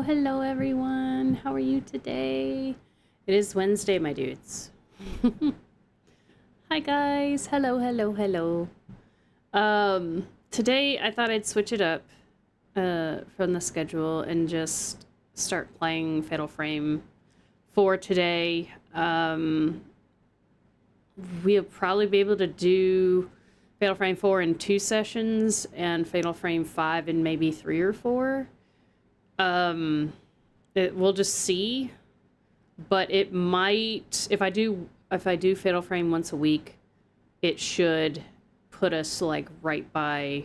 Hello everyone. How are you today? It is Wednesday, my dudes. Hi guys. Hello. Today I thought I'd switch it up from the schedule and just start playing Fatal Frame 4 today. We'll probably be able to do Fatal Frame 4 in 2 sessions and Fatal Frame 5 in maybe 3 or 4. We'll just see, but it might, if I do Fatal Frame once a week, it should put us like right by,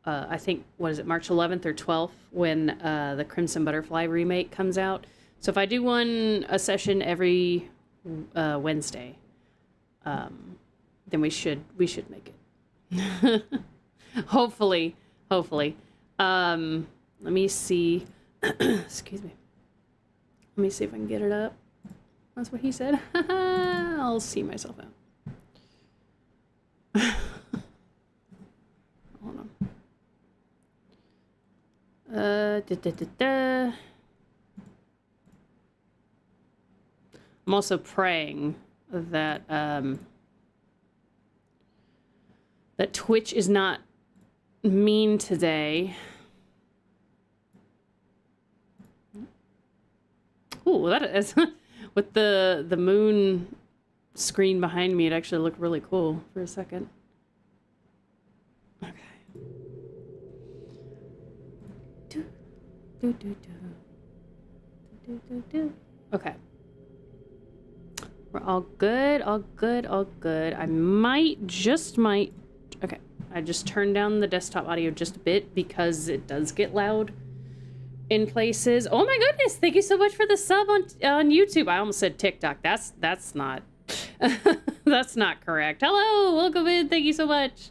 I think, what is it, March 11th or 12th when the Crimson Butterfly remake comes out. So if I do a session every Wednesday, then we should make it. Hopefully. Let me see. Excuse me. Let me see if I can get it up. That's what he said. I'll see myself out. Hold on. I'm also praying that that Twitch is not mean today. Ooh, that is with the moon screen behind me. It actually looked really cool for a second. Okay. Okay. We're all good. I might. Okay. I just turned down the desktop audio just a bit because it does get loud in places. Oh my goodness, thank you so much for the sub on YouTube. I almost said TikTok. That's not that's not correct. Hello, welcome in. Thank you so much.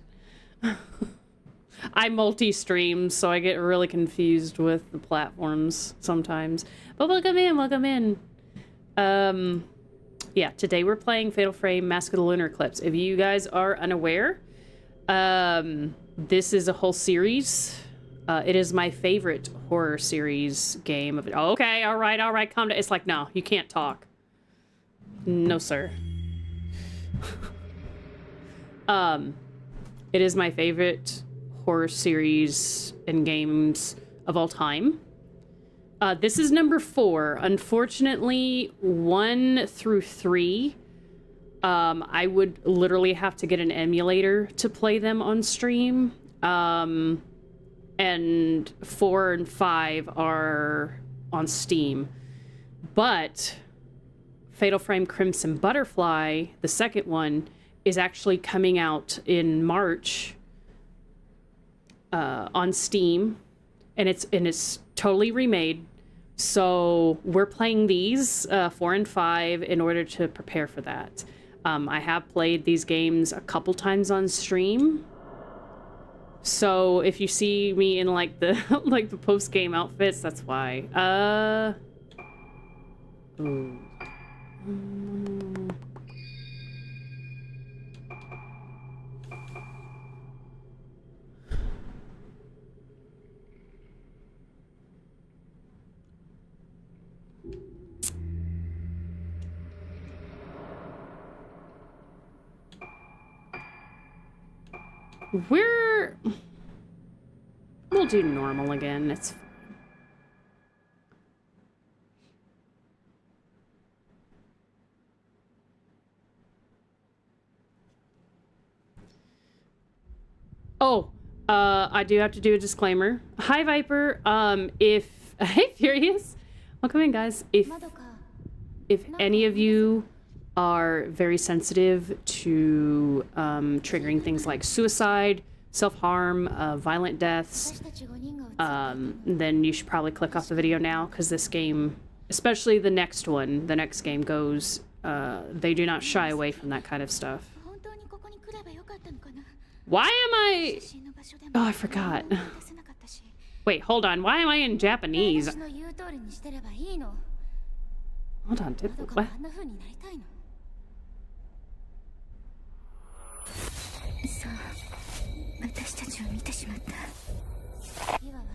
I multi-stream, so I get really confused with the platforms sometimes. But welcome in. Yeah, today we're playing Fatal Frame Mask of the Lunar Eclipse. If you guys are unaware, this is a whole series. It is my favorite horror series game of it. Oh, okay, all right, calm down. It's like, no, you can't talk. No, sir. It is my favorite horror series and games of all time. This is number 4. Unfortunately, 1 through 3, I would literally have to get an emulator to play them on stream. And 4 and 5 are on Steam. But Fatal Frame Crimson Butterfly, the second one, is actually coming out in March on Steam, and it's totally remade. So we're playing these 4 and 5 in order to prepare for that. I have played these games a couple times on stream. So if you see me in like the like the post-game outfits, that's why. Ooh. do normal again. It's fine. Oh, I do have to do a disclaimer. Hi, Viper. Hey, Furious. Welcome in, guys. If any of you are very sensitive to triggering things like suicide, self-harm, violent deaths, then you should probably click off the video now, because this game, especially the next game goes, they do not shy away from that kind of stuff. Why am I... Oh, I forgot. Wait, hold on. Why am I in Japanese? Hold on, what?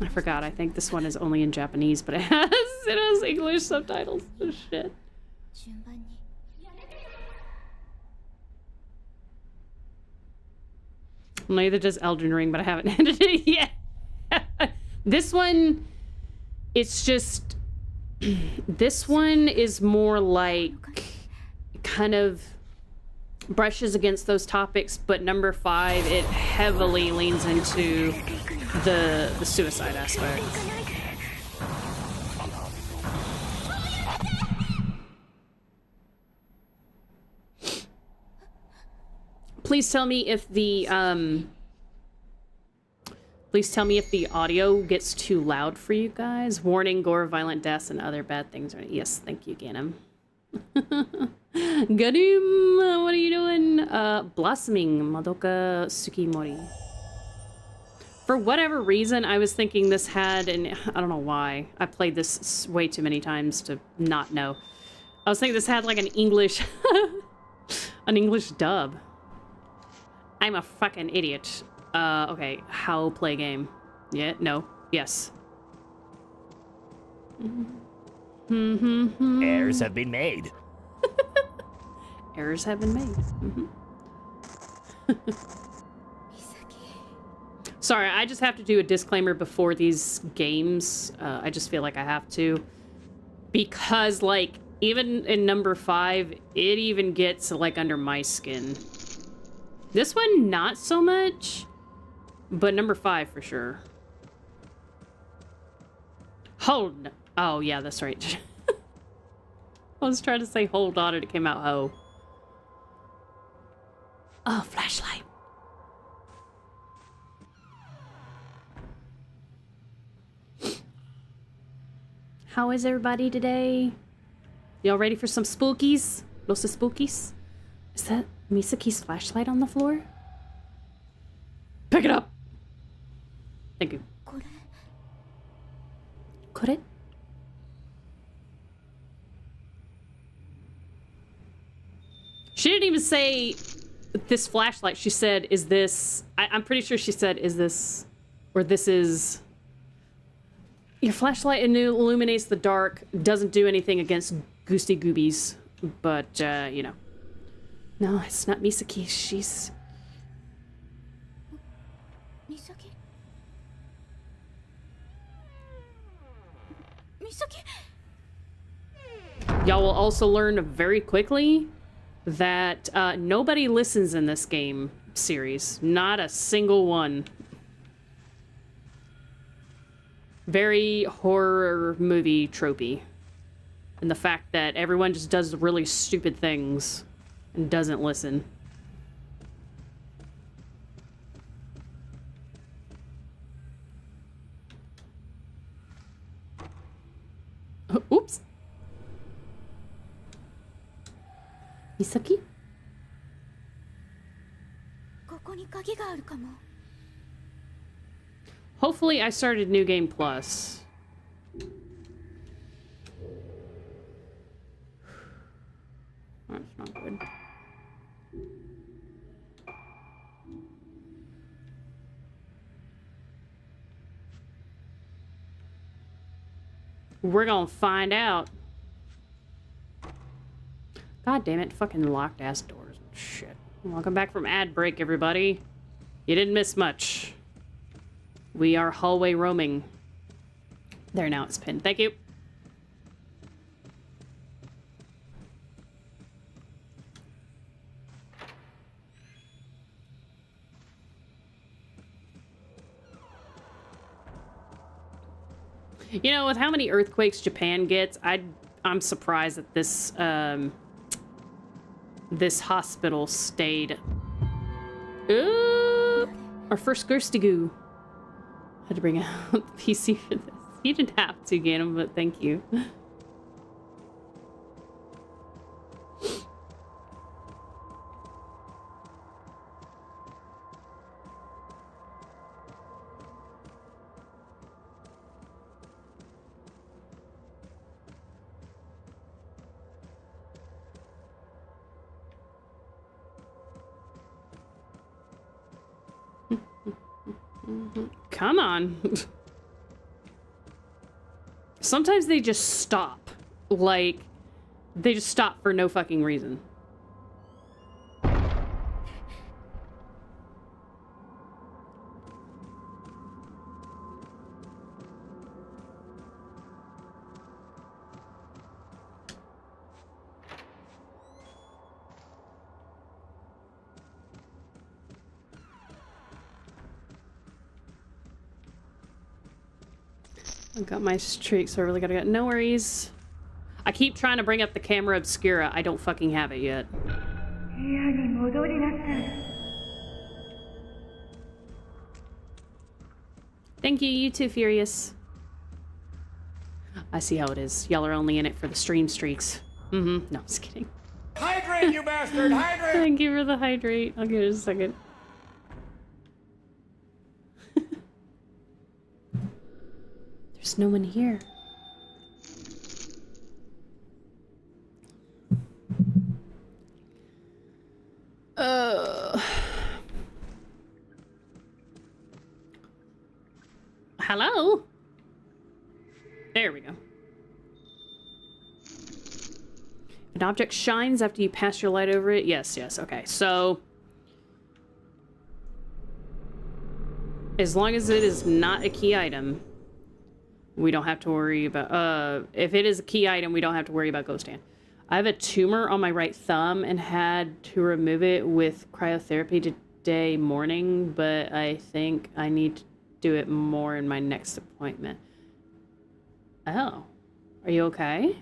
I forgot. I think this one is only in Japanese, but it has English subtitles. Oh, shit. Neither does Elden Ring, but I haven't ended it yet. This one, it's just... This one is more like... kind of brushes against those topics, but number 5, it heavily leans into the suicide aspect. Please tell me if the audio gets too loud for you guys. Warning: gore, violent deaths, and other bad things. Yes, thank you, Ganem. Ganim, what are you doing? Blossoming Madoka Tsukimori. For whatever reason, I was thinking this had, and I don't know why. I played this way too many times to not know. I was thinking this had like an English, an English dub. I'm a fucking idiot. Okay, how play game? Yeah, no, yes. Errors have been made. Errors have been made. Sorry, I just have to do a disclaimer before these games. I just feel like I have to. Because, like, even in number 5, it even gets, like, under my skin. This one, not so much. But number 5, for sure. Hold... Oh, yeah, that's right. I was trying to say hold on and it came out ho. Oh, flashlight. How is everybody today? Y'all ready for some spookies? Los spookies? Is that Misaki's flashlight on the floor? Pick it up! Thank you. Could it? She didn't even say this flashlight. She said, is this... I'm pretty sure she said, is this... Or this is... Your flashlight illuminates the dark. Doesn't do anything against goosty goobies. But, you know. No, it's not Misaki. She's... Misaki? Misaki? Y'all will also learn very quickly that nobody listens in this game series. Not a single one. Very horror movie tropey. And the fact that everyone just does really stupid things and doesn't listen. Oops. Misaki? Hopefully I started New Game Plus. That's not good. We're gonna find out. God damn it, fucking locked ass doors. Shit. Welcome back from ad break, everybody. You didn't miss much. We are hallway roaming. There, now it's pinned. Thank you. You know, with how many earthquakes Japan gets, I'm surprised that this this hospital stayed. Our first Gerstigu. Had to bring out the PC for this. You didn't have to, Ganem, but thank you. Come on. Sometimes they just stop. Like, they just stop for no fucking reason. I got my streak, so I really gotta get... No worries. I keep trying to bring up the camera obscura. I don't fucking have it yet. Thank you, you too, Furious. I see how it is. Y'all are only in it for the stream streaks. No, I'm just kidding. Hydrate, you bastard! Hydrate! Thank you for the hydrate. I'll give it a second. There's no one here. Hello? There we go. An object shines after you pass your light over it. Yes, yes, okay. So, as long as it is not a key item, we don't have to worry about... if it is a key item, we don't have to worry about ghost hand. I have a tumor on my right thumb and had to remove it with cryotherapy today morning, but I think I need to do it more in my next appointment. Oh. Are you okay?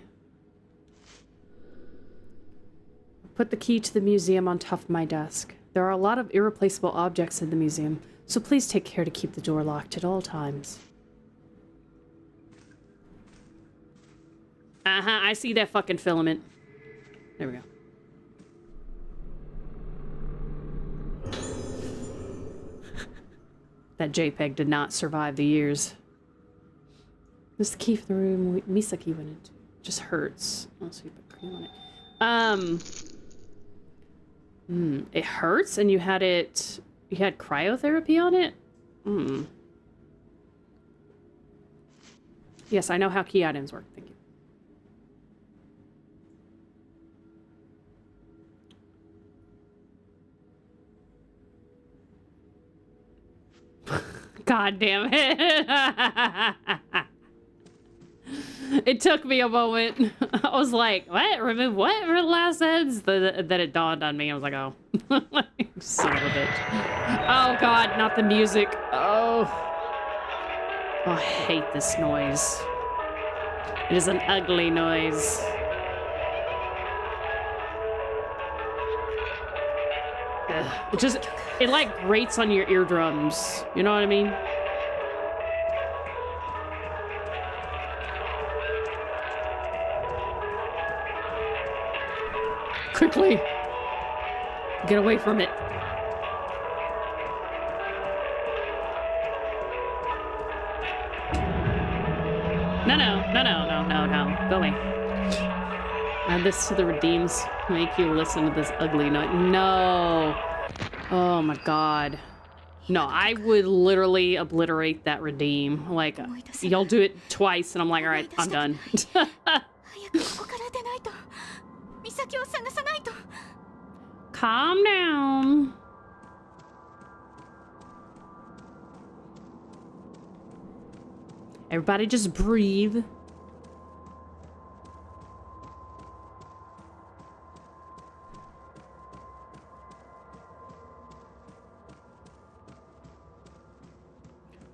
Put the key to the museum on top of my desk. There are a lot of irreplaceable objects in the museum, so please take care to keep the door locked at all times. Uh-huh, I see that fucking filament. There we go. That JPEG did not survive the years. This is the key for the room Misaki went into. Just hurts. Oh, so you put cream on it. It hurts and you had cryotherapy on it? Yes, I know how key items work. Thank you. God damn it. It took me a moment. I was like, what? Remove what for the last sentence? Then it dawned on me. I was like, oh. Son of a bitch. Oh, God, not the music. Oh. Oh, I hate this noise. It is an ugly noise. Ugh. It like grates on your eardrums. You know what I mean? Quickly! Get away from it. No. Go away. Add this to the redeems. Make you listen to this ugly noise. No! Oh my god. No, I would literally obliterate that redeem. Like, y'all do it twice and I'm like, alright, I'm done. Calm down. Everybody just breathe.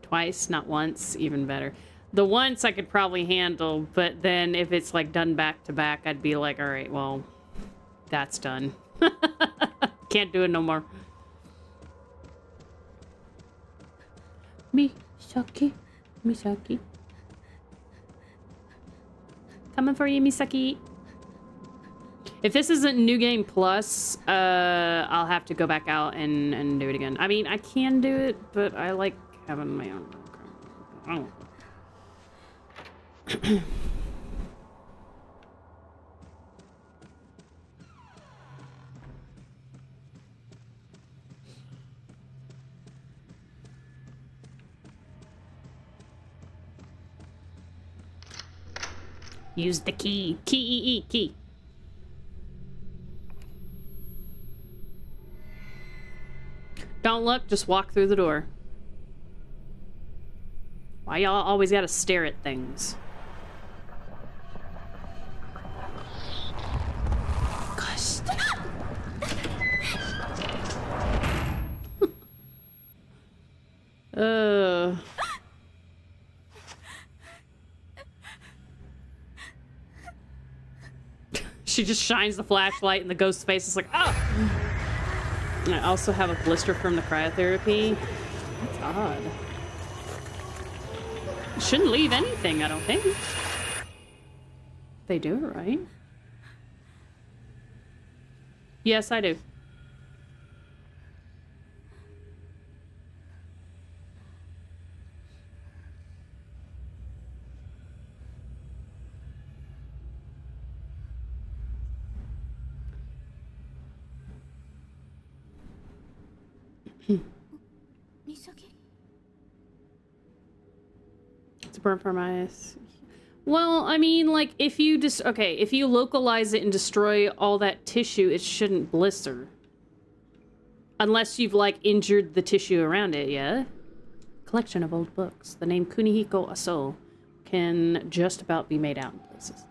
Twice, not once, even better. The once I could probably handle, but then if it's like done back to back, I'd be like, all right, well, that's done. Can't do it no more. Misaki. Misaki. Coming for you, Misaki. If this isn't New Game Plus, I'll have to go back out and do it again. I mean, I can do it, but I like having my own. Oh. Use the key. Key. Don't look, just walk through the door. Why y'all always gotta stare at things? Gosh. She just shines the flashlight in the ghost's face. It's like, oh! I also have a blister from the cryotherapy. That's odd. Shouldn't leave anything, I don't think. They do it right. Yes, I do. It's a burn from my eyes. Well, I mean, like, if you just... Okay, if you localize it and destroy all that tissue, it shouldn't blister. Unless you've, like, injured the tissue around it, yeah? Collection of old books. The name Kunihiko Aso can just about be made out in places.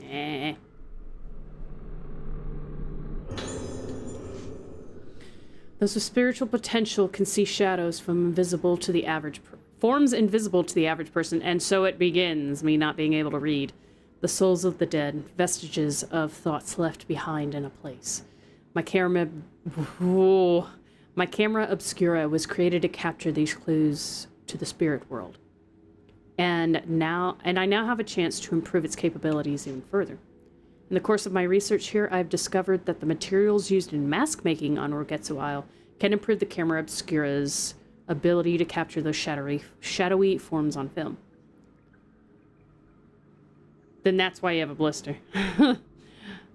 Eh. Those with spiritual potential can see shadows from invisible to the average forms invisible to the average person, and so it begins, me not being able to read. The souls of the dead, vestiges of thoughts left behind in a place. My camera obscura was created to capture these clues to the spirit world. And I now have a chance to improve its capabilities even further. In the course of my research here, I've discovered that the materials used in mask making on Orgetsu Isle can improve the camera obscura's ability to capture those shadowy forms on film. Then that's why you have a blister.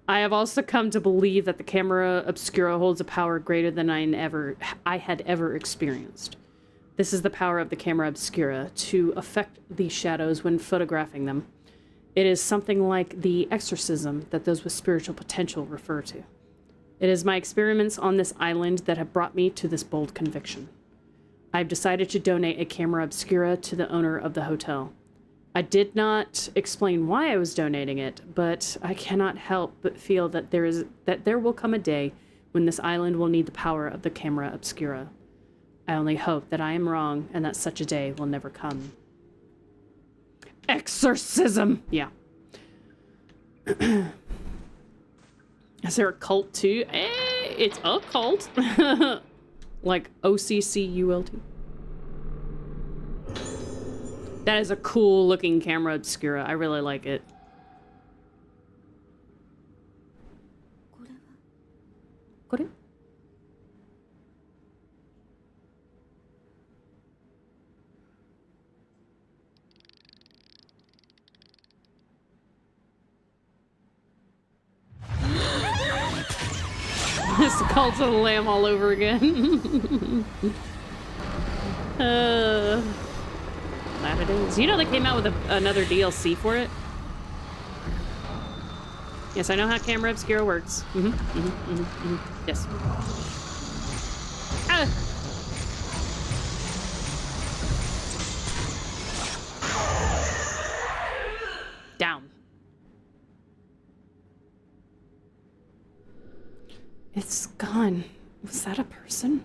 I have also come to believe that the camera obscura holds a power greater than I had ever experienced. This is the power of the camera obscura, to affect these shadows when photographing them. It is something like the exorcism that those with spiritual potential refer to. It is my experiments on this island that have brought me to this bold conviction. I've decided to donate a camera obscura to the owner of the hotel. I did not explain why I was donating it, but I cannot help but feel that there will come a day when this island will need the power of the camera obscura. I only hope that I am wrong and that such a day will never come. Exorcism! Yeah. Is there a cult too? It's a cult. Like OCCULT. That is a cool looking camera obscura. I really like it. Kore? It's the Cult of the Lamb all over again. That it is. You know they came out with another DLC for it? Yes, I know how camera obscura works. Yes. Ah. It's gone. Was that a person?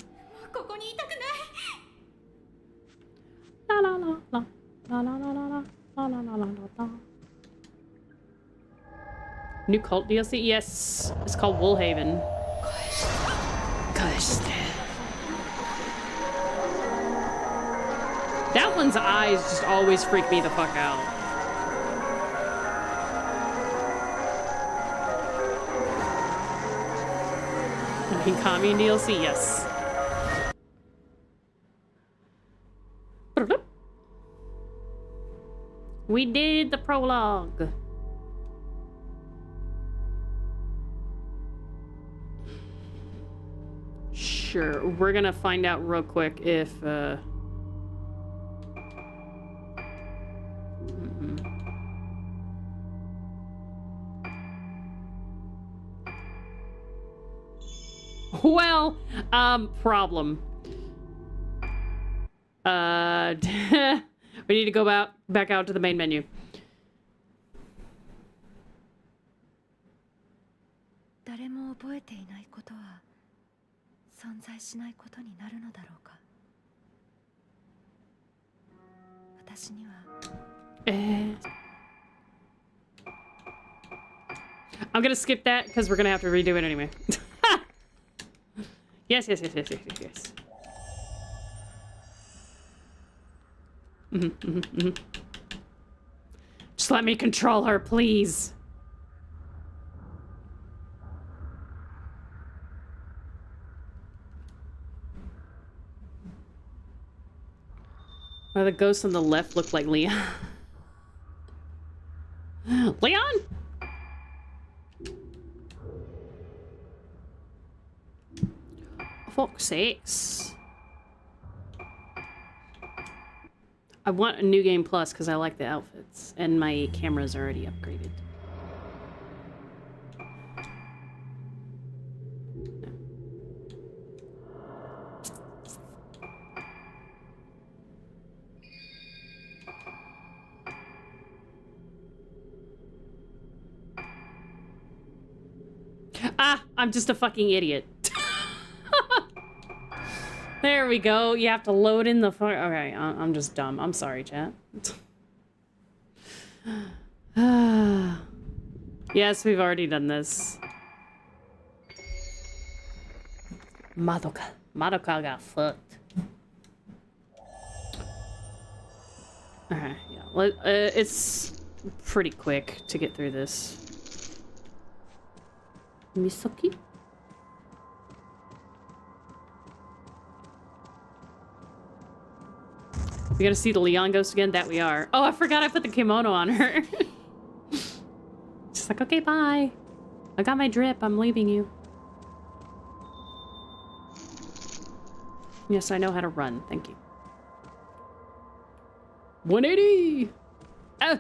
ここにいたくない。 La la la la la la la la la la la la la. New cult DLC? Yes. It's called Woolhaven. Gosh. That one's eyes just always freak me the fuck out. Commune DLC, yes. We did the prologue. Sure, we're gonna find out real quick if well, problem. We need to go back out to the main menu. 誰も覚えていないことは存在しないことになるのだろうか。私には。I'm gonna skip that because we're gonna have to redo it anyway. Yes. Just let me control her, please. Why the ghosts on the left look like Leon? Leon? Fuck's sakes. I want a new game plus because I like the outfits and my camera's already upgraded. Ah, I'm just a fucking idiot. There we go. You have to load in the okay, I'm just dumb. I'm sorry, chat. Yes, we've already done this. Madoka got fucked. Okay, yeah. It's pretty quick to get through this. Misaki? We gotta see the Leon ghost again? That we are. Oh, I forgot I put the kimono on her. She's like, okay, bye. I got my drip. I'm leaving you. Yes, I know how to run. Thank you. 180! Oh!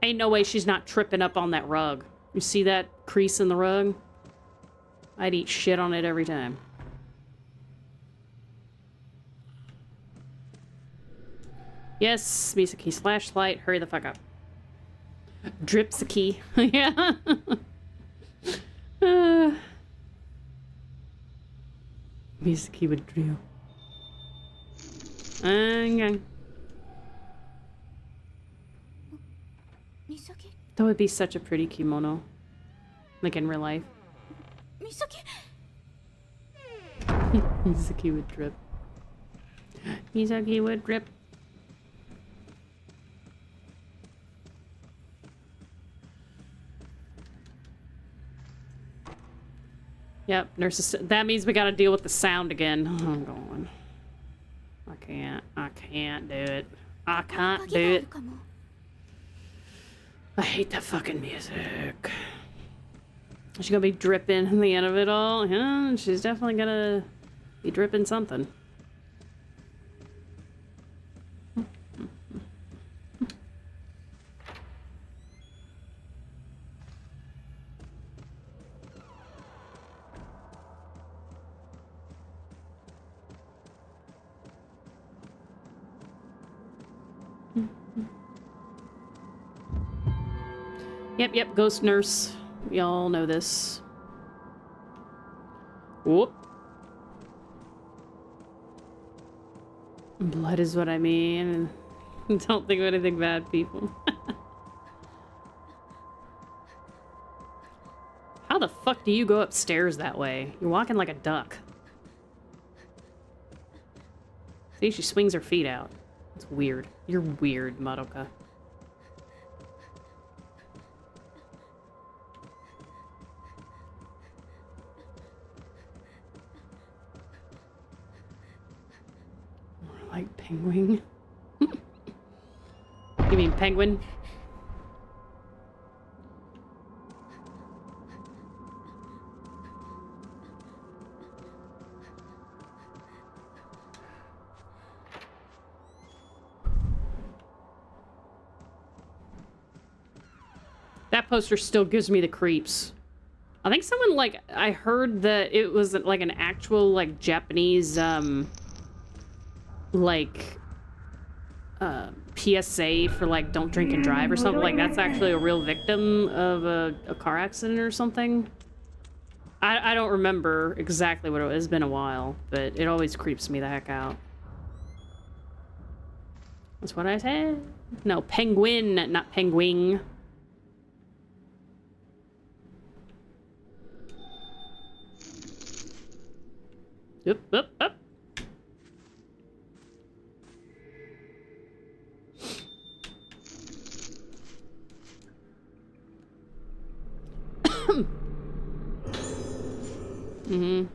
Ain't no way she's not tripping up on that rug. You see that crease in the rug? I'd eat shit on it every time. Yes, Misaki's flashlight. Hurry the fuck up. Dripsaki. Yeah. Misaki would drill. Okay. Misaki? That would be such a pretty kimono. Like in real life. Misaki? Misaki would drip. Misaki would drip. Yep, nurses. That means we gotta deal with the sound again. Oh, I'm going. I can't do it. I can't do it. I hate that fucking music. She's gonna be dripping in the end of it all. Yeah, she's definitely gonna be dripping something. Yep, ghost nurse. Y'all know this. Whoop. Blood is what I mean. Don't think of anything bad, people. How the fuck do you go upstairs that way? You're walking like a duck. See, she swings her feet out. It's weird. You're weird, Madoka. More like penguin. You mean penguin? That poster still gives me the creeps. I think someone, like, I heard that it was like an actual, like, Japanese, like, PSA for, like, don't drink and drive or something. Like, that's actually a real victim of a car accident or something. I don't remember exactly what it was. It's been a while, but it always creeps me the heck out. That's what I said. No, penguin, not penguin. Up. Mm-hmm.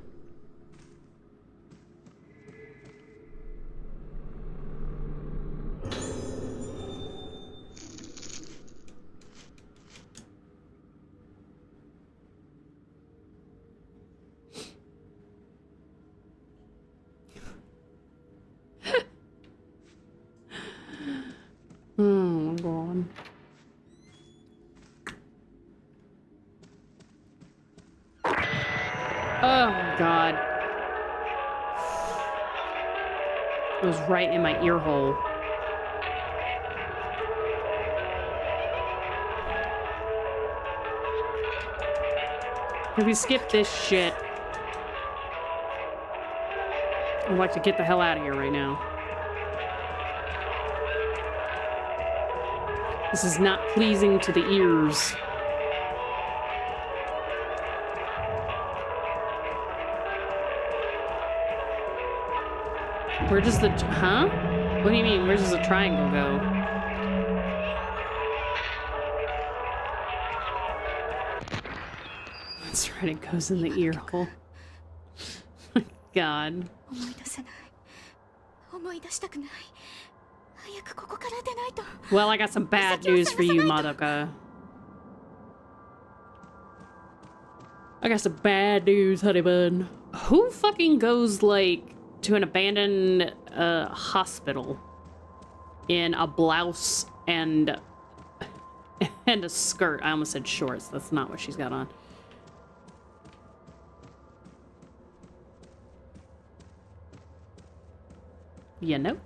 Oh, God. Oh, God. It was right in my ear hole. If we skip this shit, I'd like to get the hell out of here right now. This is not pleasing to the ears. Where does the... Huh? What do you mean? Where does the triangle go? That's right, it goes in the ear hole. God. Well, I got some bad news for you, Madoka. I got some bad news, honey bun. Who fucking goes, like, to an abandoned hospital in a blouse and a skirt? I almost said shorts. That's not what she's got on. You know?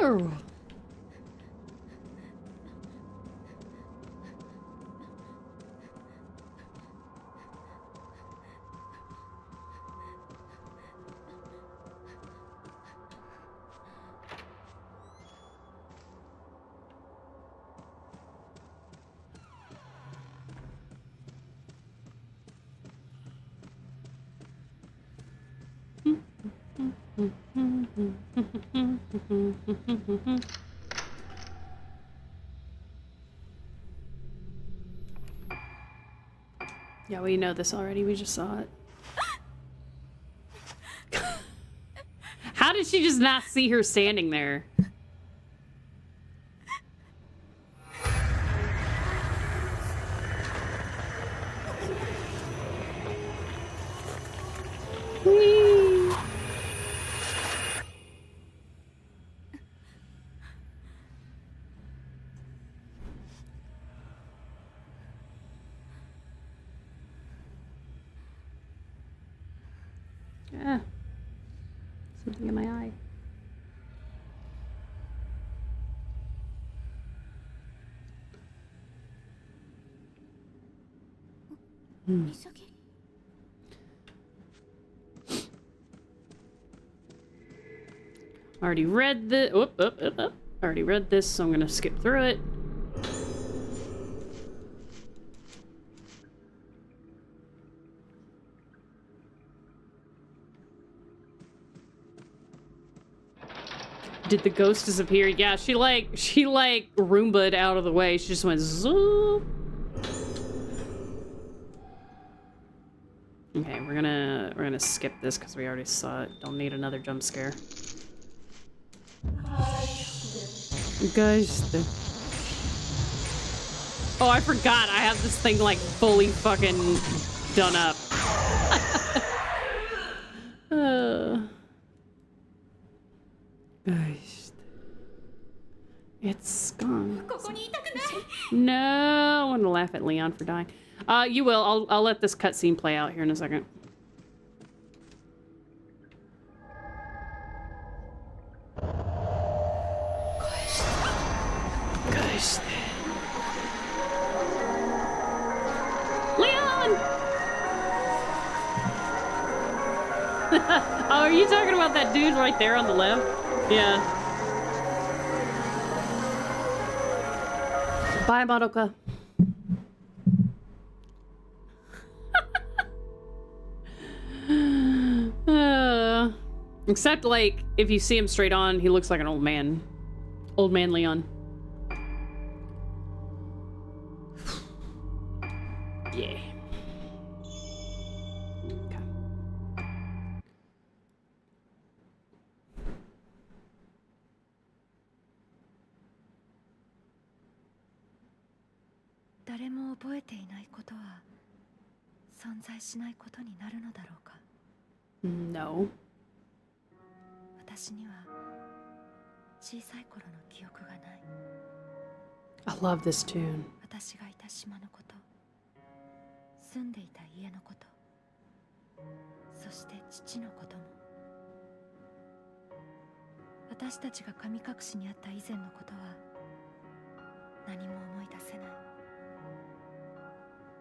Oh. Yeah, we know this already. We just saw it. How did she just not see her standing there? Whee! Ah. Something in my eye. Already read the. Already read this, so I'm gonna skip through it. Did the ghost disappear? Yeah, she like Roomba'd out of the way. She just went zoop. Okay, we're gonna skip this because we already saw it. Don't need another jump scare. Guys. Oh, I forgot. I have this thing like fully fucking done up. Guys. It's gone. No, I want to laugh at Leon for dying. You will. I'll let this cutscene play out here in a second. Gosh. Leon! Oh, are you talking about that dude right there on the left? Yeah. Bye, Madoka. Except, like, if you see him straight on, he looks like an old man. Old man Leon. Yeah. Okay. 誰も覚えていないことは存在しないことになるのだろうか。 No. 私には小さい頃の記憶がない。 I love this tune. 私がいた島のこと、住んでいた家のこと、そして父のことも。私たちが神隠しにあった以前のことは何も思い出せない。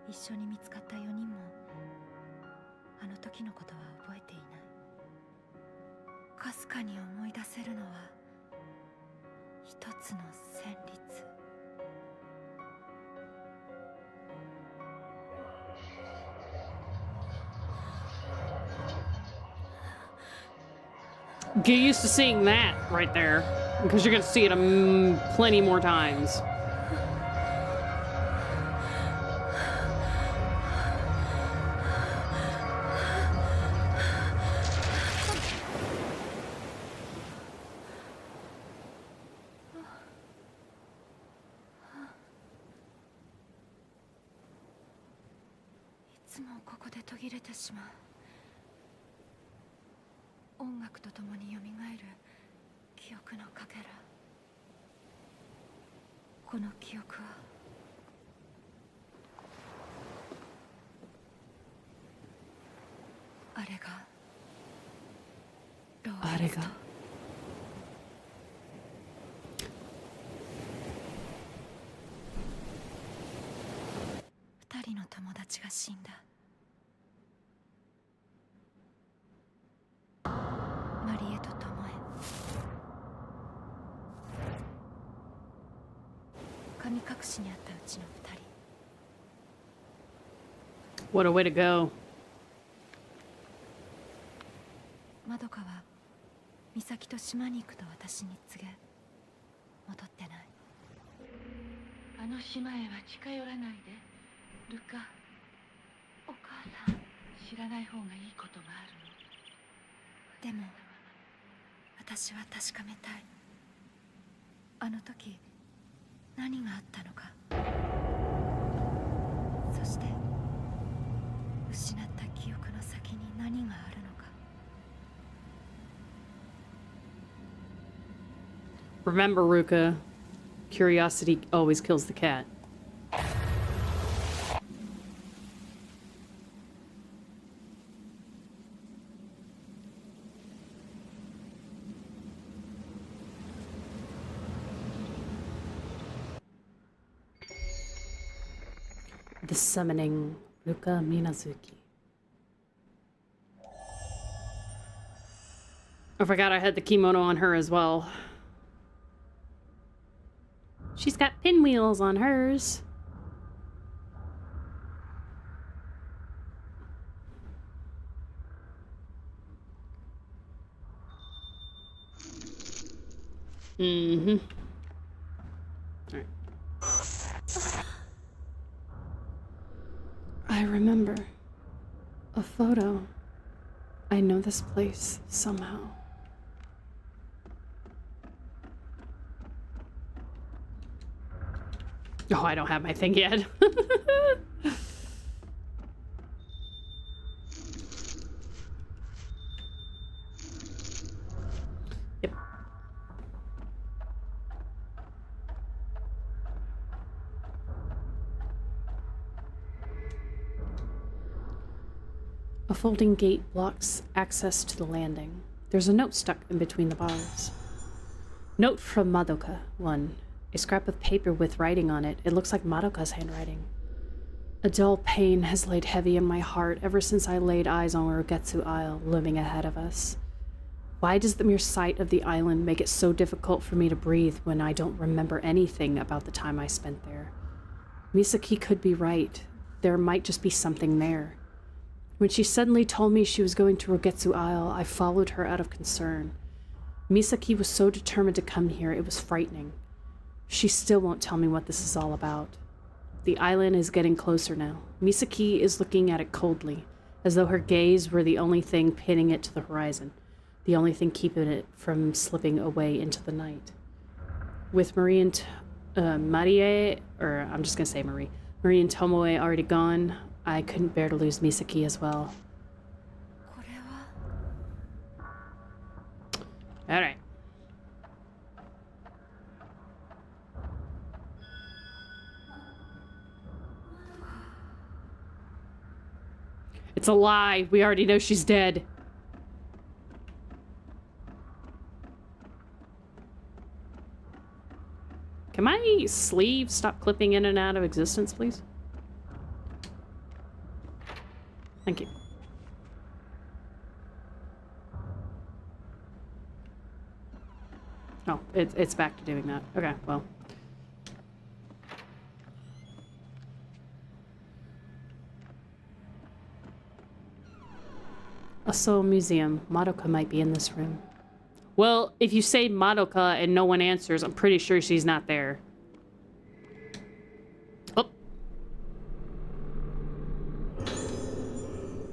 一緒に見つかった4人もあの時のことは覚えていない。かすかに思い出せるのは一つの旋律。Get used to seeing that right there, because you're gonna see it plenty more times. It's 音楽とともによみがえる記憶のかけら。この記憶はあれがローレンスと2人の友達が死んだ。マリエとトモエ。神隠しにあったうちの2人。 What a way to go. マドカは美咲と島に行くと私に告げ、戻ってない。あの島へは近寄らないで、ルカ。お母さん、知らない方がいいことがあるの。でも私は確かめたい。あの時何があったのか。そして失った記憶の先に何があるのか。 Remember, Ruka, curiosity always kills the cat. The Summoning, Ruka Minazuki. I forgot I had the kimono on her as well. She's got pinwheels on hers. Mm-hmm. All right. I remember a photo. I know this place somehow. Oh, I don't have my thing yet. Yep. A folding gate blocks access to the landing. There's a note stuck in between the bars. Note from Madoka 1. A scrap of paper with writing on it. It looks like Madoka's handwriting. A dull pain has laid heavy in my heart ever since I laid eyes on Rogetsu Isle looming ahead of us. Why does the mere sight of the island make it so difficult for me to breathe when I don't remember anything about the time I spent there? Misaki could be right. There might just be something there. When she suddenly told me she was going to Rogetsu Isle, I followed her out of concern. Misaki was so determined to come here, it was frightening. She still won't tell me what this is all about. The island is getting closer now. Misaki is looking at it coldly, as though her gaze were the only thing pinning it to the horizon, the only thing keeping it from slipping away into the night. With Marie and Marie and Tomoe already gone, I couldn't bear to lose Misaki as well. All right. It's a lie. We already know she's dead. Can my sleeve stop clipping in and out of existence, please? Thank you. Oh, it's back to doing that. Okay, well. A soul museum. Madoka might be in this room. Well, if you say Madoka and no one answers, I'm pretty sure she's not there. Oh.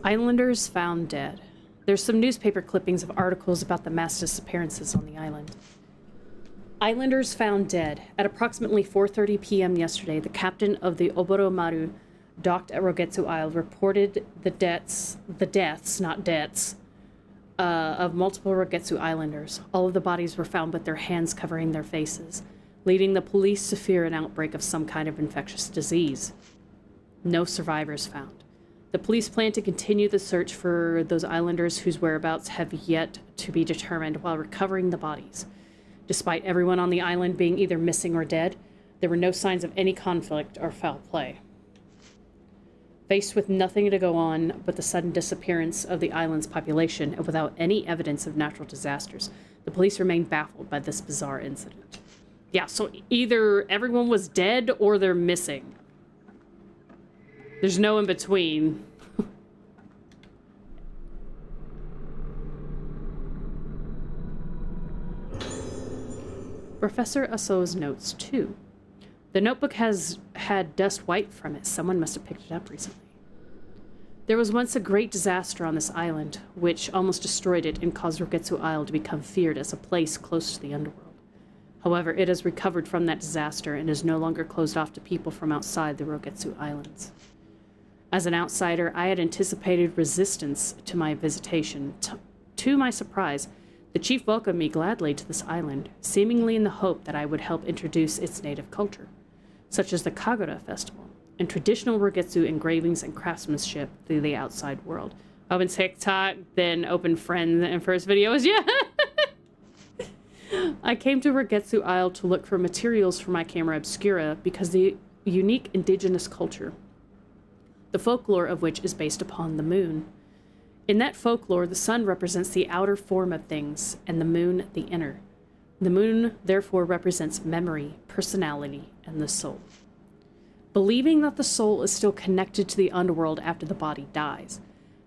Islanders found dead. There's some newspaper clippings of articles about the mass disappearances on the island. Islanders found dead. At approximately 4:30 p.m. yesterday, the captain of the Oboro Maru docked at Rogetsu Isle reported the deaths, not debts, of multiple Rogetsu Islanders. All of the bodies were found with their hands covering their faces, leading the police to fear an outbreak of some kind of infectious disease. No survivors found. The police plan to continue the search for those islanders whose whereabouts have yet to be determined while recovering the bodies. Despite everyone on the island being either missing or dead, there were no signs of any conflict or foul play. Faced with nothing to go on but the sudden disappearance of the island's population and without any evidence of natural disasters, the police remain baffled by this bizarre incident. Yeah, so either everyone was dead or they're missing. There's no in between. Professor Aso's notes, too. The notebook has had dust wiped from it. Someone must have picked it up recently. There was once a great disaster on this island, which almost destroyed it and caused Rogetsu Isle to become feared as a place close to the underworld. However, it has recovered from that disaster and is no longer closed off to people from outside the Rogetsu Islands. As an outsider, I had anticipated resistance to my visitation. To my surprise, the chief welcomed me gladly to this island, seemingly in the hope that I would help introduce its native culture, such as the Kagura festival, and traditional Rogetsu engravings and craftsmanship to the outside world. Open TikTok, then open Friends, and first video is, yeah! I came to Rogetsu Isle to look for materials for my camera obscura because the unique indigenous culture the folklore of which is based upon the moon. In that folklore, the sun represents the outer form of things, and the moon the inner. The moon, therefore, represents memory, personality, and the soul. Believing that the soul is still connected to the underworld after the body dies,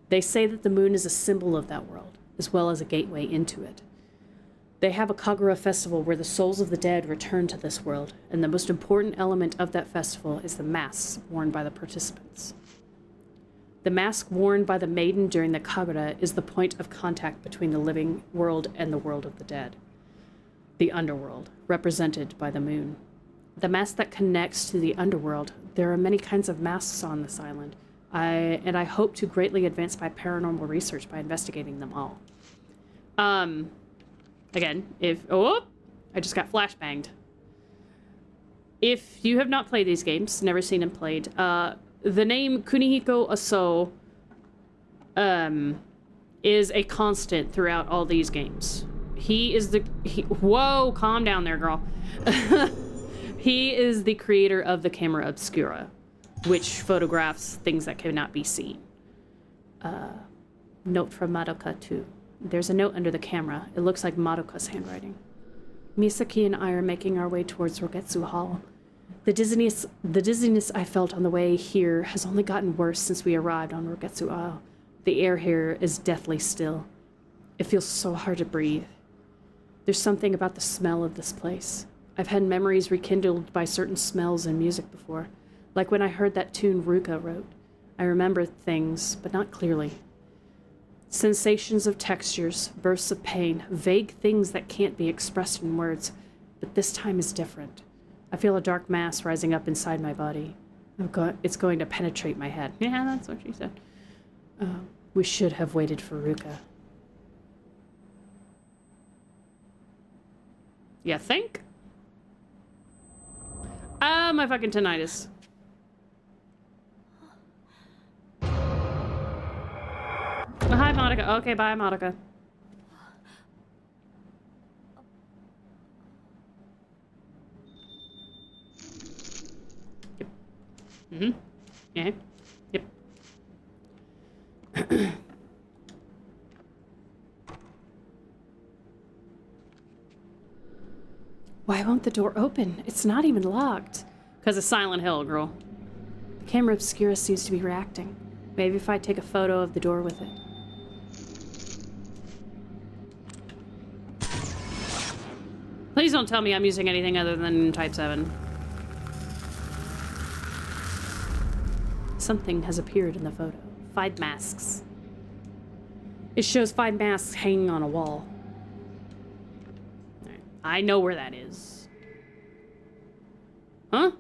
they say that the moon is a symbol of that world, as well as a gateway into it. They have a Kagura festival where the souls of the dead return to this world, and the most important element of that festival is the masks worn by the participants. The mask worn by the maiden during the Kagura is the point of contact between the living world and the world of the dead. The underworld, represented by the moon. The mask that connects to the underworld. There are many kinds of masks on this island, and I hope to greatly advance my paranormal research by investigating them all. Again, I just got flashbanged. If you have not played these games, never seen them played, the name Kunihiko Aso is a constant throughout all these games. Whoa, calm down there, girl. He is the creator of the camera obscura, which photographs things that cannot be seen. Note from Madoka 2. There's a note under the camera. It looks like Madoka's handwriting. Misaki and I are making our way towards Rogetsu Hall. The dizziness I felt on the way here has only gotten worse since we arrived on Rogetsu Isle. The air here is deathly still. It feels so hard to breathe. There's something about the smell of this place. I've had memories rekindled by certain smells and music before, like when I heard that tune Ruka wrote. I remember things, but not clearly. Sensations of textures, bursts of pain, vague things that can't be expressed in words, but this time is different. I feel a dark mass rising up inside my body. It's going to penetrate my head. Yeah, that's what she said. We should have waited for Ruka. You think? My fucking tinnitus. Oh, hi, Monica. Okay, bye, Monica. Yep. Mm-hmm. Yeah. Yep. Why won't the door open? It's not even locked. Because of Silent Hill, girl. The camera obscura seems to be reacting. Maybe if I take a photo of the door with it. Please don't tell me I'm using anything other than Type 7. Something has appeared in the photo. 5 masks. It shows 5 masks hanging on a wall. Right. I know where that is. Huh?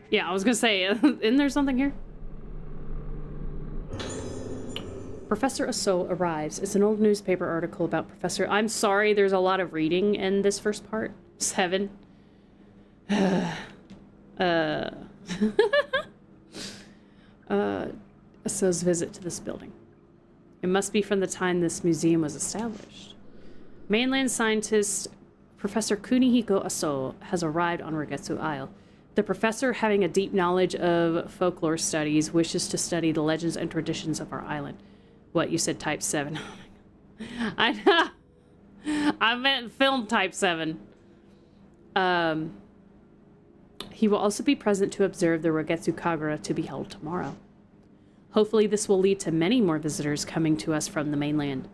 Yeah, I was gonna say, isn't there something here? Professor Aso arrives. It's an old newspaper article about Professor... I'm sorry, there's a lot of reading in this first part. 7. Aso's visit to this building. It must be from the time this museum was established. Mainland scientist Professor Kunihiko Aso has arrived on Rogetsu Isle. The professor, having a deep knowledge of folklore studies, wishes to study the legends and traditions of our island. What, you said Type 7? I know. I meant film Type 7. He will also be present to observe the Rogetsu Kagura to be held tomorrow. Hopefully this will lead to many more visitors coming to us from the mainland.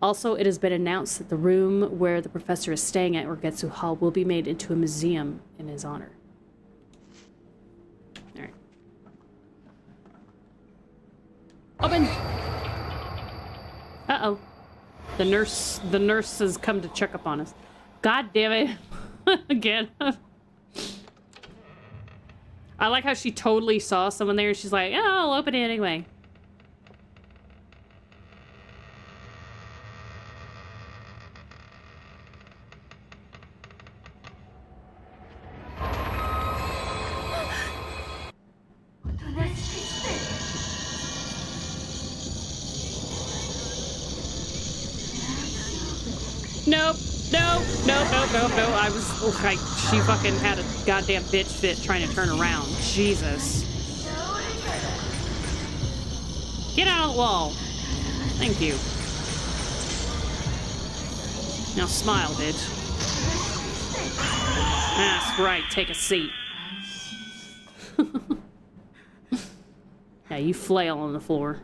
Also, it has been announced that the room where the professor is staying at Rogetsu Hall will be made into a museum in his honor. Alright. Open! Uh-oh. The nurse has come to check up on us. God damn it. Again. I like how she totally saw someone there and she's like, oh, I'll open it anyway. Nope. No, no, no, no, no. I was like, she fucking had a goddamn bitch fit trying to turn around. Jesus. Get out of the wall. Thank you. Now smile, bitch. That's right, take a seat. Yeah, you flail on the floor.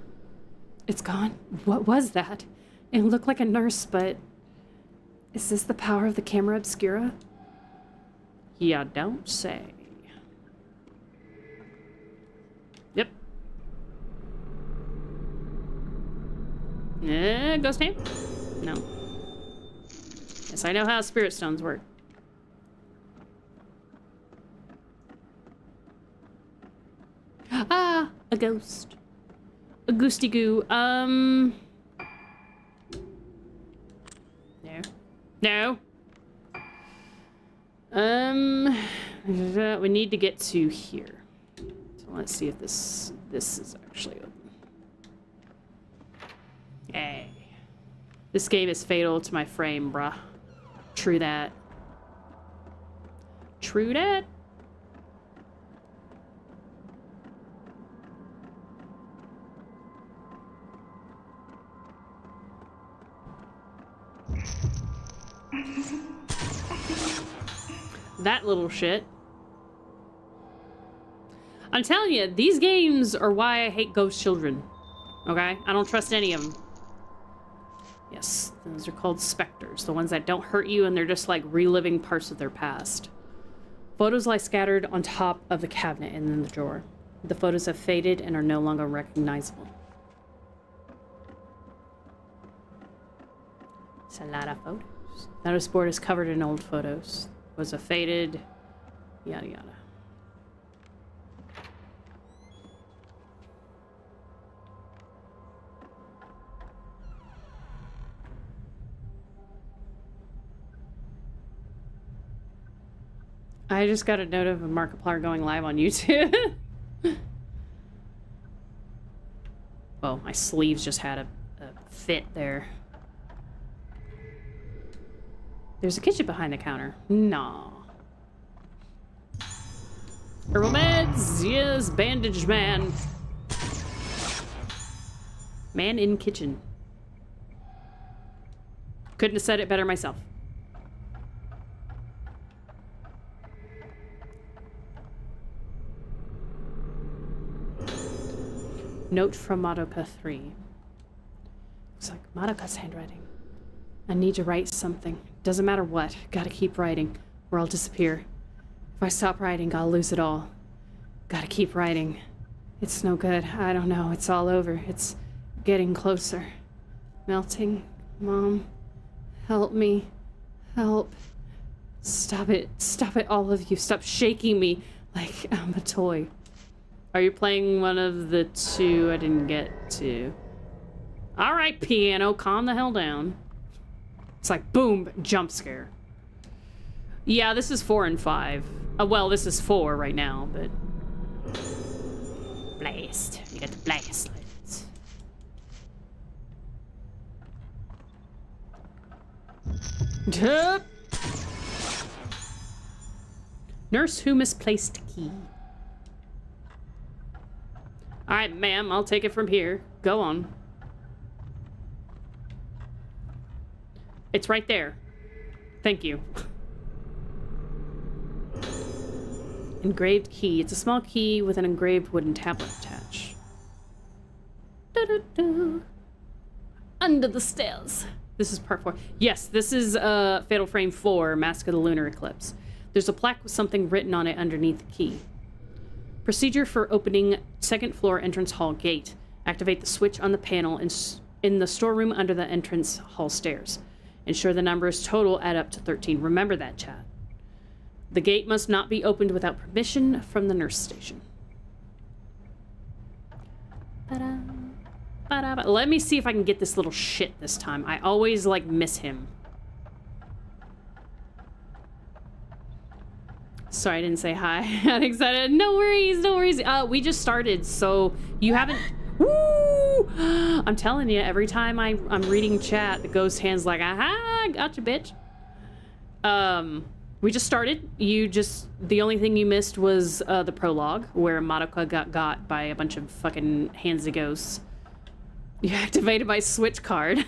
It's gone? What was that? It looked like a nurse, but... Is this the power of the camera obscura? Yeah, don't say. Yep. Ghost name? No. Yes, I know how spirit stones work. Ah, a ghost. A goosty goo. No. No. We need to get to here. So let's see if this is actually open. Hey. This game is fatal to my frame, bruh. True that. True that. That little shit. I'm telling you, these games are why I hate ghost children. Okay? I don't trust any of them. Yes, those are called specters. The ones that don't hurt you and they're just like reliving parts of their past. Photos lie scattered on top of the cabinet and in the drawer. The photos have faded and are no longer recognizable. It's a lot of photos. Notice board is covered in old photos. Was a faded, yada yada. I just got a note of a Markiplier going live on YouTube. Oh, my sleeves just had a fit there. There's a kitchen behind the counter. Nah. Herbal meds. Yes, bandaged man. Man in kitchen. Couldn't have said it better myself. Note from Madoka 3. Looks like Madoka's handwriting. I need to write something. Doesn't matter what. Gotta keep writing, or I'll disappear. If I stop writing, I'll lose it all. Gotta keep writing. It's no good. I don't know. It's all over. It's getting closer. Melting. Mom. Help me. Help. Stop it. Stop it, all of you. Stop shaking me like I'm a toy. Are you playing one of the two I didn't get to? Alright, piano. Calm the hell down. It's like, boom, jump scare. Yeah, this is 4 and 5. Well, this is 4 right now, but... Blast. You got the blast lights. Nurse who misplaced key. Alright, ma'am, I'll take it from here. Go on. It's right there. Thank you. Engraved key. It's a small key with an engraved wooden tablet attached. Do-do-do. Under the stairs. This is part 4. Yes, this is Fatal Frame 4, Mask of the Lunar Eclipse. There's a plaque with something written on it underneath the key. Procedure for opening second floor entrance hall gate. Activate the switch on the panel in the storeroom under the entrance hall stairs. Ensure the numbers total add up to 13. Remember that, chat. The gate must not be opened without permission from the nurse station. Ba-da, ba-da, ba. Let me see if I can get this little shit this time. I always, like, miss him. Sorry, I didn't say hi. I'm excited. No worries, no worries. We just started, so you haven't... Woo! I'm telling you, every time I'm reading chat, the ghost hand's like, aha, gotcha, bitch. We just started. The only thing you missed was the prologue, where Madoka got by a bunch of fucking hands of ghosts. You activated my Switch card.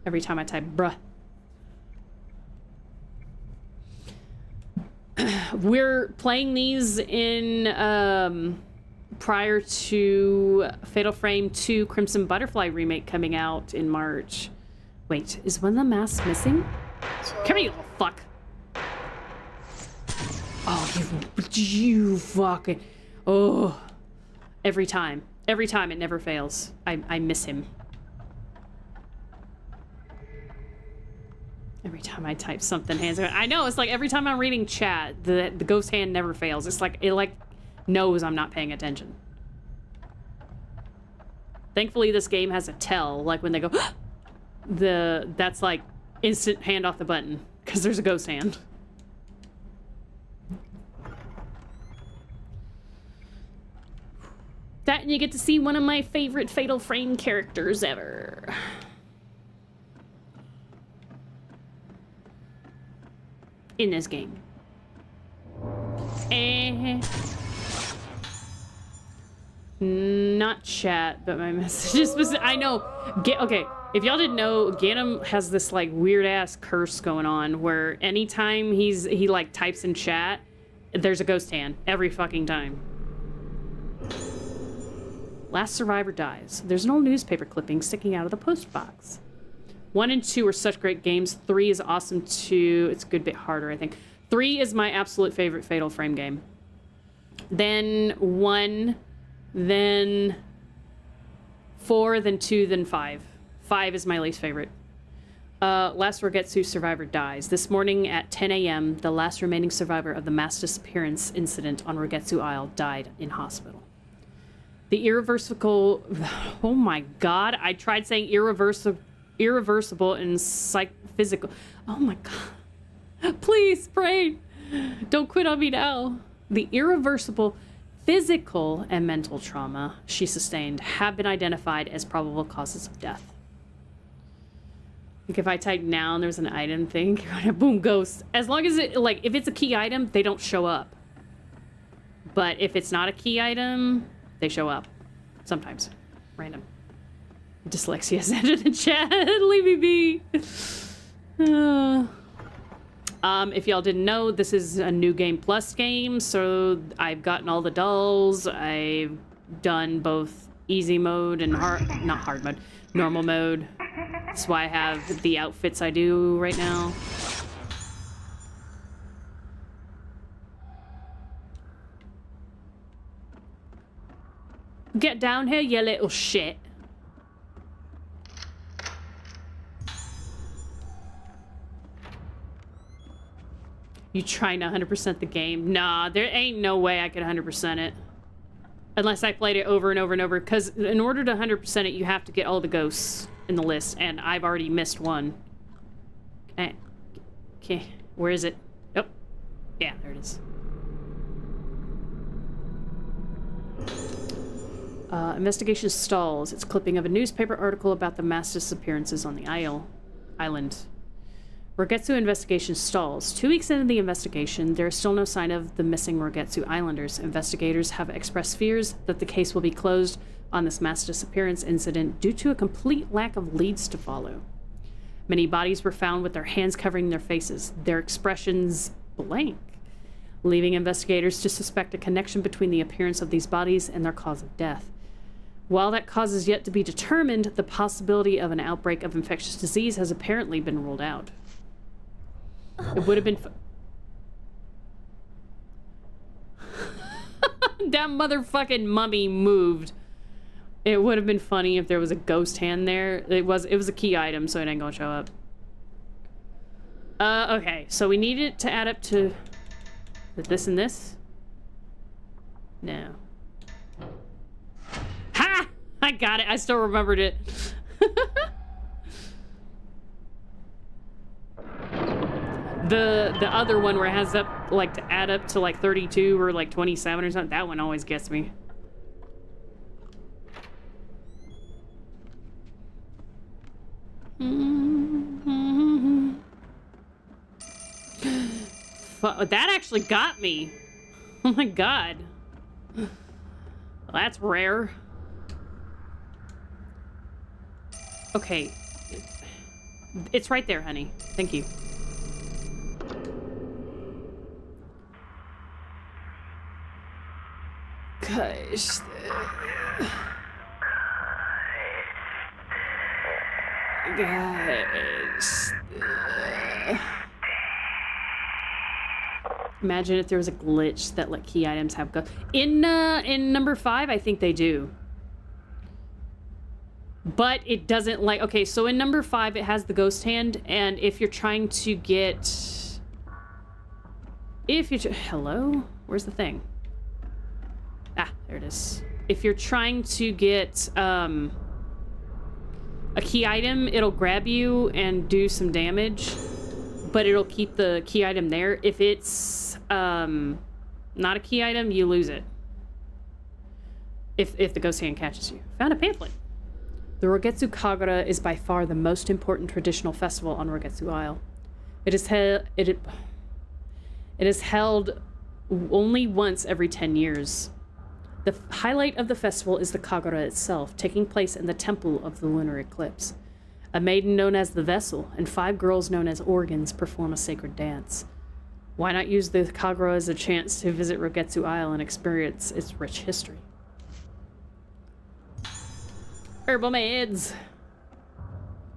Every time I type bruh. We're playing these in prior to Fatal Frame 2 Crimson Butterfly remake coming out in March. Wait, is one of the masks missing? Come here, you little fuck. Oh, you fucking... Oh. Every time. Every time, it never fails. I miss him. Every time I type something, hands... I know, it's like every time I'm reading chat, the ghost hand never fails. It's like, it like knows I'm not paying attention. Thankfully, this game has a tell, like when they go... That's like instant hand off the button, because there's a ghost hand. That, and you get to see one of my favorite Fatal Frame characters ever. In this game. Not chat, but my messages. I know. Okay, if y'all didn't know, Ganem has this like weird ass curse going on where anytime he like types in chat, there's a ghost hand every fucking time. Last survivor dies. There's an old newspaper clipping sticking out of the post box. 1 and 2 are such great games. 3 is awesome too. It's a good bit harder, I think. 3 is my absolute favorite Fatal Frame game. Then 1, then 4, then 2, then 5. 5 is my least favorite. Last Rogetsu survivor dies. This morning at 10 a.m., the last remaining survivor of the mass disappearance incident on Rogetsu Isle died in hospital. The irreversible... Oh my god, I tried saying irreversible and physical. Oh my god. Please, pray. Don't quit on me now. The irreversible physical and mental trauma she sustained have been identified as probable causes of death. Like if I type now and there's an item thing, boom, ghost. As long as it, like, if it's a key item, they don't show up. But if it's not a key item, they show up. Sometimes. Random. Dyslexia sent in the chat. Leave me be. If y'all didn't know, this is a new Game Plus game, so I've gotten all the dolls. I've done both easy mode and not hard mode, normal mode. That's why I have the outfits I do right now. Get down here, you little shit. You trying to 100% the game? Nah, there ain't no way I could 100% it. Unless I played it over and over and over. Because in order to 100% it, you have to get all the ghosts in the list. And I've already missed one. Okay, where is it? Oh, yeah, there it is. Investigation stalls. It's a clipping of a newspaper article about the mass disappearances on the island. Rogetsu investigation stalls. 2 weeks into the investigation, there is still no sign of the missing Rogetsu Islanders. Investigators have expressed fears that the case will be closed on this mass disappearance incident due to a complete lack of leads to follow. Many bodies were found with their hands covering their faces, their expressions blank, leaving investigators to suspect a connection between the appearance of these bodies and their cause of death. While that cause is yet to be determined, the possibility of an outbreak of infectious disease has apparently been ruled out. It would have been... That motherfucking mummy moved. It would have been funny if there was a ghost hand there. It was a key item, so it ain't gonna show up. Okay, so we need it to add up to this and this. No. Ha! I got it. I still remembered it. The other one where it has up like to add up to like 32 or like 27 or something, that one always gets me. That actually got me. Oh my god. Well, that's rare. Okay. It's right there, honey. Thank you. Gosh. Guys. Imagine if there was a glitch that let key items have go. In number 5, I think they do. But it doesn't like... Okay, so in number 5, it has the ghost hand, and if you're trying to get... Hello? Where's the thing? Ah, there it is. If you're trying to get a key item, it'll grab you and do some damage, but it'll keep the key item there. If it's not a key item, you lose it. If the ghost hand catches you. Found a pamphlet. The Rogetsu Kagura is by far the most important traditional festival on Rogetsu Isle. It is held only once every 10 years. The highlight of the festival is the Kagura itself, taking place in the temple of the Lunar Eclipse. A maiden known as the Vessel and 5 girls known as Organs perform a sacred dance. Why not use the Kagura as a chance to visit Rogetsu Isle and experience its rich history? Herbal maids!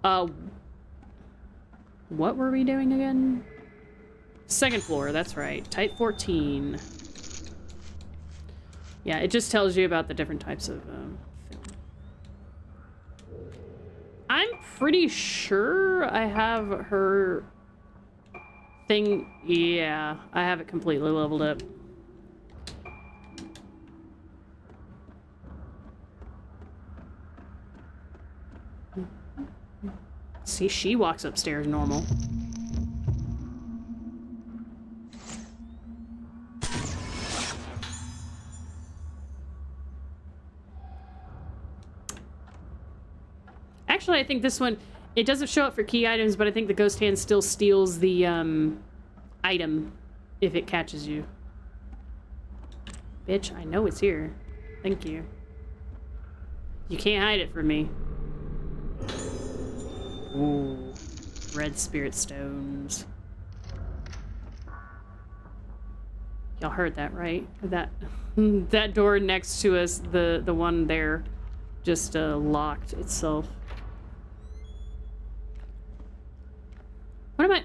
What were we doing again? Second floor, that's right. Type 14. Yeah, it just tells you about the different types of film. I'm pretty sure I have her thing. Yeah, I have it completely leveled up. See, she walks upstairs normal. Actually, I think this one, it doesn't show up for key items, but I think the ghost hand still steals the item if it catches you. Bitch, I know it's here. Thank you. You can't hide it from me. Ooh, red spirit stones. Y'all heard that, right? That that door next to us, the one there, just locked itself. What am I?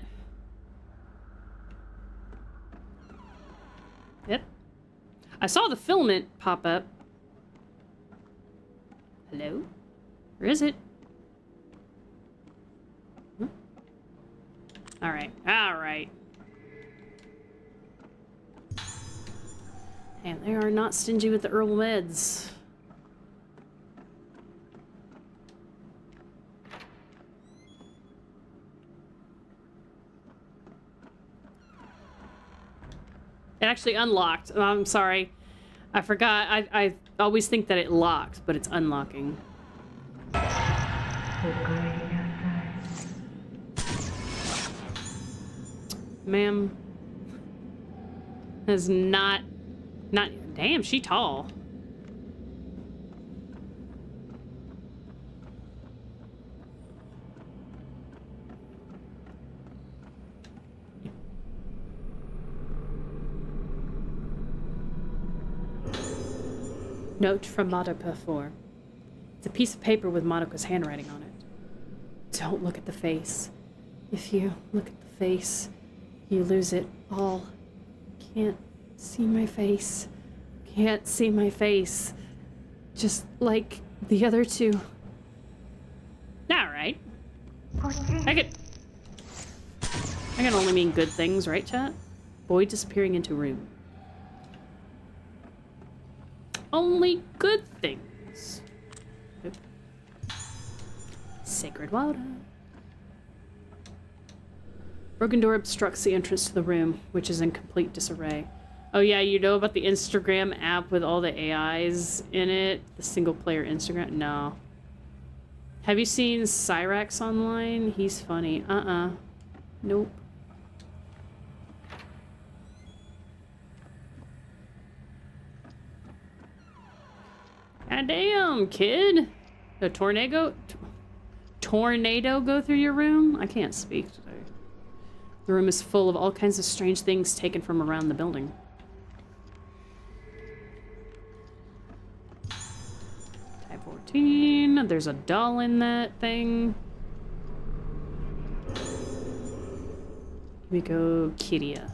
Yep. I saw the filament pop up. Hello? Where is it? Alright, alright. And they are not stingy with the herbal meds. It actually unlocked. Oh, I'm sorry. I forgot. I always think that it locked, but it's unlocking. Ma'am is not damn, she tall. Note from Madoka 4. It's a piece of paper with Madoka's handwriting on it. Don't look at the face. If you look at the face, you lose it all. Can't see my face. Can't see my face. Just like the other two. Alright. I can only mean good things, right, chat? Boy disappearing into room. Only good things. Oop. Sacred water. Broken door obstructs the entrance to the room, which is in complete disarray. Oh yeah, you know about the Instagram app with all the AIs in it? The single player Instagram? No. Have you seen Cyrax online? He's funny. Nope. Goddamn, kid. A tornado go through your room? I can't speak today. The room is full of all kinds of strange things taken from around the building. Type 14. There's a doll in that thing. Here we go, Kiria.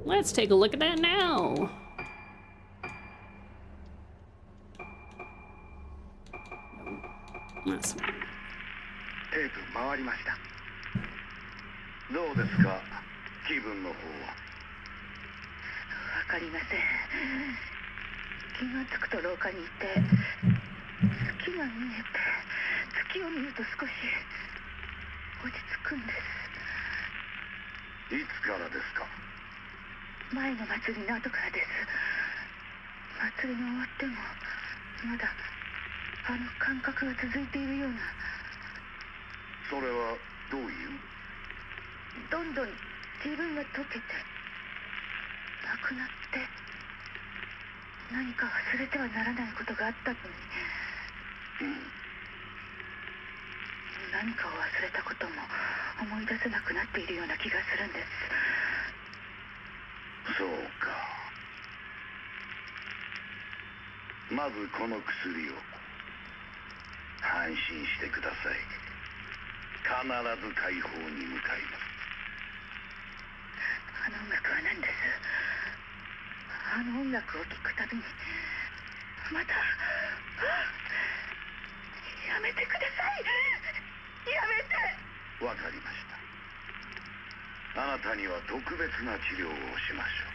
Let's take a look at that now. That's テープ回りました。どうですか、気分の方は。わかりません。気がつくと廊下にいて、月が見えて、月を見ると少し落ち着くんです。いつからですか。前の祭りの後からです。祭りが終わってもまだあの感覚が続いているような。それはどういう。どんどん自分が溶けてなくなって、何か忘れてはならないことがあったのに、何かを忘れたことも思い出せなくなっているような気がするんです。そうか。まずこの薬を。安心してください。必ず解放に向かいます。あの音楽は何です。あの音楽を聴くたびにまた、やめてください。やめて。わかりました。あなたには特別な治療をしましょう。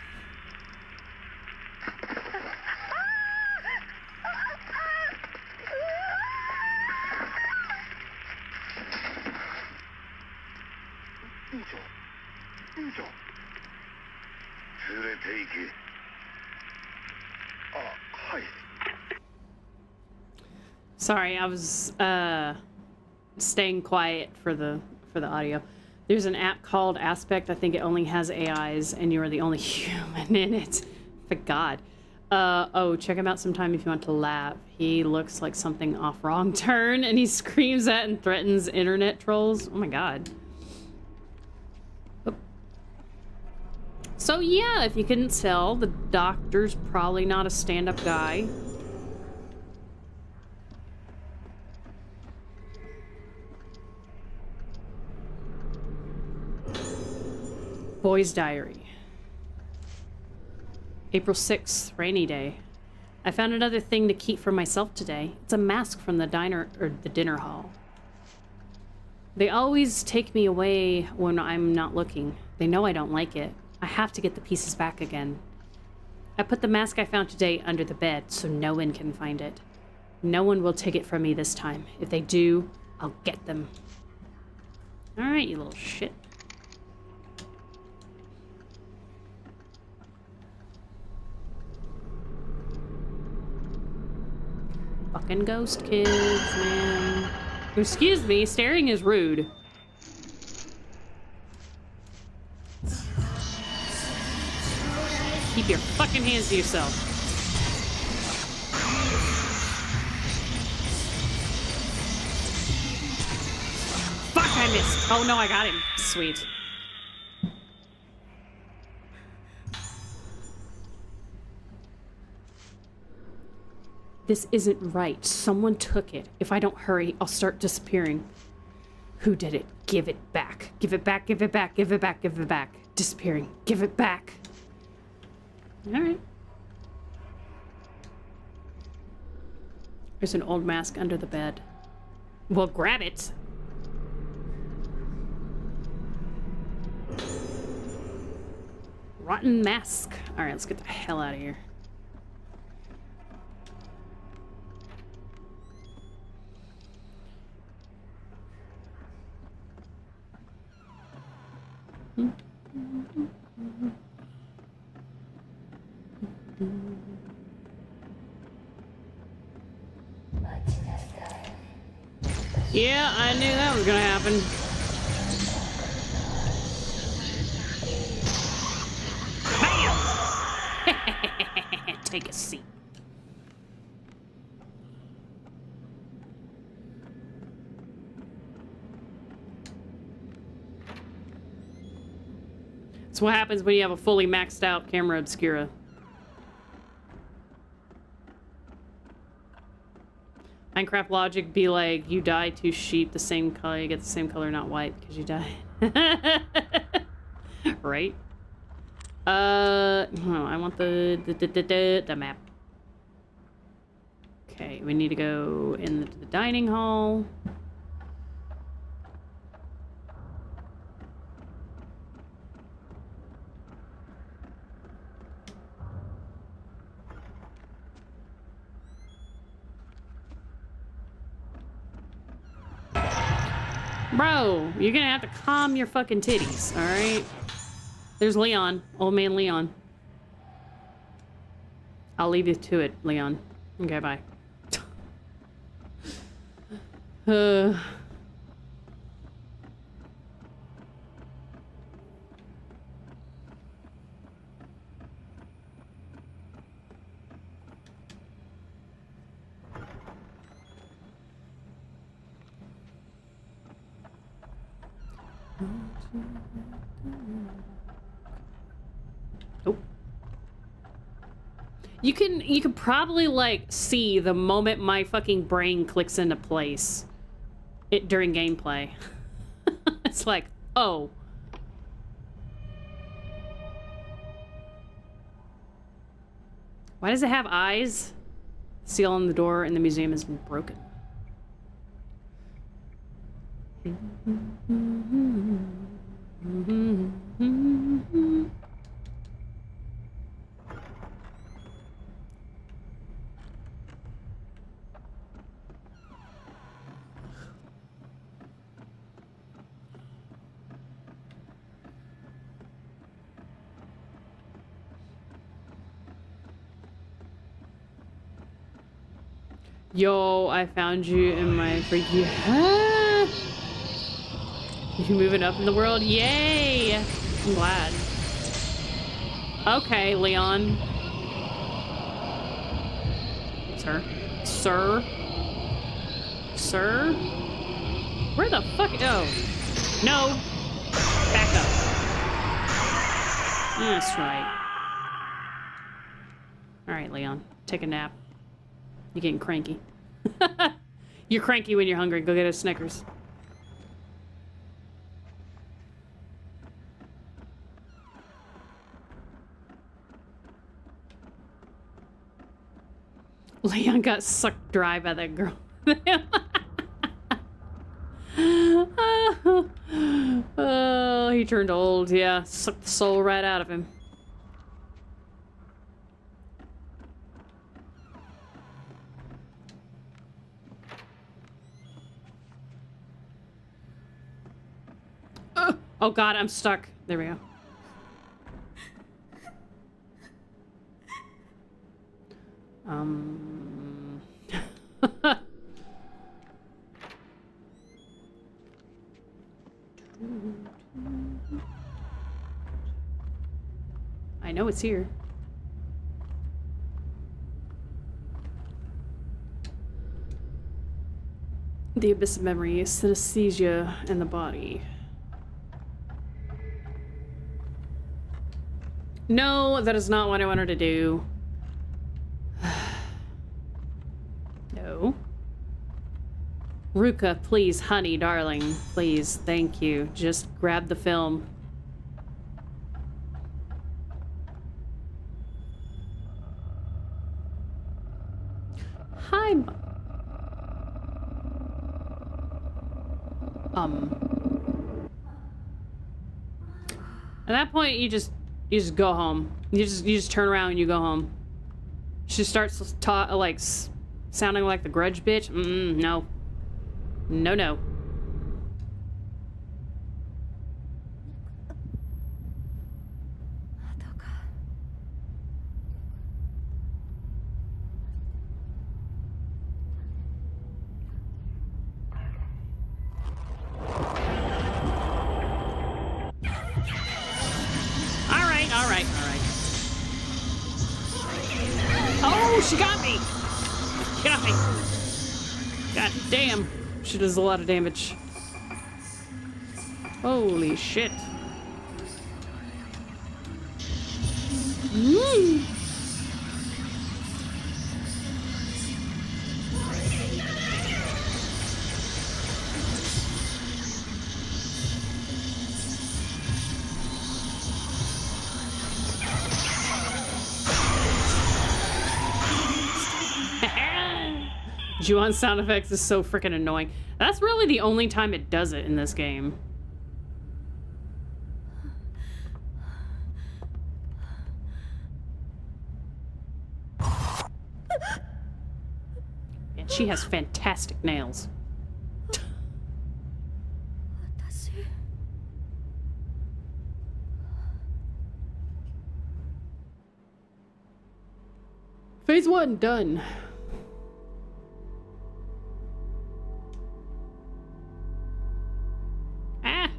院長、院長。連れて行け。あ、はい。 Sorry, I was staying quiet for the audio. There's an app called Aspect. I think it only has AIs, and you're the only human in it. But God. Oh, check him out sometime if you want to laugh. He looks like something off Wrong Turn, and he screams at and threatens internet trolls. Oh my God. So yeah, if you couldn't tell, the doctor's probably not a stand-up guy. Boy's Diary. April 6th, rainy day. I found another thing to keep for myself today. It's a mask from the dinner hall. They always take me away when I'm not looking. They know I don't like it. I have to get the pieces back again. I put the mask I found today under the bed so no one can find it. No one will take it from me this time. If they do, I'll get them. Alright, you little shit. Fucking ghost kids, man. Excuse me, staring is rude. Keep your fucking hands to yourself. Fuck, I missed. Oh no, I got him. Sweet. This isn't right. Someone took it. If I don't hurry, I'll start disappearing. Who did it? Give it back. Give it back, give it back, give it back, give it back. Disappearing. Give it back. Alright. There's an old mask under the bed. Well, grab it. Rotten mask. Alright, let's get the hell out of here. Yeah, I knew that was gonna happen. Bam! take a seat. That's what happens when you have a fully maxed out camera obscura. Minecraft logic be like, you dye two sheep the same color, you get the same color, not white, because you dye. Right? No, I want the map. Okay, we need to go into the dining hall. Bro, you're gonna have to calm your fucking titties, alright? There's Leon. Old man Leon. I'll leave you to it, Leon. Okay, bye. Oh. You can probably like see the moment my fucking brain clicks into place during gameplay. It's like, oh. Why does it have eyes? Seal on the door in the museum has been broken. Yo, I found you in my freaky... You moving up in the world? Yay! I'm glad. Okay, Leon. Sir? Sir? Sir? Where the fuck? Oh. No. Back up. That's right. Alright, Leon. Take a nap. You're getting cranky. You're cranky when you're hungry. Go get a Snickers. Leon got sucked dry by that girl. Oh, he turned old. Yeah, sucked the soul right out of him. Oh god, I'm stuck. There we go. I know it's here. The abyss of memory, synesthesia in the body. No, that is not what I wanted to do. No. Ruka, please, honey, darling. Please, thank you. Just grab the film. Hi. At that point, you just go home. You just turn around and you go home. She starts sounding like the grudge bitch. No. No, no. Oh, she got me! Got me! God damn. She does a lot of damage. Holy shit. Mm. Juon sound effects is so freaking annoying. That's really the only time it does it in this game. And she has fantastic nails. 私 Phase 1 done. Ah.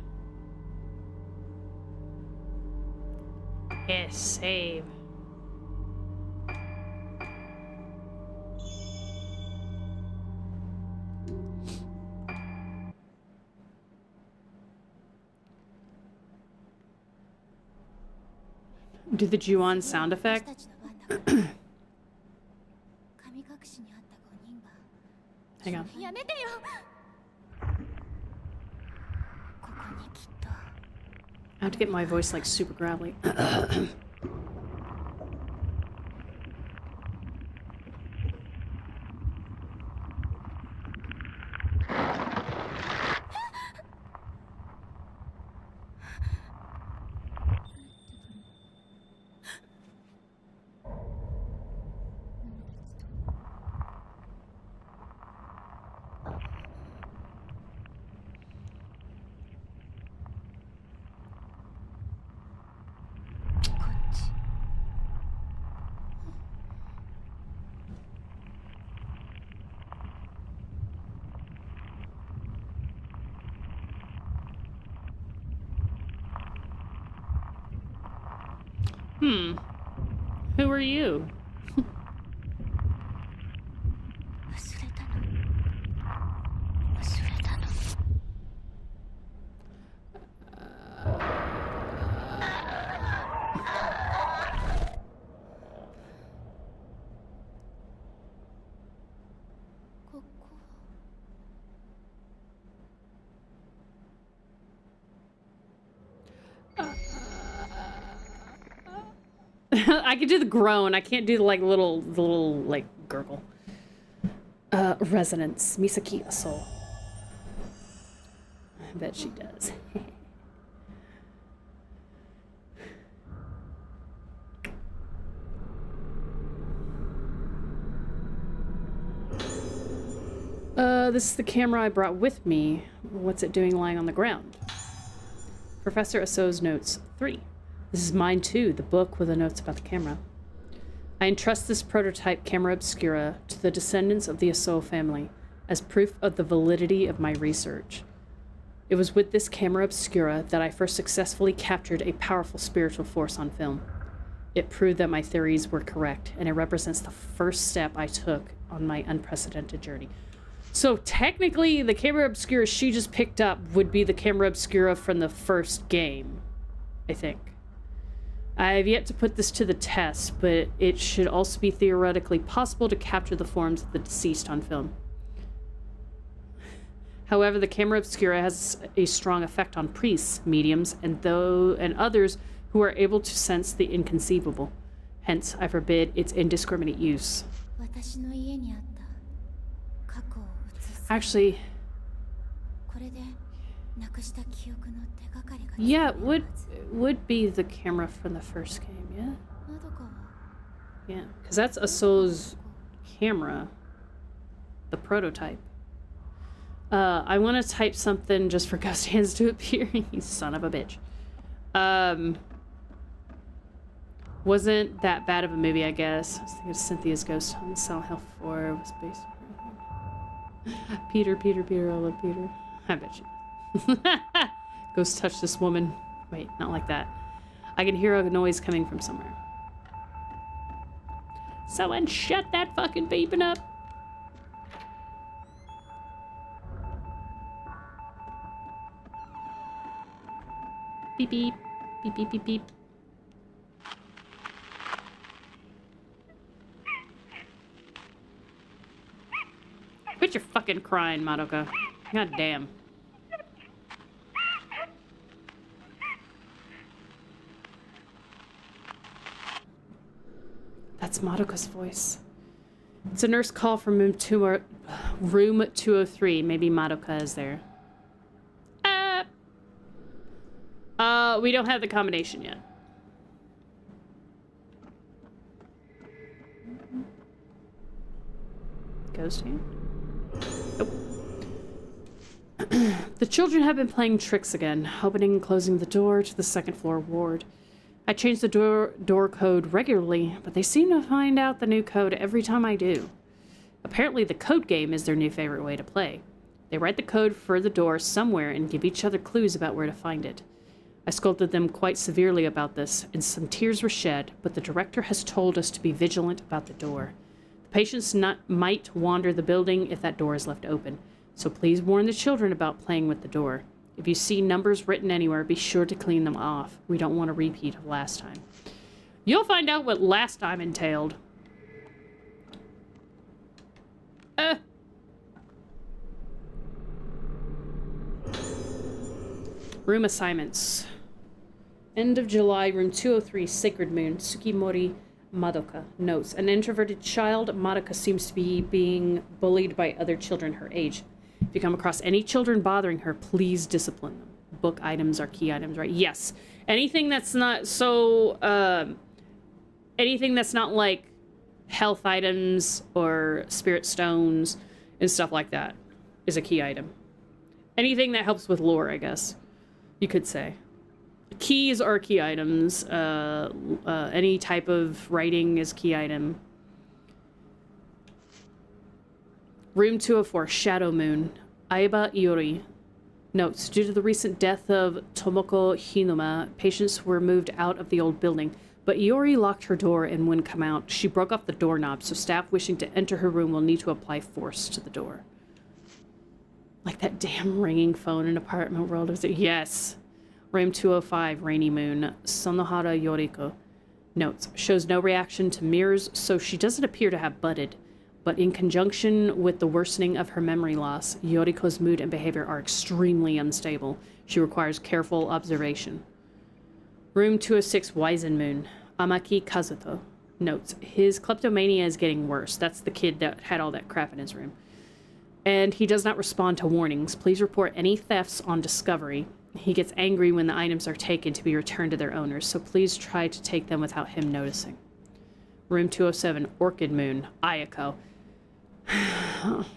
Yes, save. Do the Juon sound effect? 私たちの番だから神隠しにあった5人が Hang on. やめてよここにきっと I have to get my voice like super gravelly. Who are you? 忘れたの忘れたのここ I can do the groan. I can't do the like little like gurgle. Resonance. Misaki Asol. I bet she does. This is the camera I brought with me. What's it doing lying on the ground? Professor Aso's notes 3. This is mine too, the book with the notes about the camera. I entrust this prototype camera obscura to the descendants of the Aso family as proof of the validity of my research. It was with this camera obscura that I first successfully captured a powerful spiritual force on film. It proved that my theories were correct, and it represents the first step I took on my unprecedented journey. So technically, the camera obscura she just picked up would be the camera obscura from the first game, I think. I have yet to put this to the test, but it should also be theoretically possible to capture the forms of the deceased on film. However, the camera obscura has a strong effect on priests, mediums, and others who are able to sense the inconceivable. Hence, I forbid its indiscriminate use. 私の家にあった過去を映す Actually, これでなくした記憶の手がかりが yeah, it would be the camera from the first game, yeah? 窓かは Yeah, because that's Aso's camera, the prototype. I want to type something just for ghost hands to appear. You son of a bitch. Wasn't that bad of a movie, I guess. I was thinking of Cynthia's Ghost on Silent Hill 4 was based on Peter, I love Peter. I bet you. Ghost touch this woman. Wait, not like that. I can hear a noise coming from somewhere. Someone shut that fucking beeping up. Beep beep. Beep beep beep beep. Quit your fucking crying, Madoka. God damn. That's Madoka's voice. It's a nurse call from room 203. Maybe Madoka is there. We don't have the combination yet. Ghost hand? Nope. The children have been playing tricks again, opening and closing the door to the second floor ward. I change the door code regularly, but they seem to find out the new code every time I do. Apparently the code game is their new favorite way to play. They write the code for the door somewhere and give each other clues about where to find it. I scolded them quite severely about this, and some tears were shed, but the director has told us to be vigilant about the door. The patients might wander the building if that door is left open, so please warn the children about playing with the door. If you see numbers written anywhere, be sure to clean them off. We don't want a repeat of last time. You'll find out what last time entailed. Room assignments. End of July, room 203, Sacred Moon, Tsukimori Madoka. Notes. An introverted child, Madoka seems to be being bullied by other children her age. If you come across any children bothering her, please discipline them. Book items are key items, right? Yes. Anything that's not anything that's not like health items or spirit stones and stuff like that is a key item. Anything that helps with lore, I guess you could say. Keys are key items. Any type of writing is key item. Room 204, Shadow Moon, Aiba Iori. Notes. Due to the recent death of Tomoko Hinuma, patients were moved out of the old building, but Iori locked her door and wouldn't come out. She broke off the doorknob, so staff wishing to enter her room will need to apply force to the door. Like that damn ringing phone in Apartment World. Yes. Room 205, Rainy Moon, Sonohara Yoriko. Notes. Shows no reaction to mirrors, so she doesn't appear to have budded. But in conjunction with the worsening of her memory loss, Yoriko's mood and behavior are extremely unstable. She requires careful observation. Room 206, Wizen Moon, Amaki Kazuto. Notes. His kleptomania is getting worse. That's the kid that had all that crap in his room. And he does not respond to warnings. Please report any thefts on discovery. He gets angry when the items are taken to be returned to their owners, so please try to take them without him noticing. Room 207, Orchid Moon, Ayako.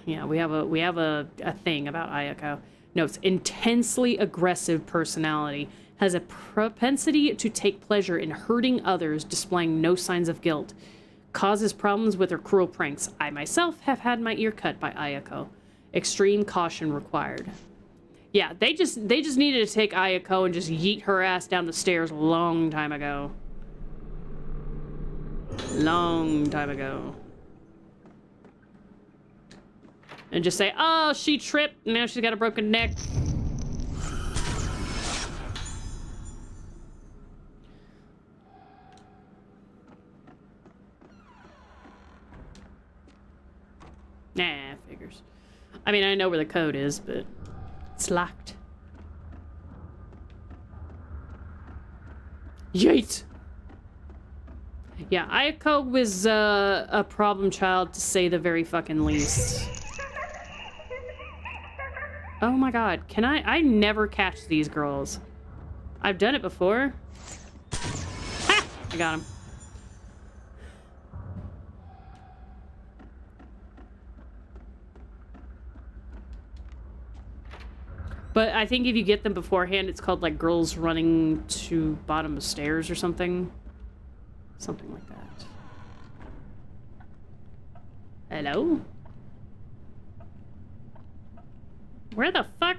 Yeah, we have a thing about Ayako. Notes, intensely aggressive personality, has a propensity to take pleasure in hurting others, displaying no signs of guilt. Causes problems with her cruel pranks. I myself have had my ear cut by Ayako. Extreme caution required. Yeah, they just needed to take Ayako and just yeet her ass down the stairs a long time ago. Long time ago. And just say, oh, she tripped, now she's got a broken neck. Nah, figures. I mean, I know where the code is, but it's locked. Yeet! Yeah, Ayako was a problem child, to say the very fucking least. Oh my god, can I never catch these girls. I've done it before. Ha! I got him. But I think if you get them beforehand, it's called like girls running to bottom of stairs or something. Something like that. Hello? Where the fuck?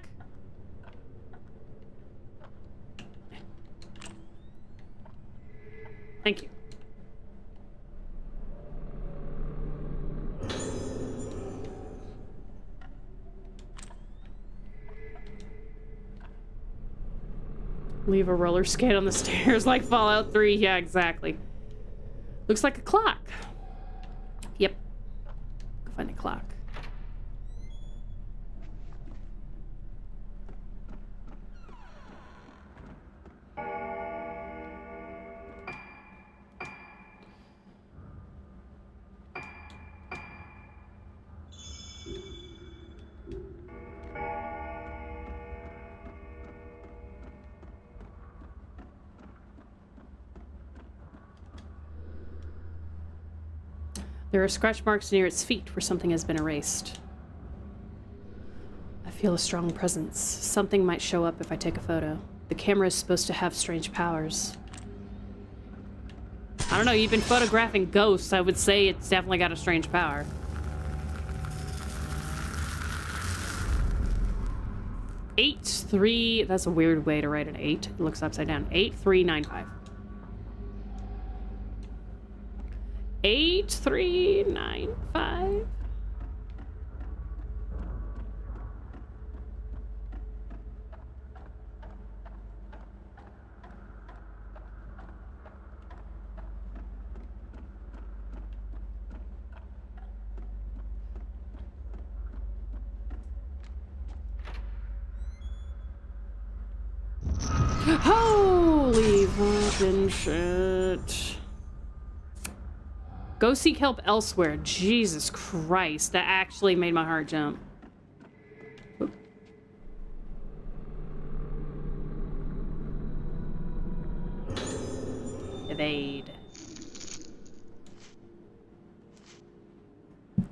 Thank you. Leave a roller skate on the stairs like Fallout 3. Yeah, exactly. Looks like a clock. Yep. Go find a clock. There are scratch marks near its feet where something has been erased. I feel a strong presence. Something might show up if I take a photo. The camera is supposed to have strange powers. I don't know, you've been photographing ghosts. I would say it's definitely got a strange power. Eight, 3, that's a weird way to write an 8. It looks upside down. 8395. 8395. Holy fucking shit. Go seek help elsewhere. Jesus Christ. That actually made my heart jump. Oop. Evade.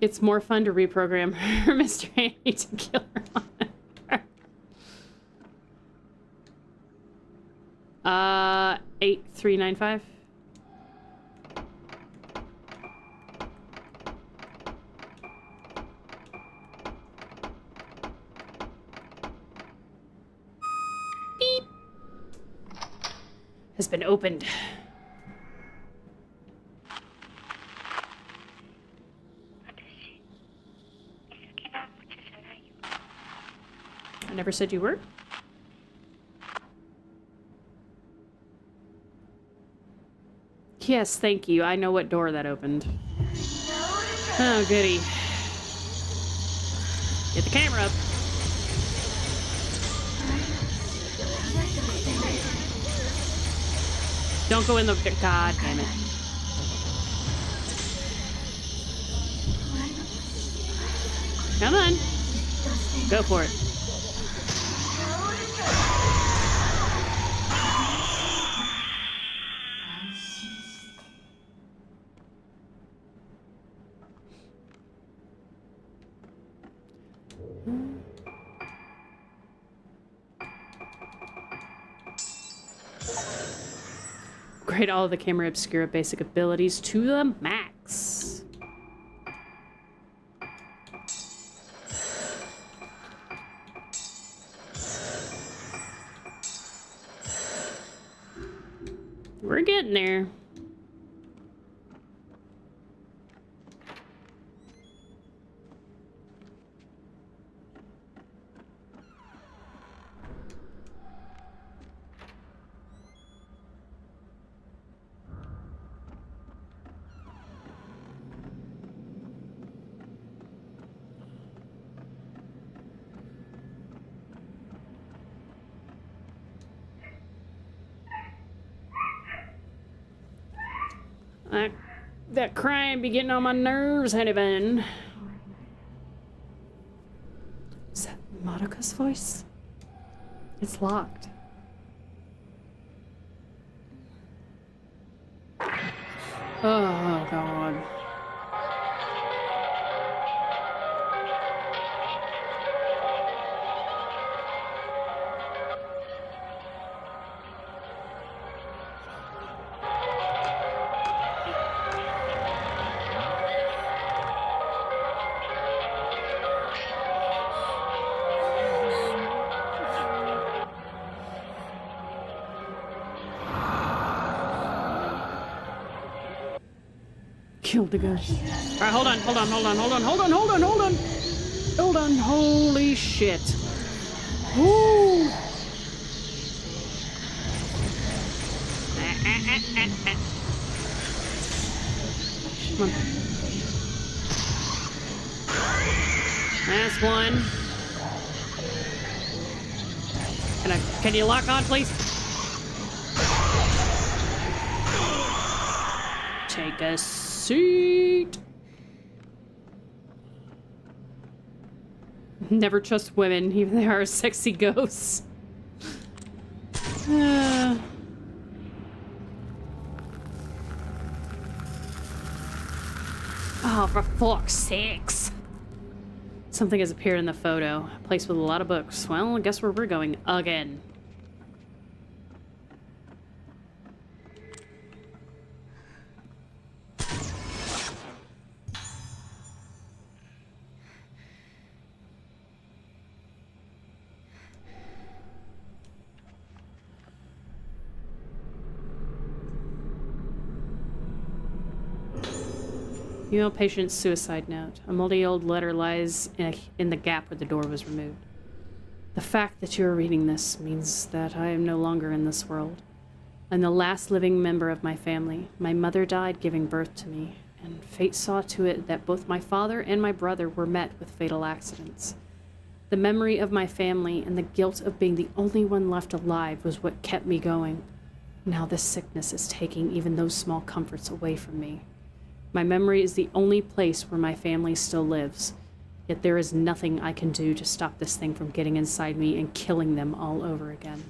It's more fun to reprogram her, Mr. Annie, to kill her on it. 8395. Beep. Has been opened. I never said you were. Yes, thank you. I know what door that opened. Oh, goody. Get the camera up. Don't go in the... God damn it. Come on. Go for it. Upgrade all of the camera obscura basic abilities to the max. We're getting there. That crying be getting on my nerves, Honeyvan. Is that Madoka's voice? It's locked. Oh, God. Killed the ghost. Alright, hold on. Hold on. Holy shit. Woo! Come on. Last one. Can you lock on, please? Take a seat. Never trust women, even they are sexy ghosts. Oh, for fuck's sakes. Something has appeared in the photo. A place with a lot of books. Well, guess where we're going again. Female patient's suicide note. A moldy old letter lies in the gap where the door was removed. The fact that you are reading this means that I am no longer in this world. I'm the last living member of my family. My mother died giving birth to me, and fate saw to it that both my father and my brother were met with fatal accidents. The memory of my family and the guilt of being the only one left alive was what kept me going. Now this sickness is taking even those small comforts away from me. My memory is the only place where my family still lives, yet there is nothing I can do to stop this thing from getting inside me and killing them all over again.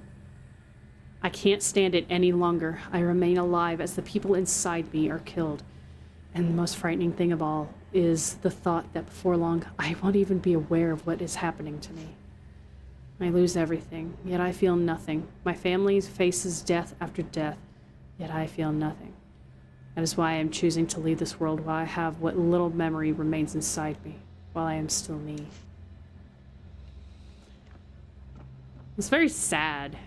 I can't stand it any longer. I remain alive as the people inside me are killed. And the most frightening thing of all is the thought that before long I won't even be aware of what is happening to me. I lose everything, yet I feel nothing. My family faces death after death, yet I feel nothing. That is why I am choosing to leave this world while I have what little memory remains inside me, while I am still me. It's very sad.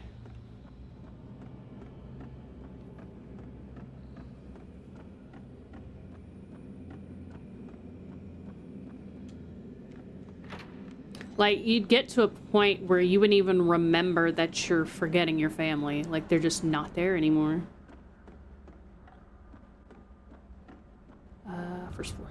Like, you'd get to a point where you wouldn't even remember that you're forgetting your family. Like, they're just not there anymore. First floor.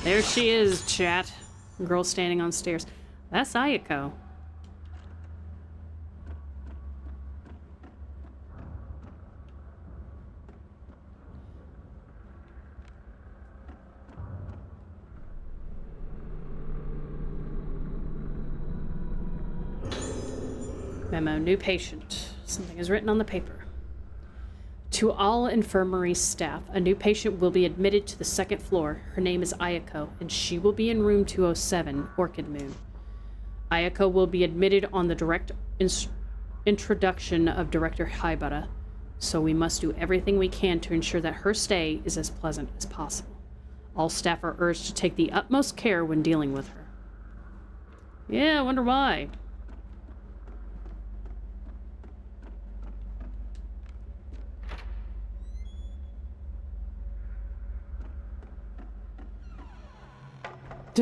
There she is, chat. Girl standing on stairs. That's Ayako. Memo, new patient. Something is written on the paper. To all infirmary staff, a new patient will be admitted to the second floor. Her name is Ayako, and she will be in room 207, Orchid Moon. Ayako will be admitted on the direct introduction of Director Haibara, so we must do everything we can to ensure that her stay is as pleasant as possible. All staff are urged to take the utmost care when dealing with her. Yeah, I wonder why.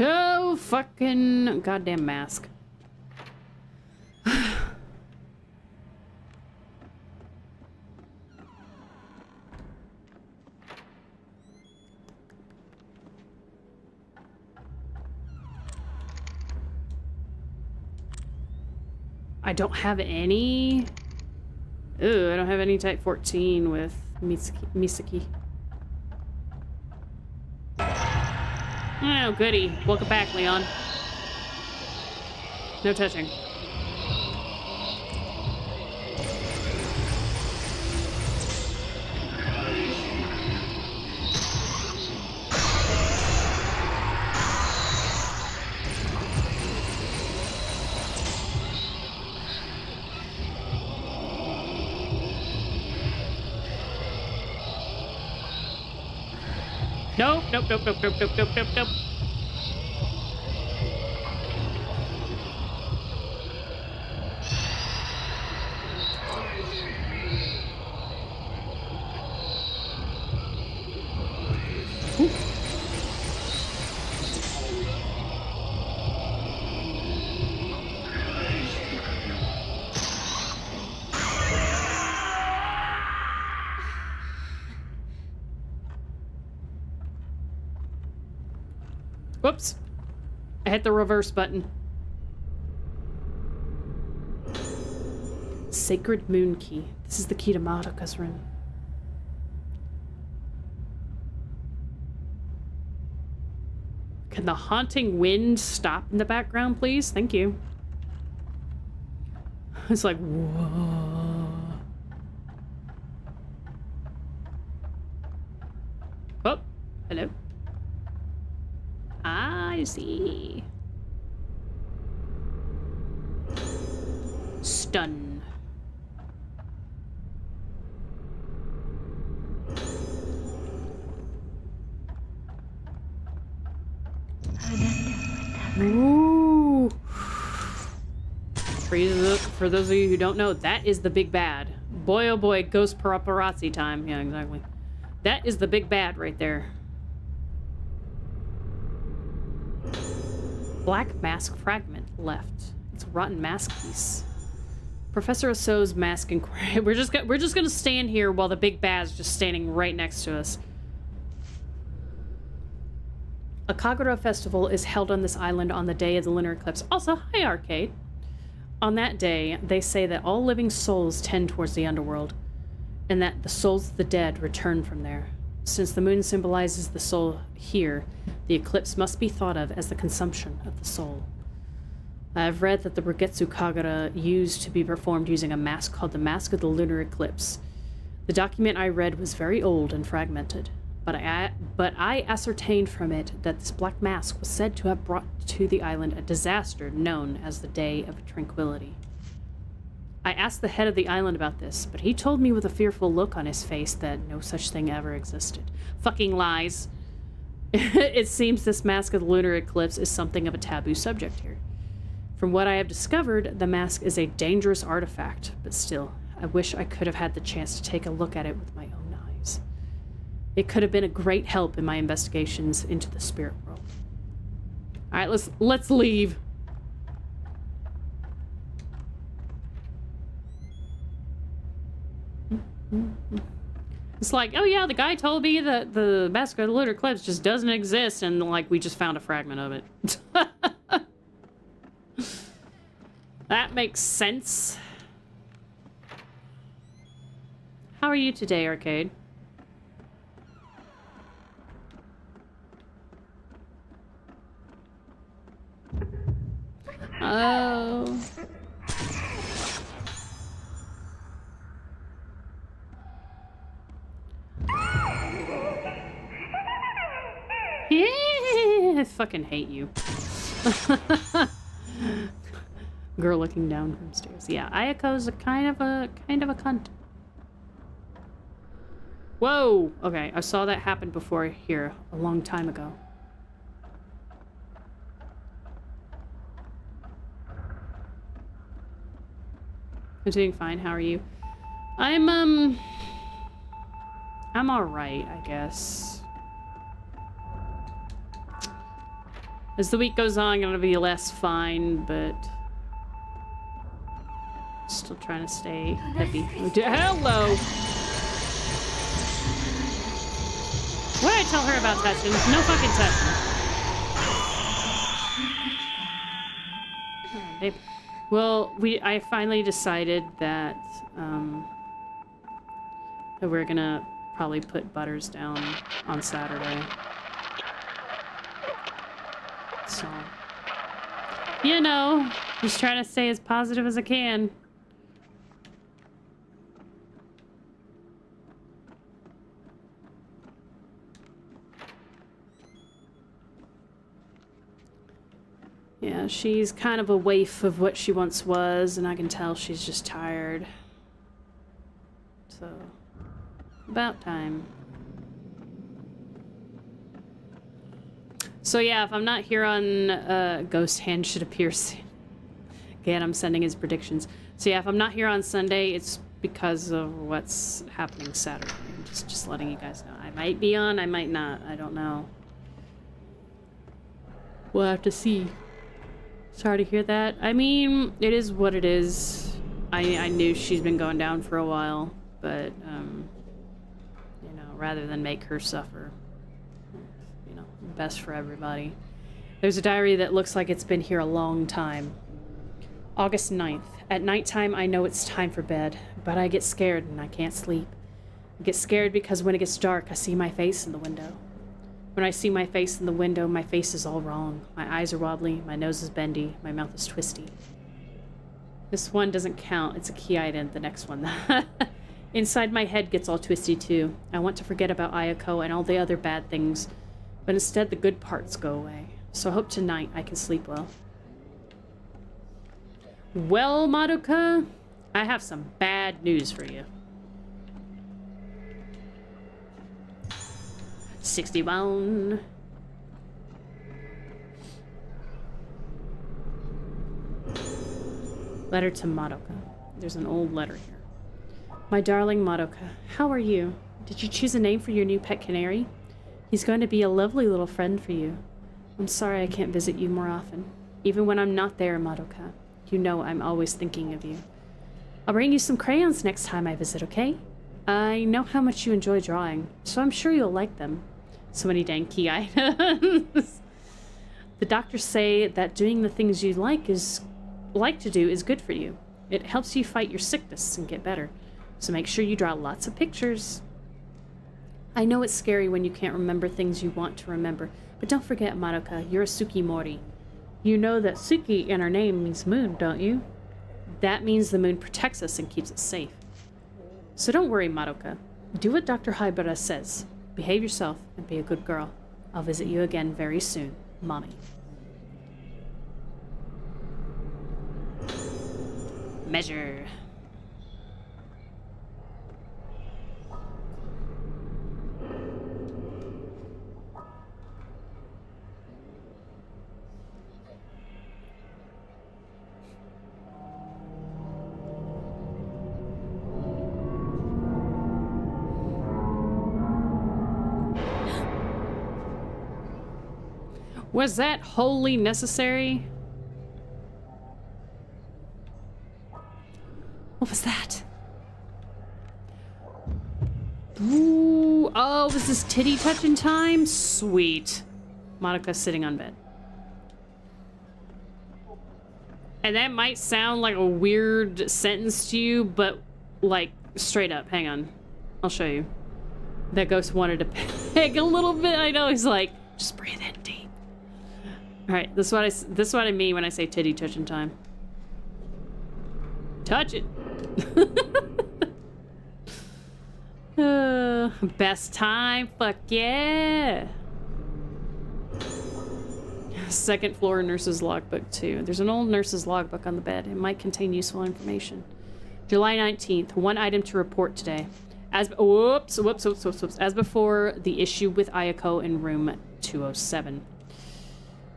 Oh, fucking goddamn mask. I don't have any... Ooh, I don't have any type 14 with Misaki. Oh, goody. Welcome back, Leon. No touching. Nope, nope, nope, nope, nope, nope, nope, nope, nope. Whoops. I hit the reverse button. Sacred Moon Key. This is the key to Madoka's room. Can the haunting wind stop in the background, please? Thank you. It's like, whoa. Oh, hello. I see. Stun. Ooh. For those of you who don't know, that is the big bad. Boy, oh boy, ghost paparazzi time. Yeah, exactly. That is the big bad right there. Black mask fragment left. It's a rotten mask piece. Professor Aso's mask inquiry. We're just gonna stand here while the big bad's just standing right next to us. A Kagura festival is held on this island on the day of the lunar eclipse. Also, hi Arcade. On that day, they say that all living souls tend towards the underworld, and that the souls of the dead return from there. Since the moon symbolizes the soul here, the eclipse must be thought of as the consumption of the soul. I have read that the Rugetsu Kagura used to be performed using a mask called the Mask of the Lunar Eclipse. The document I read was very old and fragmented, but I ascertained from it that this black mask was said to have brought to the island a disaster known as the Day of Tranquility. I asked the head of the island about this, but he told me with a fearful look on his face that no such thing ever existed. Fucking lies. It seems this Mask of the Lunar Eclipse is something of a taboo subject here. From what I have discovered, the mask is a dangerous artifact, but still, I wish I could have had the chance to take a look at it with my own eyes. It could have been a great help in my investigations into the spirit world. All right, let's leave. It's like, oh yeah, the guy told me that the Mask of the Lunar Eclipse just doesn't exist, and like we just found a fragment of it. That makes sense. How are you today, Arcade? Oh. Yeah, I fucking hate you. Girl looking down from stairs. Yeah, Ayako's a kind of a cunt. Whoa! Okay, I saw that happen before here a long time ago. I'm doing fine. How are you? I'm alright, I guess. As the week goes on, I'm gonna be less fine, but still trying to stay happy. Hello! What did I tell her about touching? No fucking touching. Well, I finally decided that that we're gonna probably put Butters down on Saturday. So, you know, just trying to stay as positive as I can. Yeah, she's kind of a waif of what she once was, and I can tell she's just tired. So, about time. So yeah, if I'm not here on Ghost Hand should appear soon. Again, I'm sending his predictions. So yeah, if I'm not here on Sunday, it's because of what's happening Saturday. I'm just letting you guys know. I might be on, I might not. I don't know. We'll have to see. Sorry to hear that. I mean, it is what it is. I knew she's been going down for a while, but, you know, rather than make her suffer, you know, best for everybody. There's a diary that looks like it's been here a long time. August 9th. At nighttime, I know it's time for bed, but I get scared and I can't sleep. I get scared because when it gets dark, I see my face in the window. When I see my face in the window, my face is all wrong. My eyes are wobbly, my nose is bendy, my mouth is twisty. This one doesn't count. It's a key ident, the next one. Inside my head gets all twisty too. I want to forget about Ayako and all the other bad things, but instead the good parts go away. So I hope tonight I can sleep well. Well, Madoka, I have some bad news for you. 61. Letter to Madoka. There's an old letter here. My darling Madoka, how are you? Did you choose a name for your new pet canary? He's going to be a lovely little friend for you. I'm sorry I can't visit you more often. Even when I'm not there, Madoka. You know I'm always thinking of you. I'll bring you some crayons next time I visit, okay? I know how much you enjoy drawing, so I'm sure you'll like them. So many dang key items. The doctors say that doing the things you like to do is good for you. It helps you fight your sickness and get better. So make sure you draw lots of pictures. I know it's scary when you can't remember things you want to remember, but don't forget, Madoka, you're a Tsukimori. You know that Tsuki in our name means moon, don't you? That means the moon protects us and keeps us safe. So don't worry, Madoka. Do what Dr. Haibara says. Behave yourself and be a good girl. I'll visit you again very soon, Mommy. Measure. Was that wholly necessary? What was that? Ooh, oh, was this titty touching time? Sweet. Madoka's sitting on bed. And that might sound like a weird sentence to you, but like straight up, hang on. I'll show you. That ghost wanted to peg a little bit. I know, he's like, just breathe in deep. All right, this is what I mean when I say titty touching time. Touch it. Best time, fuck yeah. Second floor nurse's logbook too. There's an old nurse's logbook on the bed. It might contain useful information. July 19th, one item to report today. As As before, the issue with Ayako in room 207.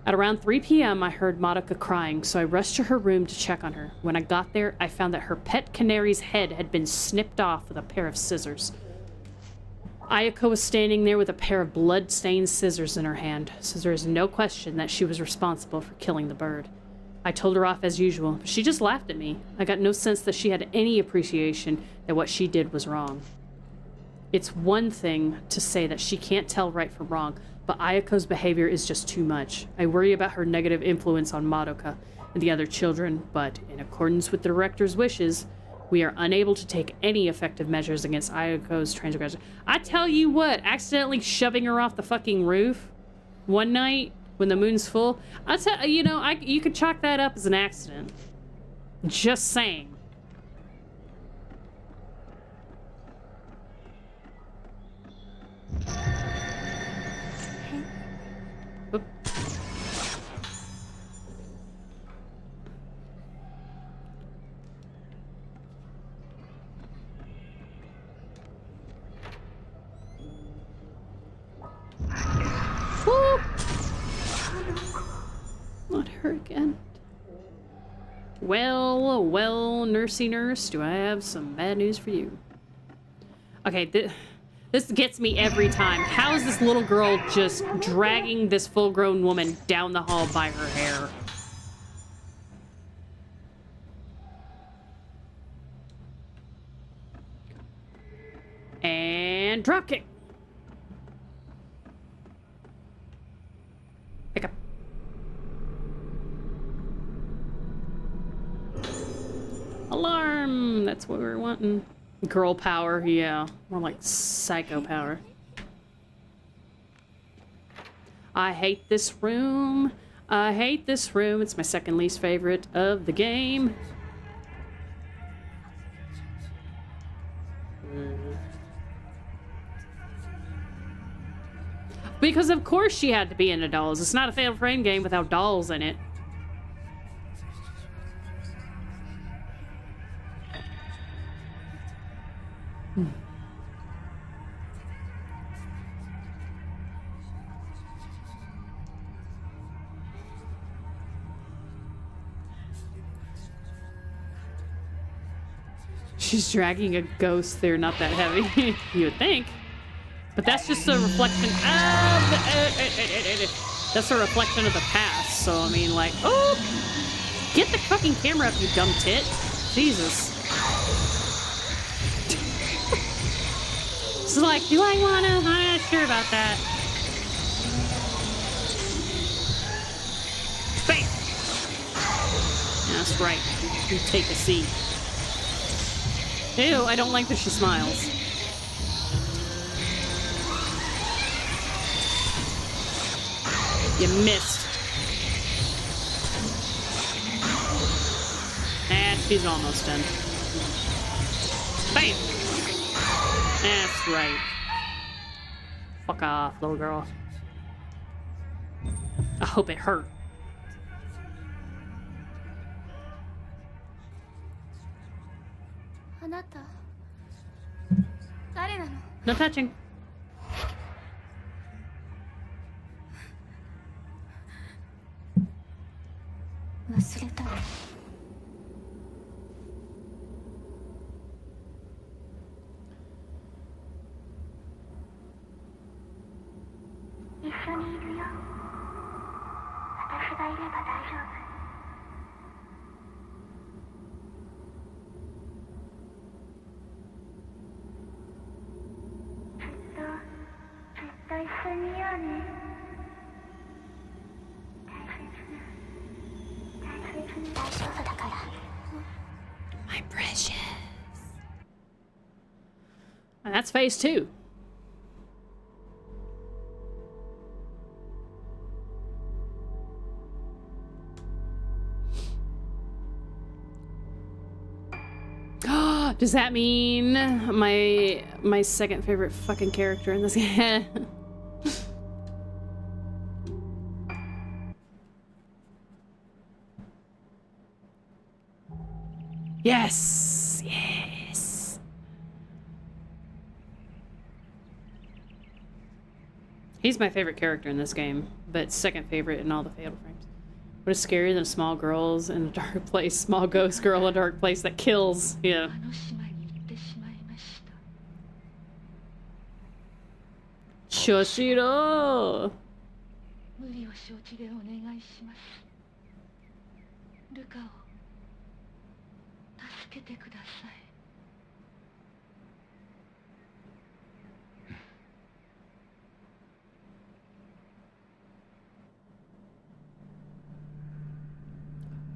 At around 3 p.m., I heard Madoka crying, so I rushed to her room to check on her. When I got there, I found that her pet canary's head had been snipped off with a pair of scissors. Ayako was standing there with a pair of blood-stained scissors in her hand, so there is no question that she was responsible for killing the bird. I told her off as usual, but she just laughed at me. I got no sense that she had any appreciation that what she did was wrong. It's one thing to say that she can't tell right from wrong, but Ayako's behavior is just too much. I worry about her negative influence on Madoka and the other children, but in accordance with the director's wishes, we are unable to take any effective measures against Ayako's transgression. I tell you what, accidentally shoving her off the fucking roof one night when the moon's full, you could chalk that up as an accident. Just saying. Oop. Woo! Not her again. Well, nursey nurse, do I have some bad news for you? Okay, this gets me every time. How is this little girl just dragging this full-grown woman down the hall by her hair? And dropkick. Pick up. alarm! That's what we were wanting. Girl power, yeah. More like psycho power. I hate this room. I hate this room. It's my second least favorite of the game. Because of course she had to be into dolls. It's not a Fatal Frame game without dolls in it. She's dragging a ghost. They're not that heavy. You would think. But that's just a reflection of the, that's a reflection of the past. So, I mean, like, oh! Get the fucking camera up, you dumb tit. Jesus. It's like, do I wanna? I'm not sure about that. Bam! That's right. You take a seat. Ew, I don't like that she smiles. You missed. And she's almost done. Bam! That's right. Fuck off, little girl. I hope it hurt. No touching. My precious. And that's phase 2. Does that mean my second favorite fucking character in this game? Yes! Yes! He's my favorite character in this game, but second favorite in all the Fatal Frames. What is scarier than small girls in a dark place? Small ghost girl in a dark place that kills. Yeah. Choshiro!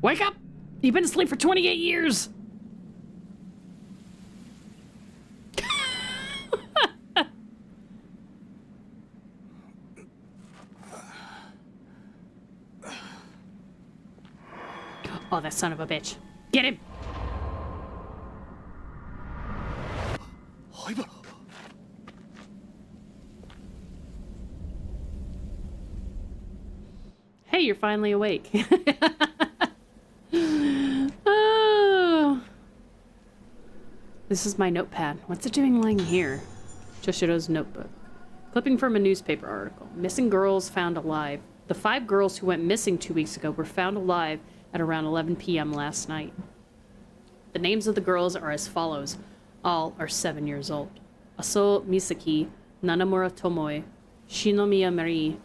Wake up! You've been asleep for 28 years! Oh, that son of a bitch. Get him! Hey, you're finally awake. Oh. This is my notepad. What's it doing lying here? Joshiro's notebook. Clipping from a newspaper article. Missing girls found alive. The 5 girls who went missing 2 weeks ago were found alive at around 11 p.m. last night. The names of the girls are as follows. All are 7 years old. Aso Misaki, Nanamura Tomoe, Shinomiya Marie,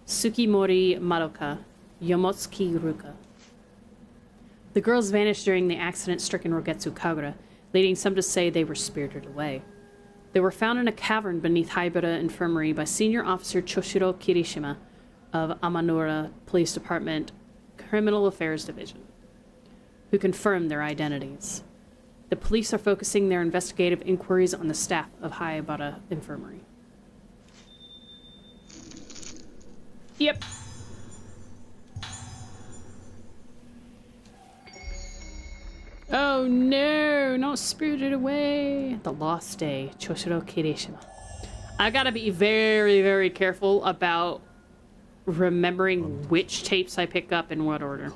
Tsukimori Madoka, Yomotsuki Ruka. The girls vanished during the accident-stricken Rogetsu Kagura, leading some to say they were spirited away. They were found in a cavern beneath Haibara Infirmary by Senior Officer Choshiro Kirishima of Amanura Police Department Criminal Affairs Division, who confirmed their identities. The police are focusing their investigative inquiries on the staff of Haibara Infirmary. Yep. Oh no, not Spirited Away. The Lost Day, Choshiro Kirishima. I gotta be very, very careful about remembering which tapes I pick up in what order.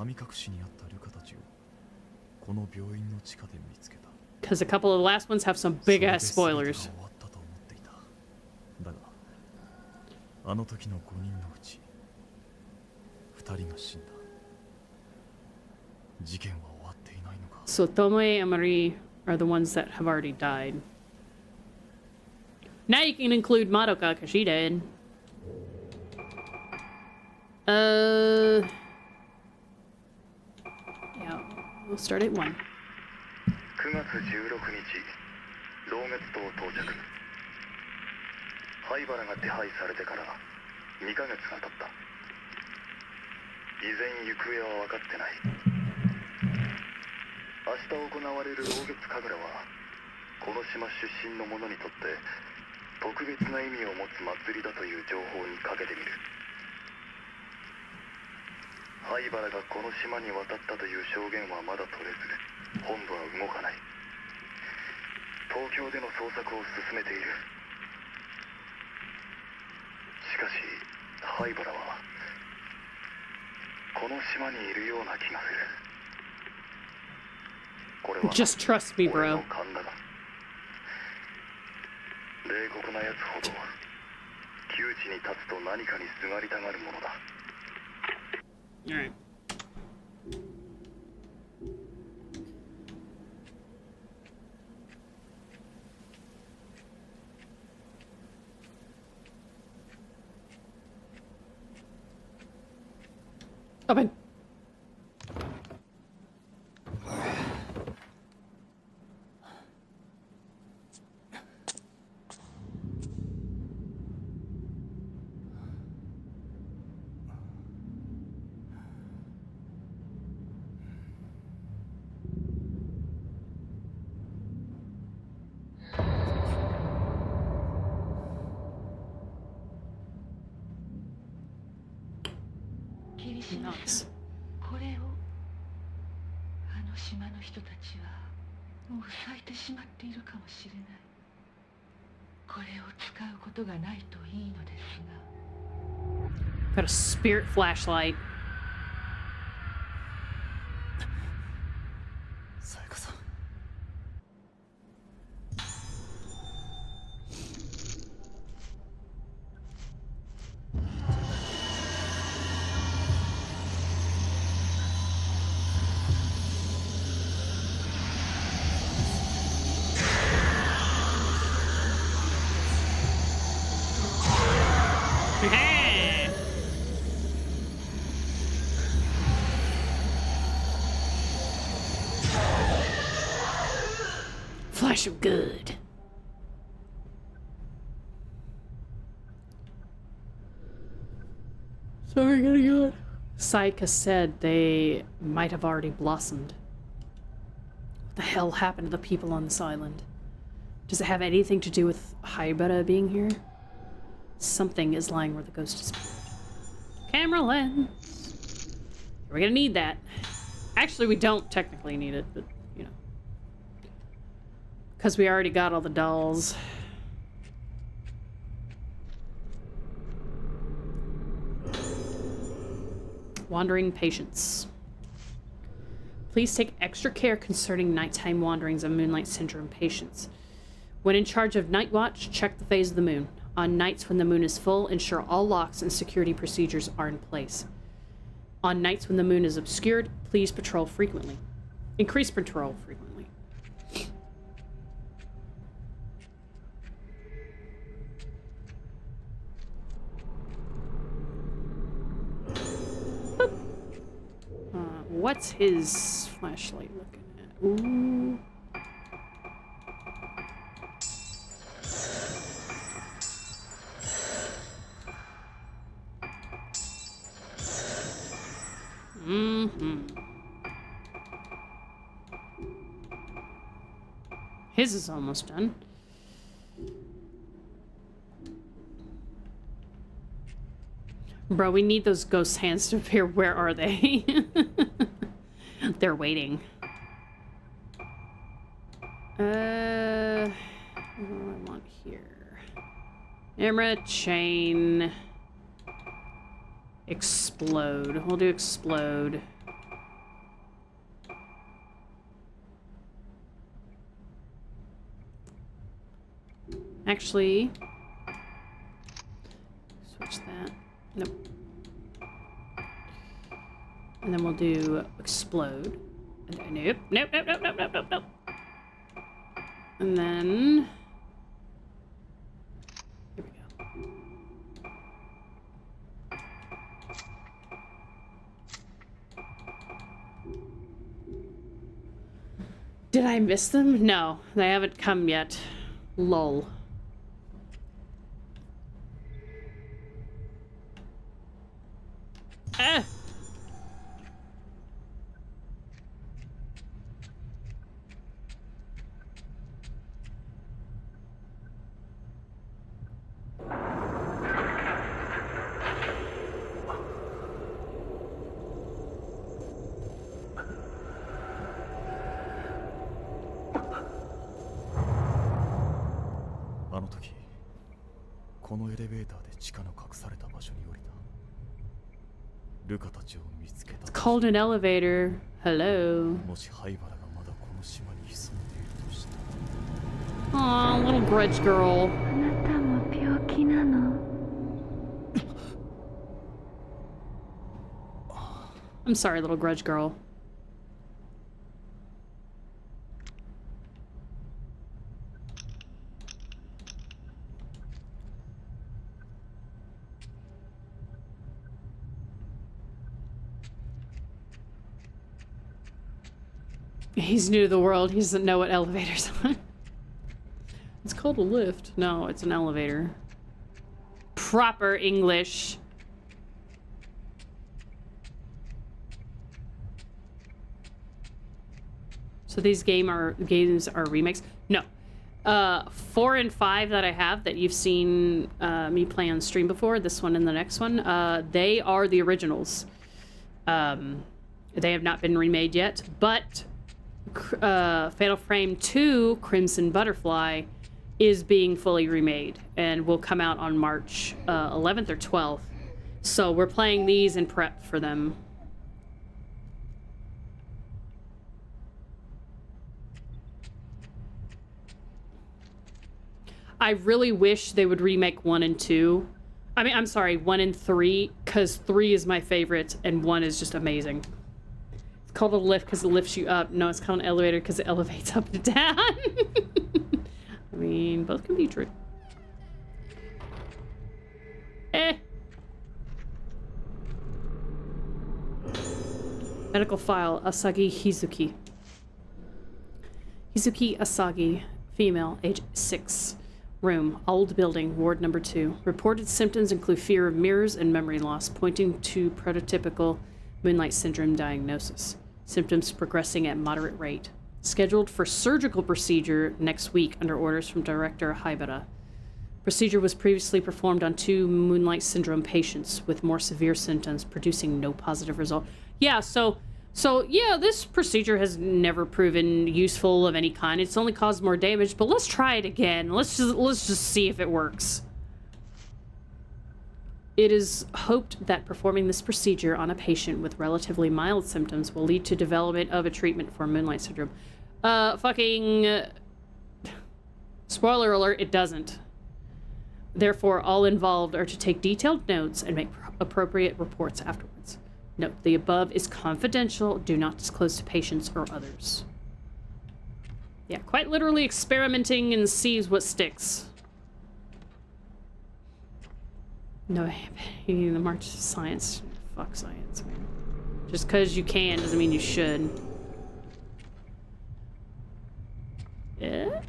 Because a couple of the last ones have some big ass spoilers. So Tomoe and Marie are the ones that have already died. Now you can include Madoka, because she did. Yeah, we'll start at 1. 9月16日、老月島到着。灰原が手配されてから2ヶ月が経った。依然行方は分かってない。明日行われる老月神楽は、この島出身の者にとって特別な意味を持つ祭りだという情報にかけてみる。灰原がこの島に渡ったという証言はまだ取れず、本部は動かない。東京での捜索を進めている。しかし灰原はこの島にいるような気がする。これは Just trust me, 俺 bro. の勘だが、冷酷なやつほど窮地に立つと何かにすがりたがるものだ。Alright. Open. Nice. これをあの島の人たちはもう咲いてしまっているかもしれない。これを使うことがないといいのですが。 Got a spirit flashlight. さやかさん。Flash him good. Sorry, gotta go. Saika said they might have already blossomed. What the hell happened to the people on this island? Does it have anything to do with Haibara being here? Something is lying where the ghost is buried. Camera lens. We're gonna need that. Actually, we don't technically need it, but, you know. Because we already got all the dolls. Wandering patients. Please take extra care concerning nighttime wanderings of Moonlight Syndrome patients. When in charge of night watch, check the phase of the moon. On nights when the moon is full, ensure all locks and security procedures are in place. On nights when the moon is obscured, please patrol frequently. Increase patrol frequently. What's his flashlight looking at? Ooh. His is almost done. Bro, we need those ghost hands to appear. Where are they? They're waiting. What do I want here? Camera, chain. Explode. We'll do explode. Actually, switch that. Nope. And then we'll do explode. Nope, nope, nope, nope, nope, nope, nope, nope. And then... here we go. Did I miss them? No, they haven't come yet. Lol. Ah! It's called an elevator. Hello. Aw, little grudge girl. あなたも病気なの？ I'm sorry, little grudge girl. He's new to the world. He doesn't know what elevators are. It's called a lift. No, it's an elevator. Proper English. So these games are remakes? No. 4 and 5 that I have that you've seen me play on stream before, this one and the next one, they are the originals. They have not been remade yet, but Fatal Frame 2 Crimson Butterfly is being fully remade and will come out on March 11th or 12th. So we're playing these in prep for them. I really wish they would remake 1 and 2. I mean, I'm sorry, 1 and 3, because 3 is my favorite and 1 is just amazing. It's called a lift because it lifts you up. No, it's called an elevator because it elevates up and down. I mean, both can be true. Medical file, Asagi Hizuki. Hizuki Asagi, female, age 6. Room, old building, ward number 2. Reported symptoms include fear of mirrors and memory loss, pointing to prototypical Moonlight Syndrome diagnosis. Symptoms progressing at moderate rate. Scheduled for surgical procedure next week under orders from Director Haibara. Procedure was previously performed on 2 Moonlight Syndrome patients with more severe symptoms, producing no positive result. Yeah, so yeah, this procedure has never proven useful of any kind. It's only caused more damage, but let's try it again. Let's just see if it works. It is hoped that performing this procedure on a patient with relatively mild symptoms will lead to development of a treatment for Moonlight Syndrome. Spoiler alert, it doesn't. Therefore, all involved are to take detailed notes and make appropriate reports afterwards. Note, the above is confidential. Do not disclose to patients or others. Yeah, quite literally experimenting and sees what sticks. No, you need the march of science. Fuck science, man. Just because you can doesn't mean you should. Yeah?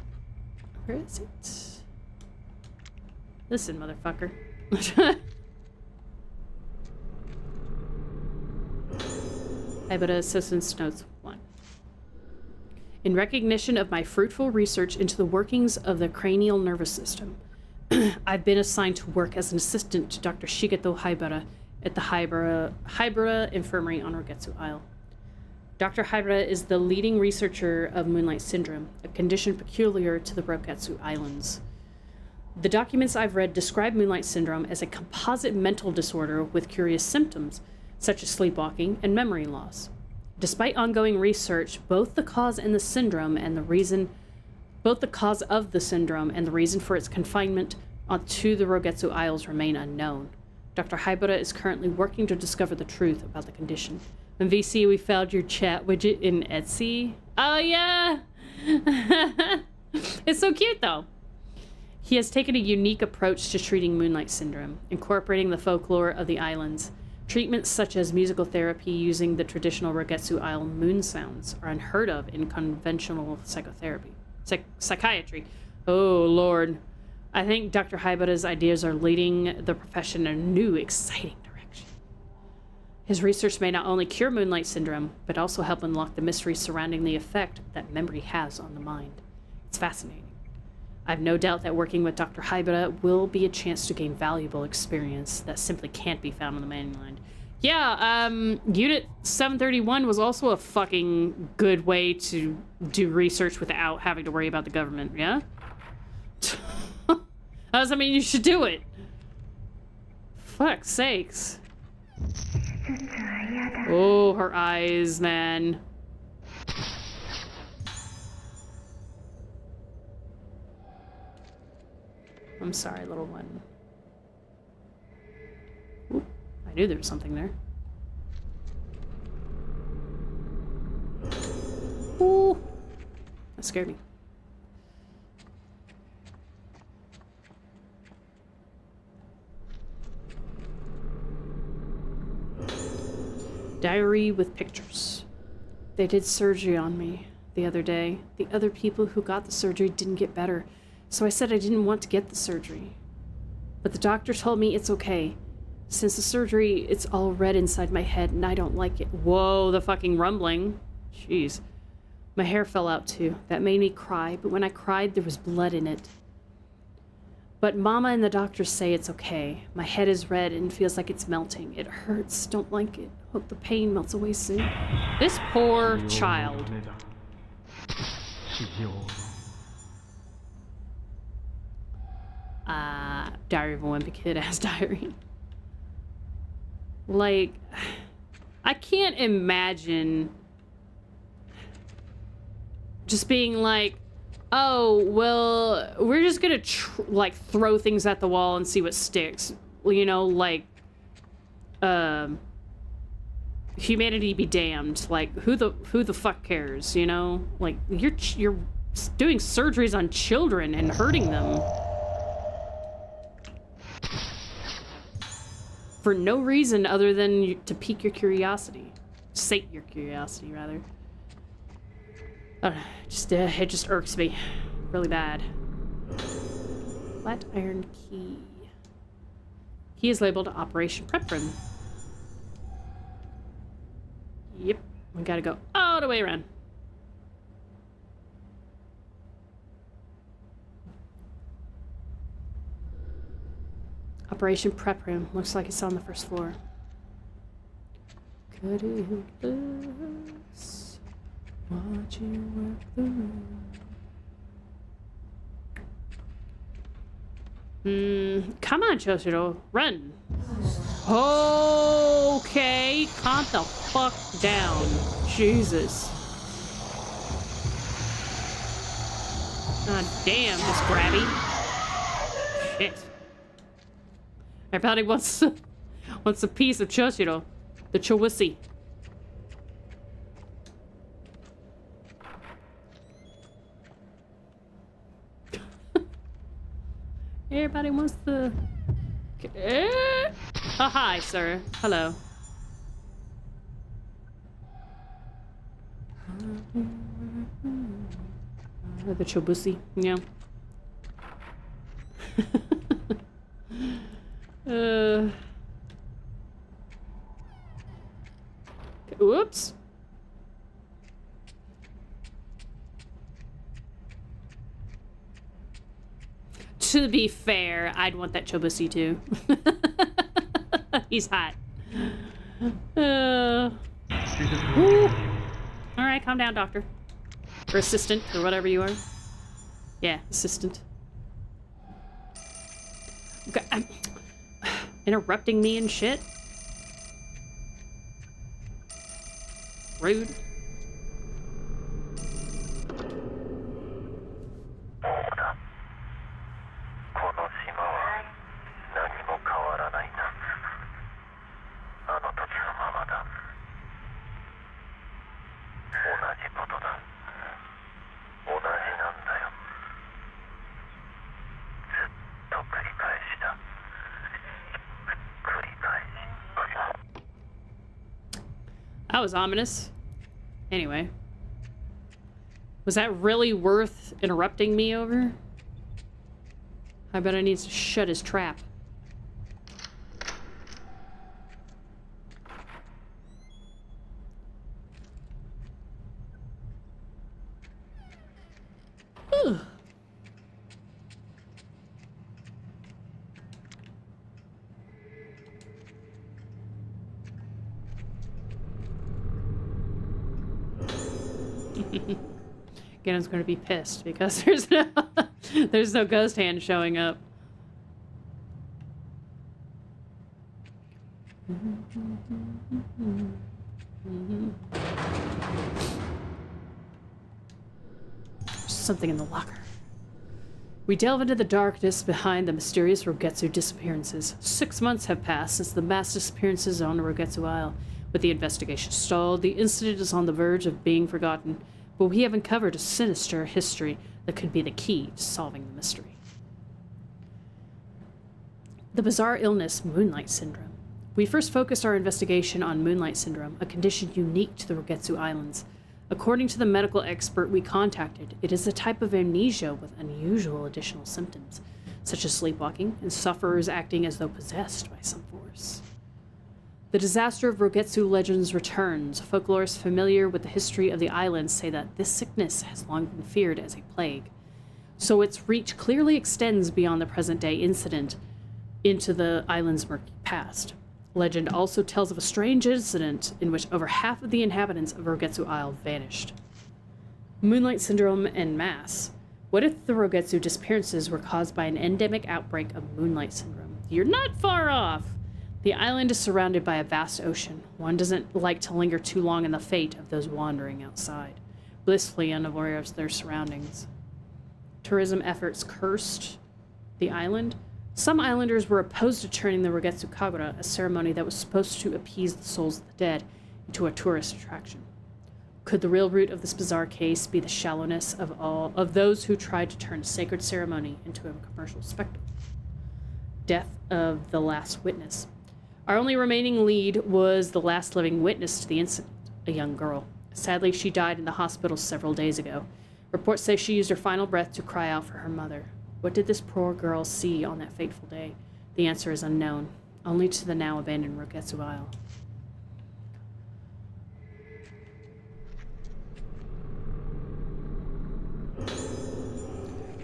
Where is it? Listen, motherfucker. Haibara Assistance Notes 1. In recognition of my fruitful research into the workings of the cranial nervous system, I've been assigned to work as an assistant to Dr. Shigeto Haibara at the Haibara Infirmary on Rogetsu Isle. Dr. Haibara is the leading researcher of Moonlight Syndrome, a condition peculiar to the Rogetsu Islands. The documents I've read describe Moonlight Syndrome as a composite mental disorder with curious symptoms, such as sleepwalking and memory loss. Despite ongoing research, both the cause of the syndrome and the reason for its confinement to the Rogetsu Isles remain unknown. Dr. Haibara is currently working to discover the truth about the condition. In VC, we found your chat widget in Etsy. Oh, yeah! It's so cute, though. He has taken a unique approach to treating Moonlight Syndrome, incorporating the folklore of the islands. Treatments such as musical therapy using the traditional Rogetsu Isle moon sounds are unheard of in conventional psychiatry. Oh, Lord. I think Dr. Haibara's ideas are leading the profession in a new, exciting direction. His research may not only cure Moonlight Syndrome, but also help unlock the mystery surrounding the effect that memory has on the mind. It's fascinating. I have no doubt that working with Dr. Haibara will be a chance to gain valuable experience that simply can't be found on the mainland. Yeah, Unit 731 was also a fucking good way to do research without having to worry about the government, yeah? I mean, you should do it. Fuck's sakes. Oh, her eyes, man. I'm sorry, little one. Oop, I knew there was something there. Ooh, that scared me. Diary with pictures. They did surgery on me the other day. The other people who got the surgery didn't get better, so I said I didn't want to get the surgery. But the doctor told me it's okay. Since the surgery, it's all red inside my head and I don't like it. Whoa, the fucking rumbling. Jeez. My hair fell out too. That made me cry, but when I cried, there was blood in it. But Mama and the doctors say it's okay. My head is red and feels like it's melting. It hurts. Don't like it. Hope the pain melts away soon. This poor child. Diary of a Wimpy Kid as diary. Like, I can't imagine just being like, oh, well, we're just gonna like throw things at the wall and see what sticks. You know, like, humanity be damned. Like, who the fuck cares? You know, like you're doing surgeries on children and hurting them for no reason other than to pique your curiosity, sate your curiosity rather. It just irks me really bad. Flat iron key. Key is labeled Operation Prep Room. Yep, we gotta go all the way around. Operation Prep Room. Looks like it's on the first floor. Could it looks? Watch you work the room. Come on, Choshiro. Run. Okay, calm the fuck down. Jesus. God damn, this grabby. Shit. Everybody wants a piece of Choshiro. The Chowussy. Everybody wants the... Oh, hi, sir. Hello. The Chobusi, yeah. Whoops. To be fair, I'd want that Chobusi too. He's hot. Alright, calm down, doctor. Or assistant, or whatever you are. Yeah, assistant. Okay, interrupting me and shit. Rude. That was ominous. Anyway. Was that really worth interrupting me over? I bet I need to shut his trap. Ugh. Ganon's going to be pissed because there's no ghost hand showing up. There's something in the locker. We delve into the darkness behind the mysterious Rogetsu disappearances. 6 months have passed since the mass disappearances on Rogetsu Isle. With the investigation stalled, the incident is on the verge of being forgotten, but we have uncovered a sinister history that could be the key to solving the mystery. The bizarre illness, Moonlight Syndrome. We first focused our investigation on Moonlight Syndrome, a condition unique to the Rogetsu Islands. According to the medical expert we contacted, it is a type of amnesia with unusual additional symptoms, such as sleepwalking and sufferers acting as though possessed by some force. The disaster of Rogetsu legends returns. Folklorists familiar with the history of the islands say that this sickness has long been feared as a plague, so its reach clearly extends beyond the present-day incident into the island's murky past. Legend also tells of a strange incident in which over half of the inhabitants of Rogetsu Isle vanished. Moonlight Syndrome en masse. What if the Rogetsu disappearances were caused by an endemic outbreak of Moonlight Syndrome? You're not far off! The island is surrounded by a vast ocean. One doesn't like to linger too long in the fate of those wandering outside, blissfully unaware of their surroundings. Tourism efforts cursed the island. Some islanders were opposed to turning the Rogetsu Kagura, a ceremony that was supposed to appease the souls of the dead, into a tourist attraction. Could the real root of this bizarre case be the shallowness of those who tried to turn a sacred ceremony into a commercial spectacle? Death of the last witness. Our only remaining lead was the last living witness to the incident, a young girl. Sadly, she died in the hospital several days ago. Reports say she used her final breath to cry out for her mother. What did this poor girl see on that fateful day? The answer is unknown, only to the now abandoned Rogetsu Isle.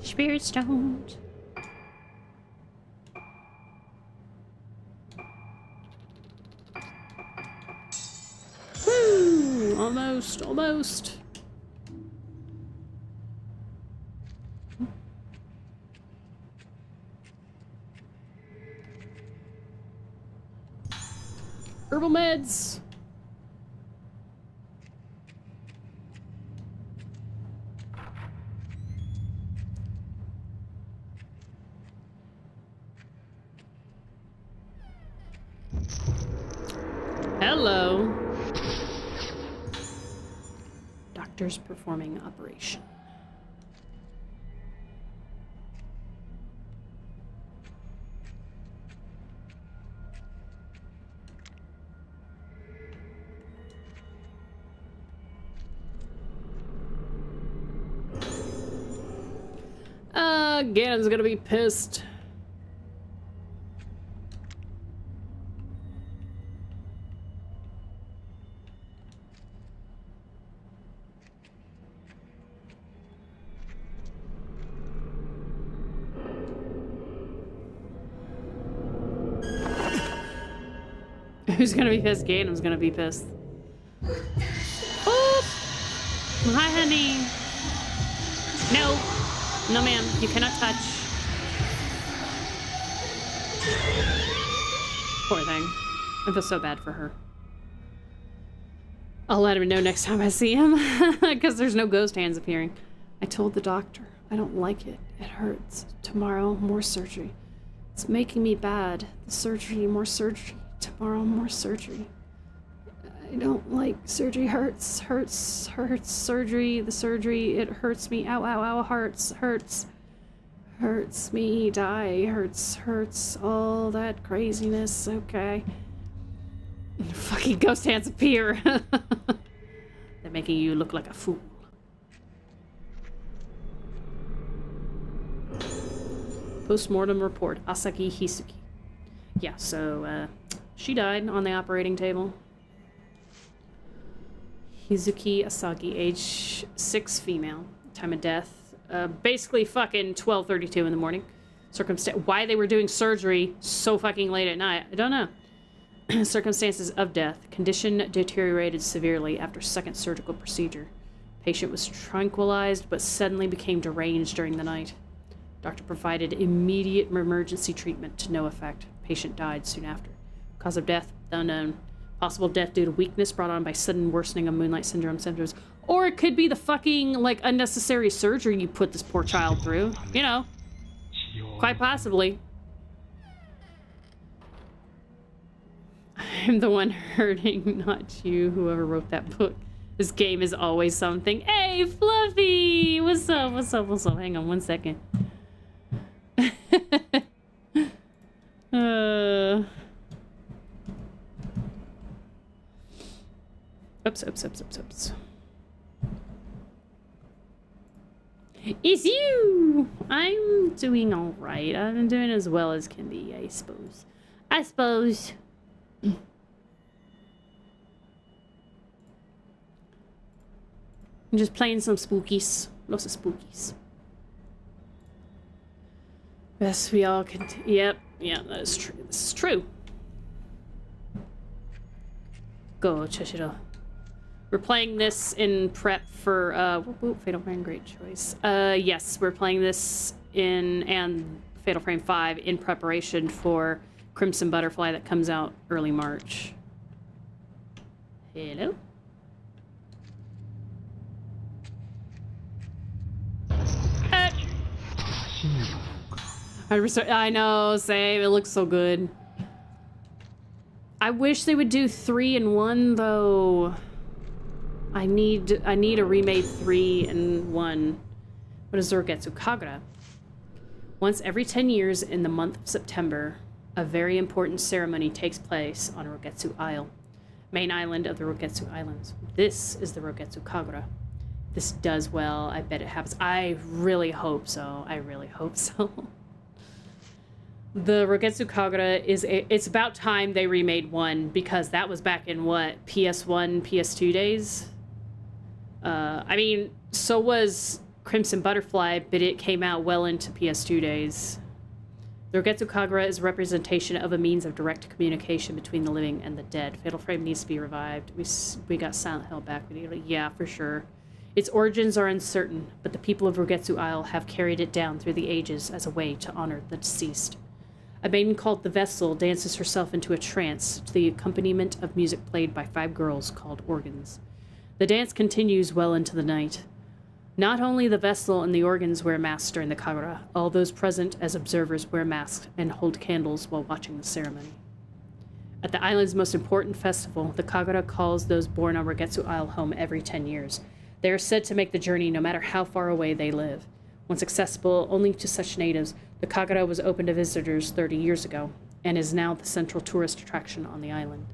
Spirit stones. Woo! Almost. Herbal meds. Hello. Doctors performing operation. Ganon's gonna be pissed. Who's gonna be pissed? Galen's gonna be pissed. Oh! Hi, honey. No. No, ma'am. You cannot touch. Poor thing. I feel so bad for her. I'll let him know next time I see him. Because there's no ghost hands appearing. I told the doctor. I don't like it. It hurts. Tomorrow, more surgery. It's making me bad. The surgery, more surgery. Tomorrow, more surgery. I don't like surgery. Hurts. Surgery. The surgery. It hurts me. Ow, ow, ow. Hurts. Hurts me. Die. Hurts. All that craziness. Okay. Fucking ghost hands appear. They're making you look like a fool. Post-mortem report. Asaki Hisuki. Yeah, so, she died on the operating table. Hizuki Asagi, age 6, female. Time of death, basically fucking 12:32 in the morning. Why they were doing surgery so fucking late at night, I don't know. Circumstances of death. Condition deteriorated severely after second surgical procedure. Patient was tranquilized but suddenly became deranged during the night. Doctor provided immediate emergency treatment to no effect. Patient died soon after. Cause of death, unknown. Possible death due to weakness brought on by sudden worsening of Moonlight Syndrome symptoms. Or it could be the fucking, like, unnecessary surgery you put this poor child through. You know. Quite possibly. I'm the one hurting, not you, whoever wrote that book. This game is always something. Hey, Fluffy! What's up? Hang on one second. Oops. It's you! I'm doing alright. I'm doing as well as can be, I suppose. I'm just playing some spookies. Lots of spookies. Yes, we all can. Yep, yeah, that is true. This is true. Go, Chishiro. We're playing this in prep for, Fatal Frame, great choice. Yes, we're playing this and Fatal Frame 5 in preparation for Crimson Butterfly that comes out early March. Hello? I know, same. It looks so good. I wish they would do 3 in 1 though. I need a remade 3 in 1. What is Rogetsu Kagura? Once every 10 years in the month of September, a very important ceremony takes place on Rogetsu Isle, main island of the Rogetsu Islands. This is the Rogetsu Kagura. This does well. I bet it happens. I really hope so. The Rogetsu Kagura it's about time they remade 1 because that was back in what, PS1, PS2 days? I mean, so was Crimson Butterfly, but it came out well into PS2 days. The Rogetsu Kagura is a representation of a means of direct communication between the living and the dead. Fatal Frame needs to be revived. We got Silent Hill back. Yeah, for sure. Its origins are uncertain, but the people of Rogetsu Isle have carried it down through the ages as a way to honor the deceased. A maiden called the Vessel dances herself into a trance to the accompaniment of music played by 5 girls called organs. The dance continues well into the night. Not only the Vessel and the organs wear masks during the Kagura, all those present as observers wear masks and hold candles while watching the ceremony. At the island's most important festival, the Kagura calls those born on Rogetsu Isle home every 10 years. They are said to make the journey no matter how far away they live. Once accessible only to such natives, the Kagura was open to visitors 30 years ago, and is now the central tourist attraction on the island.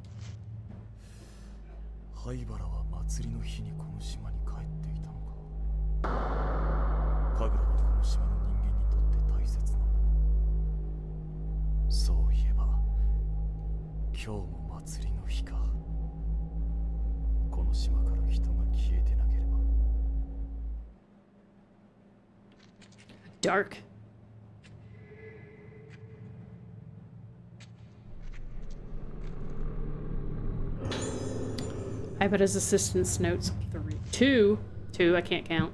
Dark. Ibata's assistant's notes. 2. I can't count.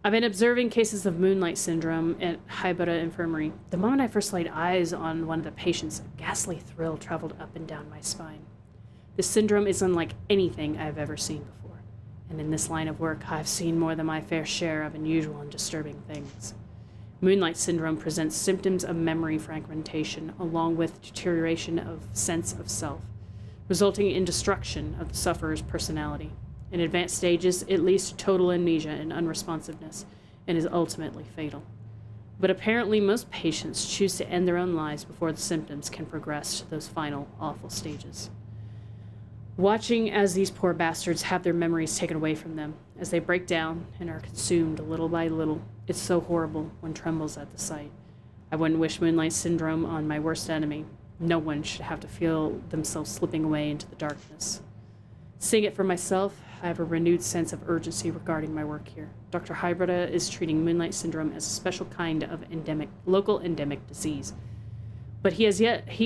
I've been observing cases of moonlight syndrome at Haibata Infirmary. The moment I first laid eyes on one of the patients, a ghastly thrill traveled up and down my spine. This syndrome is unlike anything I've ever seen before, and in this line of work, I've seen more than my fair share of unusual and disturbing things. Moonlight syndrome presents symptoms of memory fragmentation, along with deterioration of sense of self, resulting in destruction of the sufferer's personality. In advanced stages, it leads to total amnesia and unresponsiveness, and is ultimately fatal. But apparently most patients choose to end their own lives before the symptoms can progress to those final, awful stages. Watching as these poor bastards have their memories taken away from them, as they break down and are consumed little by little, it's so horrible, one trembles at the sight. I wouldn't wish moonlight syndrome on my worst enemy. No one should have to feel themselves slipping away into the darkness. Seeing it for myself, I have a renewed sense of urgency regarding my work here. Dr. Haibata is treating moonlight syndrome as a special kind of local endemic disease. But he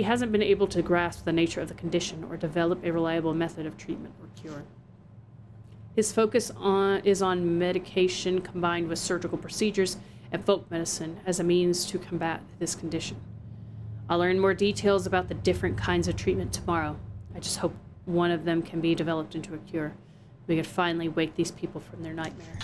hasn't been able to grasp the nature of the condition or develop a reliable method of treatment or cure. His focus is on medication combined with surgical procedures and folk medicine as a means to combat this condition. I'll learn more details about the different kinds of treatment tomorrow. I just hope one of them can be developed into a cure. We can finally wake these people from their nightmare.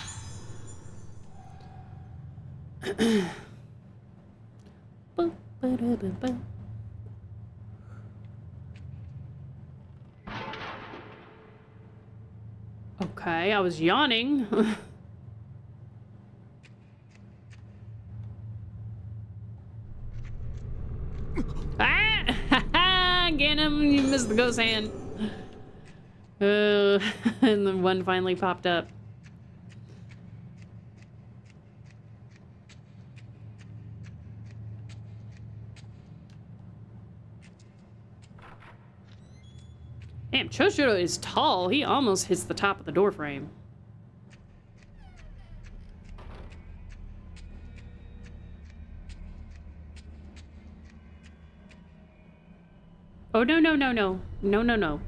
Okay, I was yawning. Ah! Get him! You missed the ghost hand. And then one finally popped up. Damn, Choshiro is tall. He almost hits the top of the door frame. Oh, no, no, no, no. No, no, no.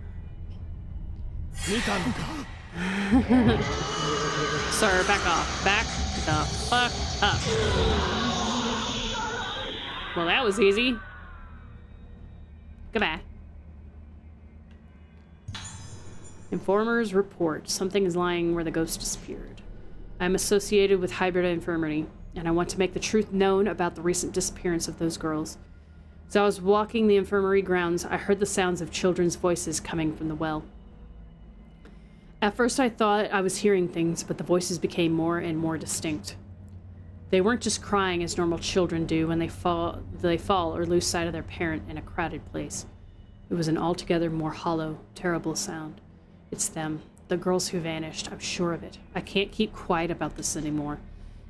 Sir, back off. Back the fuck up. Well, that was easy. Goodbye. Informers report something is lying where the ghost disappeared. I'm associated with Haibata Infirmary, and I want to make the truth known about the recent disappearance of those girls. As I was walking the infirmary grounds, I heard the sounds of children's voices coming from the well. At first I thought I was hearing things, but the voices became more and more distinct. They weren't just crying as normal children do when they fall or lose sight of their parent in a crowded place. It was an altogether more hollow, terrible sound. It's them, the girls who vanished, I'm sure of it. I can't keep quiet about this anymore.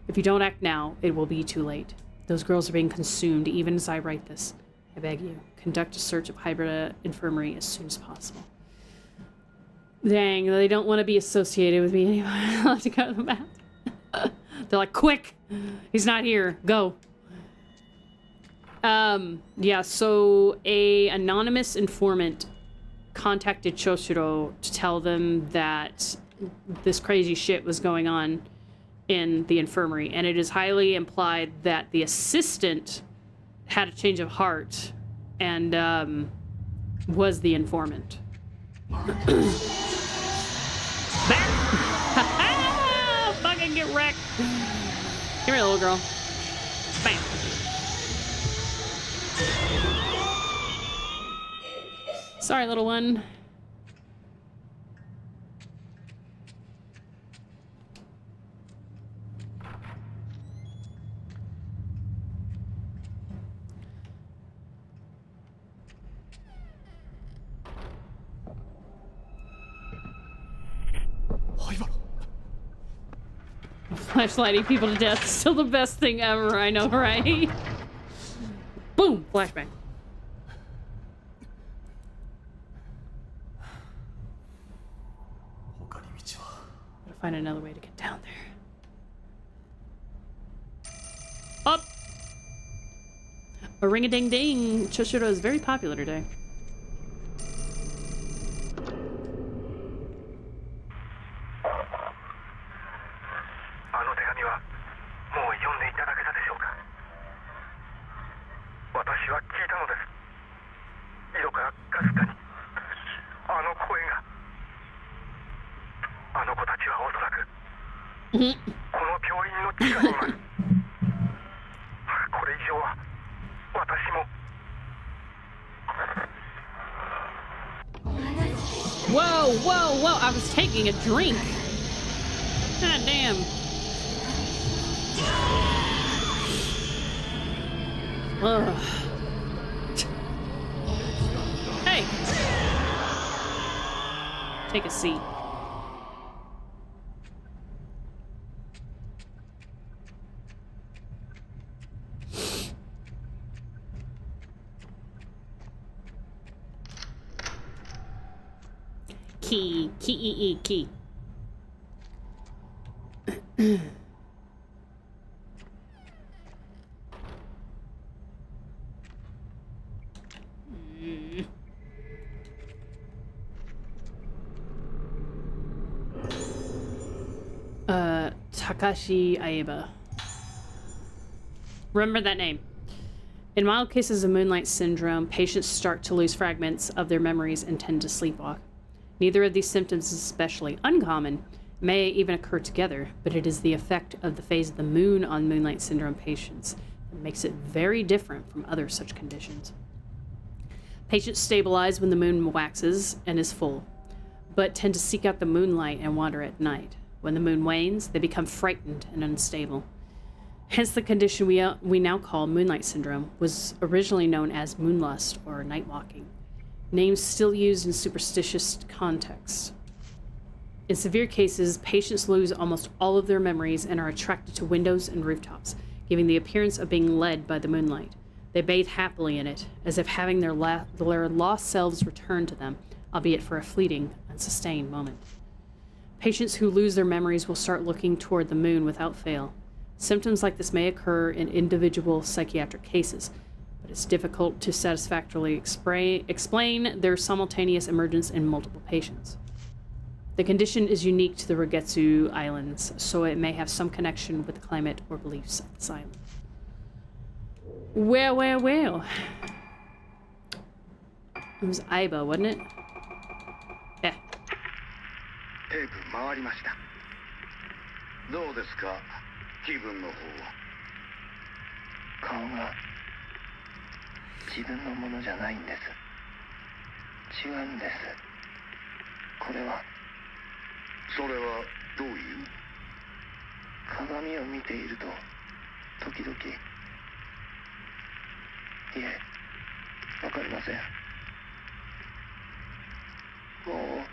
If you don't act now, it will be too late. Those girls are being consumed even as I write this. I beg you, conduct a search of Haibata Infirmary as soon as possible. Dang, they don't want to be associated with me anymore. I'll have to go to the map. They're like, quick! He's not here. Go. Yeah, so a anonymous informant contacted Choshiro to tell them that this crazy shit was going on in the infirmary, and it is highly implied that the assistant had a change of heart and was the informant. Fucking get wrecked. Come here, little girl. Bam. Sorry, little one. Flashlighting people to death is still the best thing ever, I know, right? Boom! Flashbang. Gotta find another way to get down there. Up! A ring-a-ding-ding! Choshiro is very popular today. あの子たちはおそらくこの病院の地下にいます。これ以上は私も。 Whoa, whoa, whoa! I was taking a drink. God damn. Ugh. Hey. Take a seat. Key. Takashi Aiba. Remember that name. In mild cases of Moonlight Syndrome, patients start to lose fragments of their memories and tend to sleepwalk. Neither of these symptoms is especially uncommon, may even occur together, but it is the effect of the phase of the moon on Moonlight Syndrome patients that makes it very different from other such conditions. Patients stabilize when the moon waxes and is full, but tend to seek out the moonlight and wander at night. When the moon wanes, they become frightened and unstable. Hence the condition we now call Moonlight Syndrome was originally known as moonlust or night walking, names still used in superstitious contexts. In severe cases, patients lose almost all of their memories and are attracted to windows and rooftops, giving the appearance of being led by the moonlight. They bathe happily in it, as if having their lost selves return to them, albeit for a fleeting, unsustained moment. Patients who lose their memories will start looking toward the moon without fail. Symptoms like this may occur in individual psychiatric cases, but it's difficult to satisfactorily explain their simultaneous emergence in multiple patients. The condition is unique to the Rogetsu Islands, so it may have some connection with the climate or beliefs of this island. Well. It was Aiba, wasn't it? Yeah. テープ回りました。どうですか、気分の方は。顔が自分のものじゃないんです。違うんです。これは。それはどういう？鏡を見ていると時々。いえ、わかりません。もう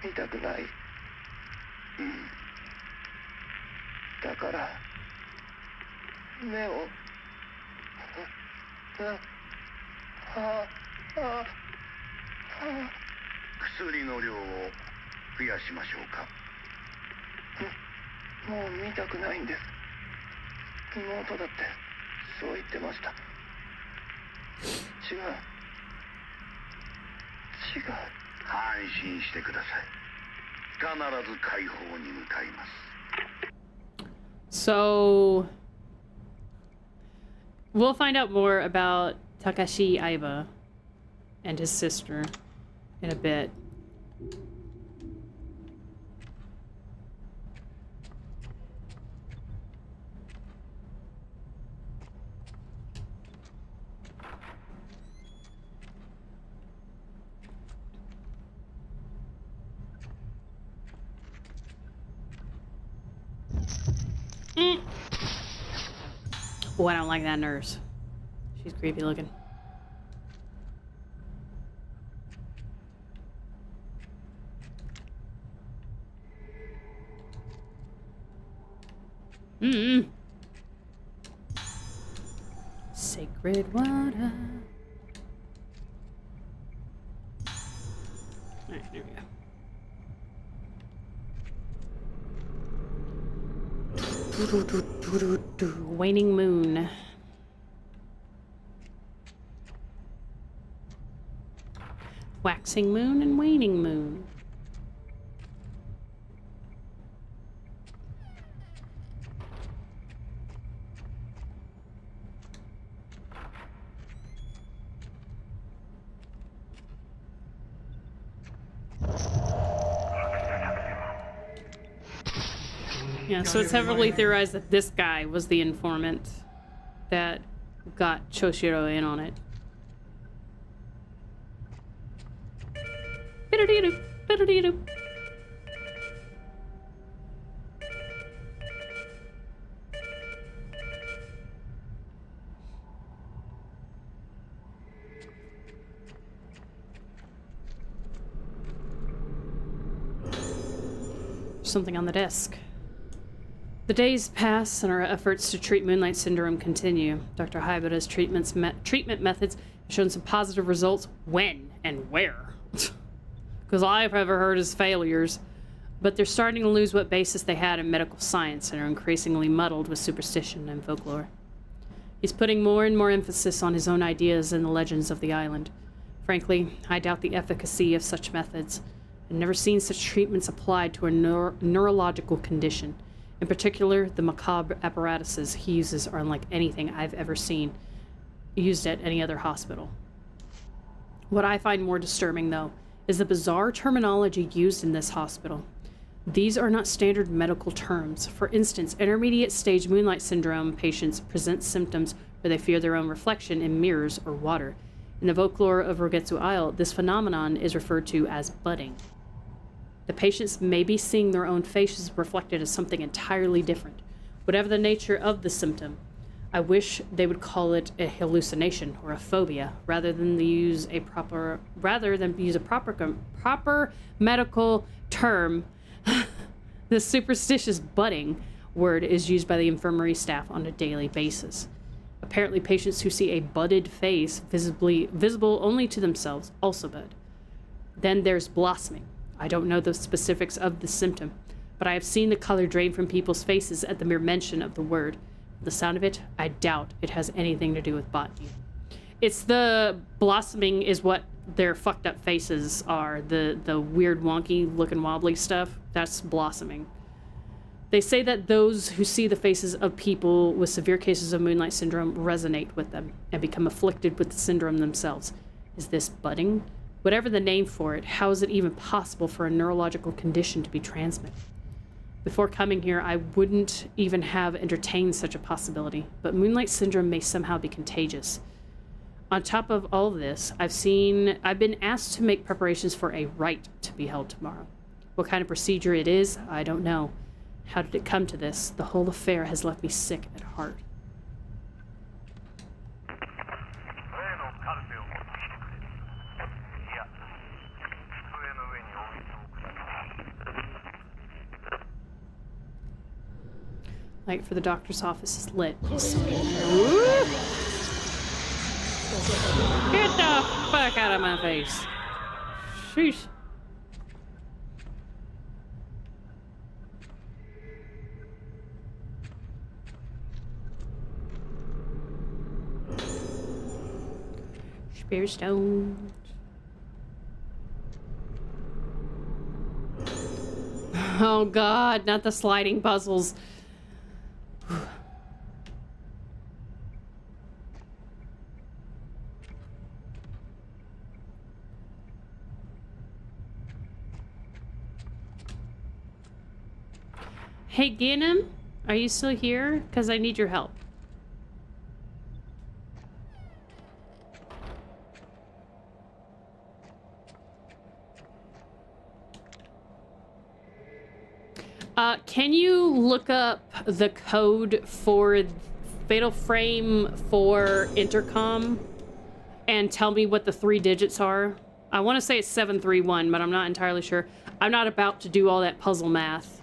見たくない。だから目を薬の量を増やしましょうか。もう見たくないんです。妹だってそう言ってました。違う。安心してください。必ず解放に向かいます。So, we'll find out more about Takashi Aiba and his sister in a bit. Oh, I don't like that nurse. She's creepy looking. Sacred water. Alright, there we go. Waning moon. Waxing moon and waning moon. Yeah, so it's heavily theorized that this guy was the informant that got Choshiro in on it. Bitter-dee-doo, bitter-dee-doo. Something on the desk. The days pass and our efforts to treat Moonlight Syndrome continue. Dr. Haibuta's treatment methods have shown some positive results. When and where? Because all I've ever heard is failures. But they're starting to lose what basis they had in medical science and are increasingly muddled with superstition and folklore. He's putting more and more emphasis on his own ideas and the legends of the island. Frankly, I doubt the efficacy of such methods. I've never seen such treatments applied to a neurological condition. In particular, the macabre apparatuses he uses are unlike anything I've ever seen used at any other hospital. What I find more disturbing, though, is the bizarre terminology used in this hospital. These are not standard medical terms. For instance, intermediate stage Moonlight Syndrome patients present symptoms where they fear their own reflection in mirrors or water. In the folklore of Rogetsu Isle, this phenomenon is referred to as budding. The patients may be seeing their own faces reflected as something entirely different. Whatever the nature of the symptom, I wish they would call it a hallucination or a phobia rather than use a proper medical term. The superstitious budding word is used by the infirmary staff on a daily basis. Apparently, patients who see a budded face visible only to themselves also bud. Then there's blossoming. I don't know the specifics of the symptom, but I have seen the color drain from people's faces at the mere mention of the word. The sound of it, I doubt it has anything to do with botany. It's the blossoming is what their fucked up faces are. The weird wonky looking wobbly stuff, that's blossoming. They say that those who see the faces of people with severe cases of Moonlight Syndrome resonate with them and become afflicted with the syndrome themselves. Is this budding? Whatever the name for it, how is it even possible for a neurological condition to be transmitted? Before coming here, I wouldn't even have entertained such a possibility, but Moonlight Syndrome may somehow be contagious. On top of all this, I've been asked to make preparations for a rite to be held tomorrow. What kind of procedure it is, I don't know. How did it come to this? The whole affair has left me sick at heart. Light for the doctor's office is lit. Get the fuck out of my face. Sheesh. Spear stones. Oh god, not the sliding puzzles. Hey, Ganem, are you still here? Because I need your help. Can you look up the code for Fatal Frame for intercom and tell me what the 3 digits are? I want to say it's 731, but I'm not entirely sure. I'm not about to do all that puzzle math.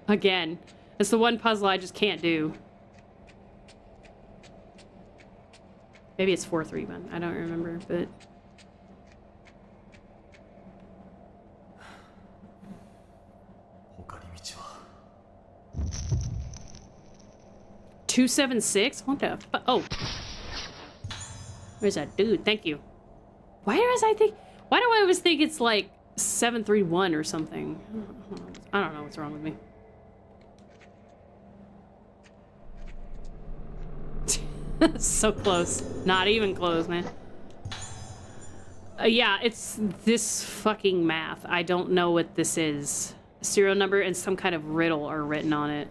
Again, it's the one puzzle I just can't do. Maybe it's 431. I don't remember, but... $276? What the fuck? Oh. Where's that dude? Thank you. Why do I always think it's like 731 or something? I don't know what's wrong with me. So close. Not even close, man. Yeah, it's this fucking math. I don't know what this is. serial number and some kind of riddle are written on it.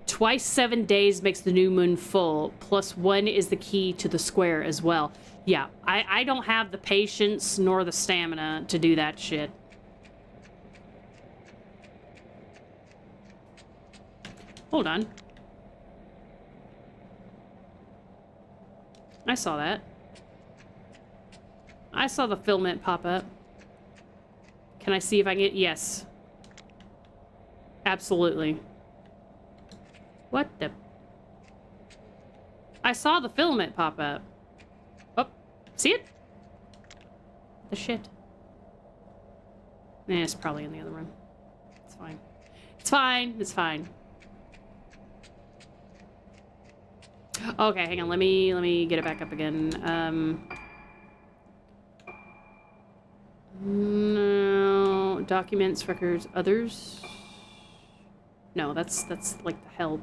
Twice 7 days makes the new moon full, plus 1 is the key to the square as well. Yeah, I don't have the patience nor the stamina to do that shit. Hold on. I saw that. I saw the filament pop up. Can I see if I can get... Yes. Absolutely. What the... I saw the filament pop up. Oh, see it? The shit. Eh, it's probably in the other room. It's fine. It's fine. It's fine. Okay, hang on. Let me get it back up again. No, documents, records, others. No, that's like the help.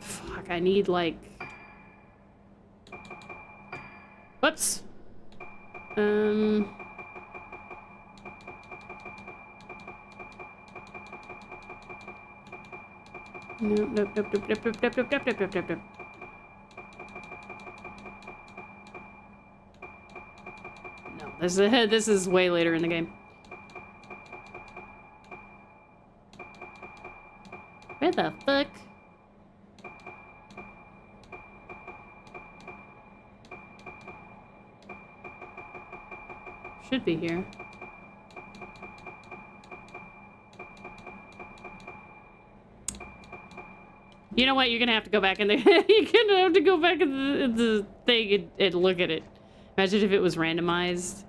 Fuck, I need like. Whoops. Nope. No, this is way later in the game. Where the fuck? Should be here. You know what? You're gonna have to go back in there. You're gonna have to go back in the thing and look at it. Imagine if it was randomized.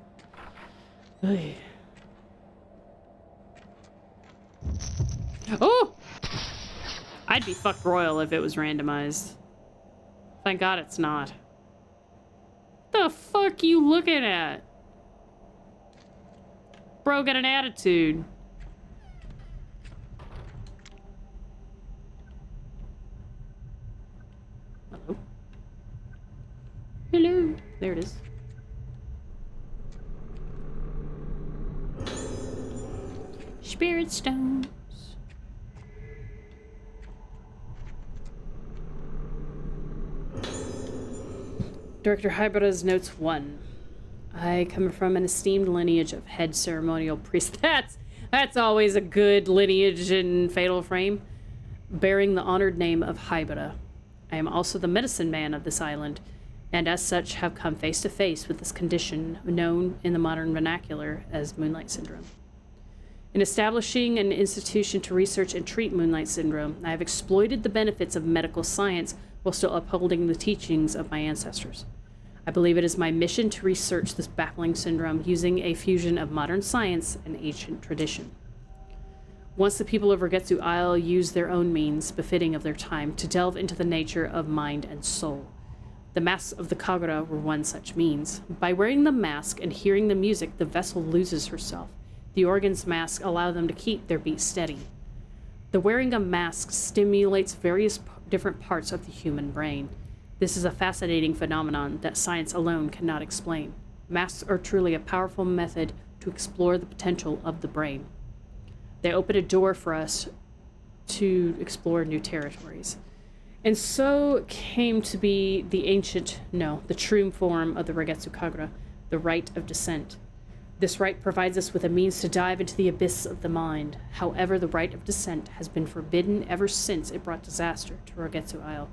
Oy. Oh! I'd be fucked royal if it was randomized. Thank God it's not. The fuck you looking at? Bro got an attitude. Hello? Hello. There it is. Spirit stones. Director Hybera's notes 1. I come from an esteemed lineage of head ceremonial priests. That's always a good lineage in Fatal Frame. Bearing the honored name of Hybera. I am also the medicine man of this island, and as such have come face to face with this condition known in the modern vernacular as Moonlight Syndrome. In establishing an institution to research and treat Moonlight Syndrome, I have exploited the benefits of medical science while still upholding the teachings of my ancestors. I believe it is my mission to research this baffling syndrome using a fusion of modern science and ancient tradition. Once the people of Rogetsu Isle used their own means, befitting of their time, to delve into the nature of mind and soul. The masks of the Kagura were one such means. By wearing the mask and hearing the music, the vessel loses herself. The organs mask allow them to keep their beat steady. The wearing of masks stimulates various different parts of the human brain. This is a fascinating phenomenon that science alone cannot explain. Masks are truly a powerful method to explore the potential of the brain. They open a door for us to explore new territories. And so came to be the true form of the Rogetsu Kagura, the rite of descent. This rite provides us with a means to dive into the abyss of the mind. However, the rite of descent has been forbidden ever since it brought disaster to Rogetsu Isle.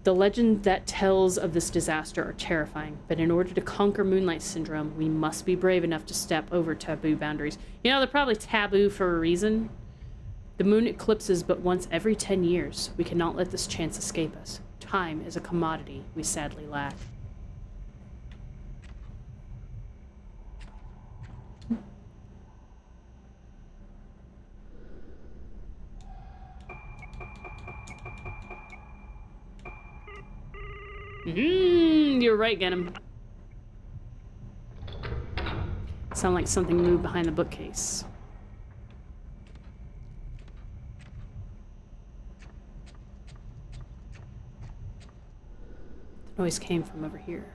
The legend that tells of this disaster are terrifying, but in order to conquer Moonlight Syndrome, we must be brave enough to step over taboo boundaries. You know, they're probably taboo for a reason. The moon eclipses but once every 10 years. We cannot let this chance escape us. Time is a commodity we sadly lack. You're right, Ganem. Sound like something moved behind the bookcase. The noise came from over here.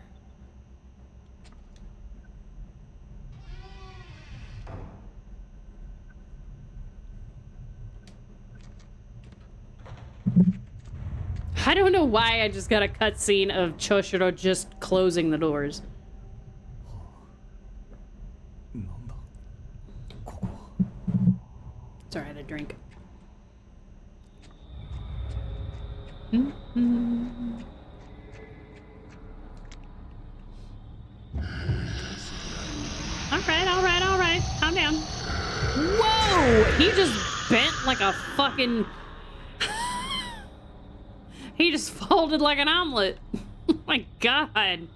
I don't know why I just got a cutscene of Choshiro just closing the doors. Sorry, I had a drink. Alright. Calm down. Whoa! He just bent like a fucking... He just folded like an omelet. Oh my god.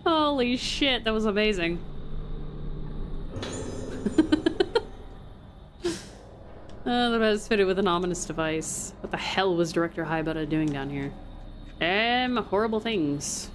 Holy shit, that was amazing. The bed is fitted with an ominous device. What the hell was Director Haibara doing down here? Horrible things.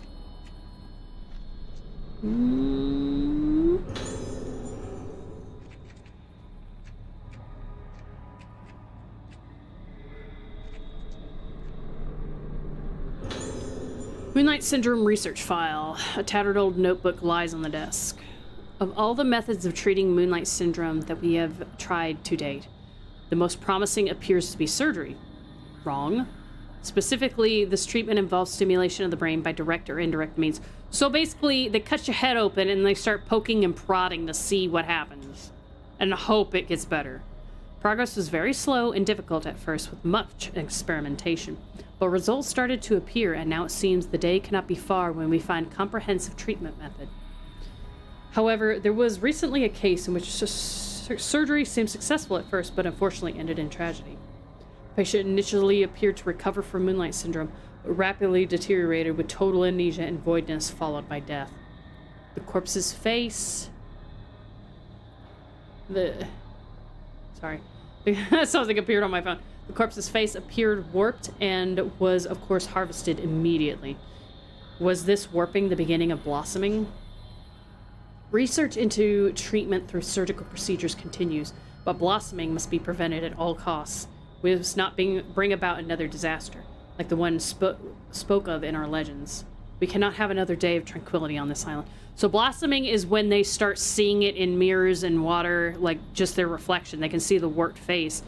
Moonlight Syndrome research file. A tattered old notebook lies on the desk. Of all the methods of treating Moonlight Syndrome that we have tried to date, the most promising appears to be surgery. Wrong. Specifically, this treatment involves stimulation of the brain by direct or indirect means. So basically, they cut your head open and they start poking and prodding to see what happens. And hope it gets better. Progress was very slow and difficult at first with much experimentation. But results started to appear, and now it seems the day cannot be far when we find comprehensive treatment method. However, there was recently a case in which surgery seemed successful at first, but unfortunately ended in tragedy. The patient initially appeared to recover from Moonlight Syndrome, but rapidly deteriorated with total amnesia and voidness followed by death. The corpse's face... Something appeared on my phone. The corpse's face appeared warped and was, of course, harvested immediately. Was this warping the beginning of blossoming? Research into treatment through surgical procedures continues, but blossoming must be prevented at all costs. We must not bring about another disaster, like the one spoke of in our legends. We cannot have another day of tranquility on this island. So blossoming is when they start seeing it in mirrors and water, like just their reflection. They can see the warped face.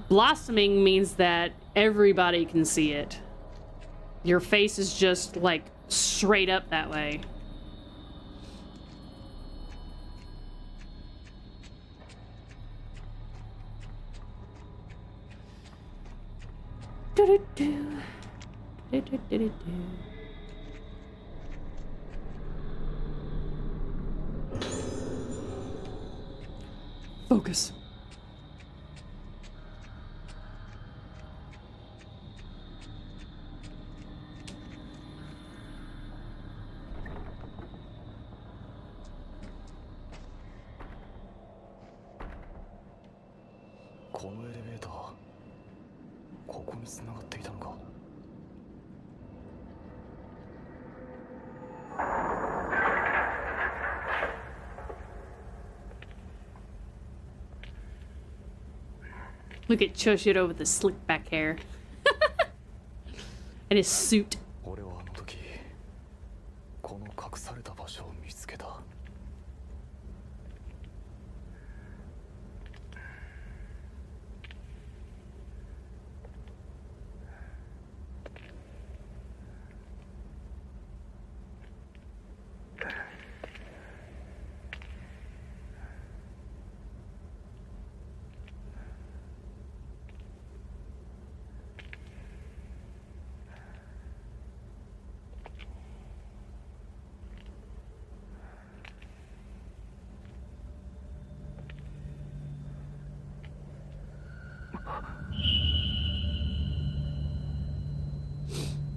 Blossoming means that everybody can see it. Your face is just like straight up that way. Focus. Look at Choshiro with the slick back hair. And his suit.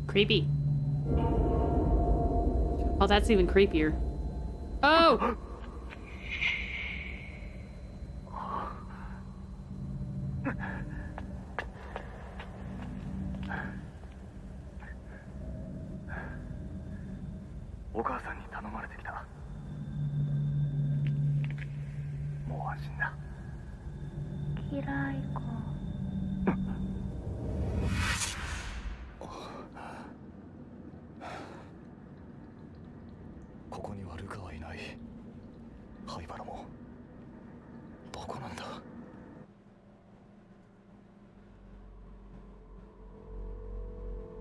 Creepy. Oh, that's even creepier. Oh!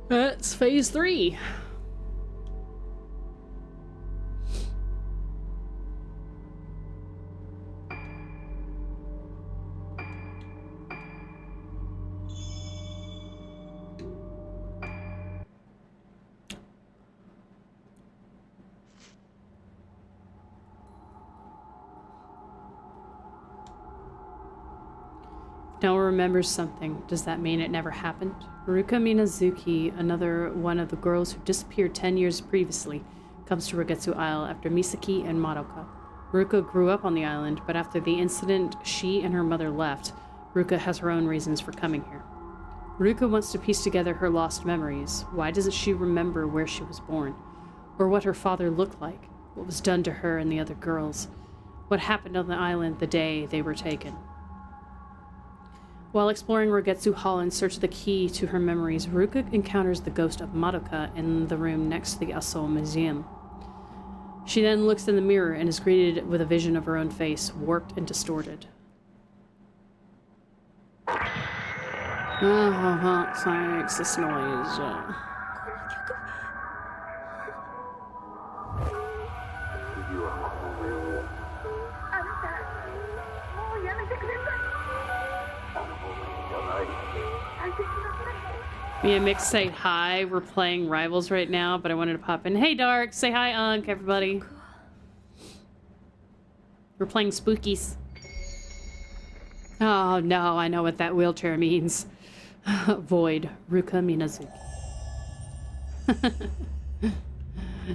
That's phase 3. Noah remembers something. Does that mean it never happened? Haruka Minazuki, another one of the girls who disappeared 10 years previously, comes to Rogetsu Isle after Misaki and Madoka. Haruka grew up on the island, but after the incident, she and her mother left. Haruka has her own reasons for coming here. Haruka wants to piece together her lost memories. Why doesn't she remember where she was born? Or what her father looked like? What was done to her and the other girls? What happened on the island the day they were taken? While exploring Rogetsu Hall in search of the key to her memories, Haruka encounters the ghost of Madoka in the room next to the Aso Museum. She then looks in the mirror and is greeted with a vision of her own face, warped and distorted. Thanks, this noise. 次はこの目をあなたもうやめてくださいあの僕じゃない大切な話 Me and Mick say hi. We're playing Rivals right now, but I wanted to pop in. Hey, Dark. Say hi, Unk, everybody. We're playing Spookies. Oh, no. I know what that wheelchair means. Void. Ruka Minazuki.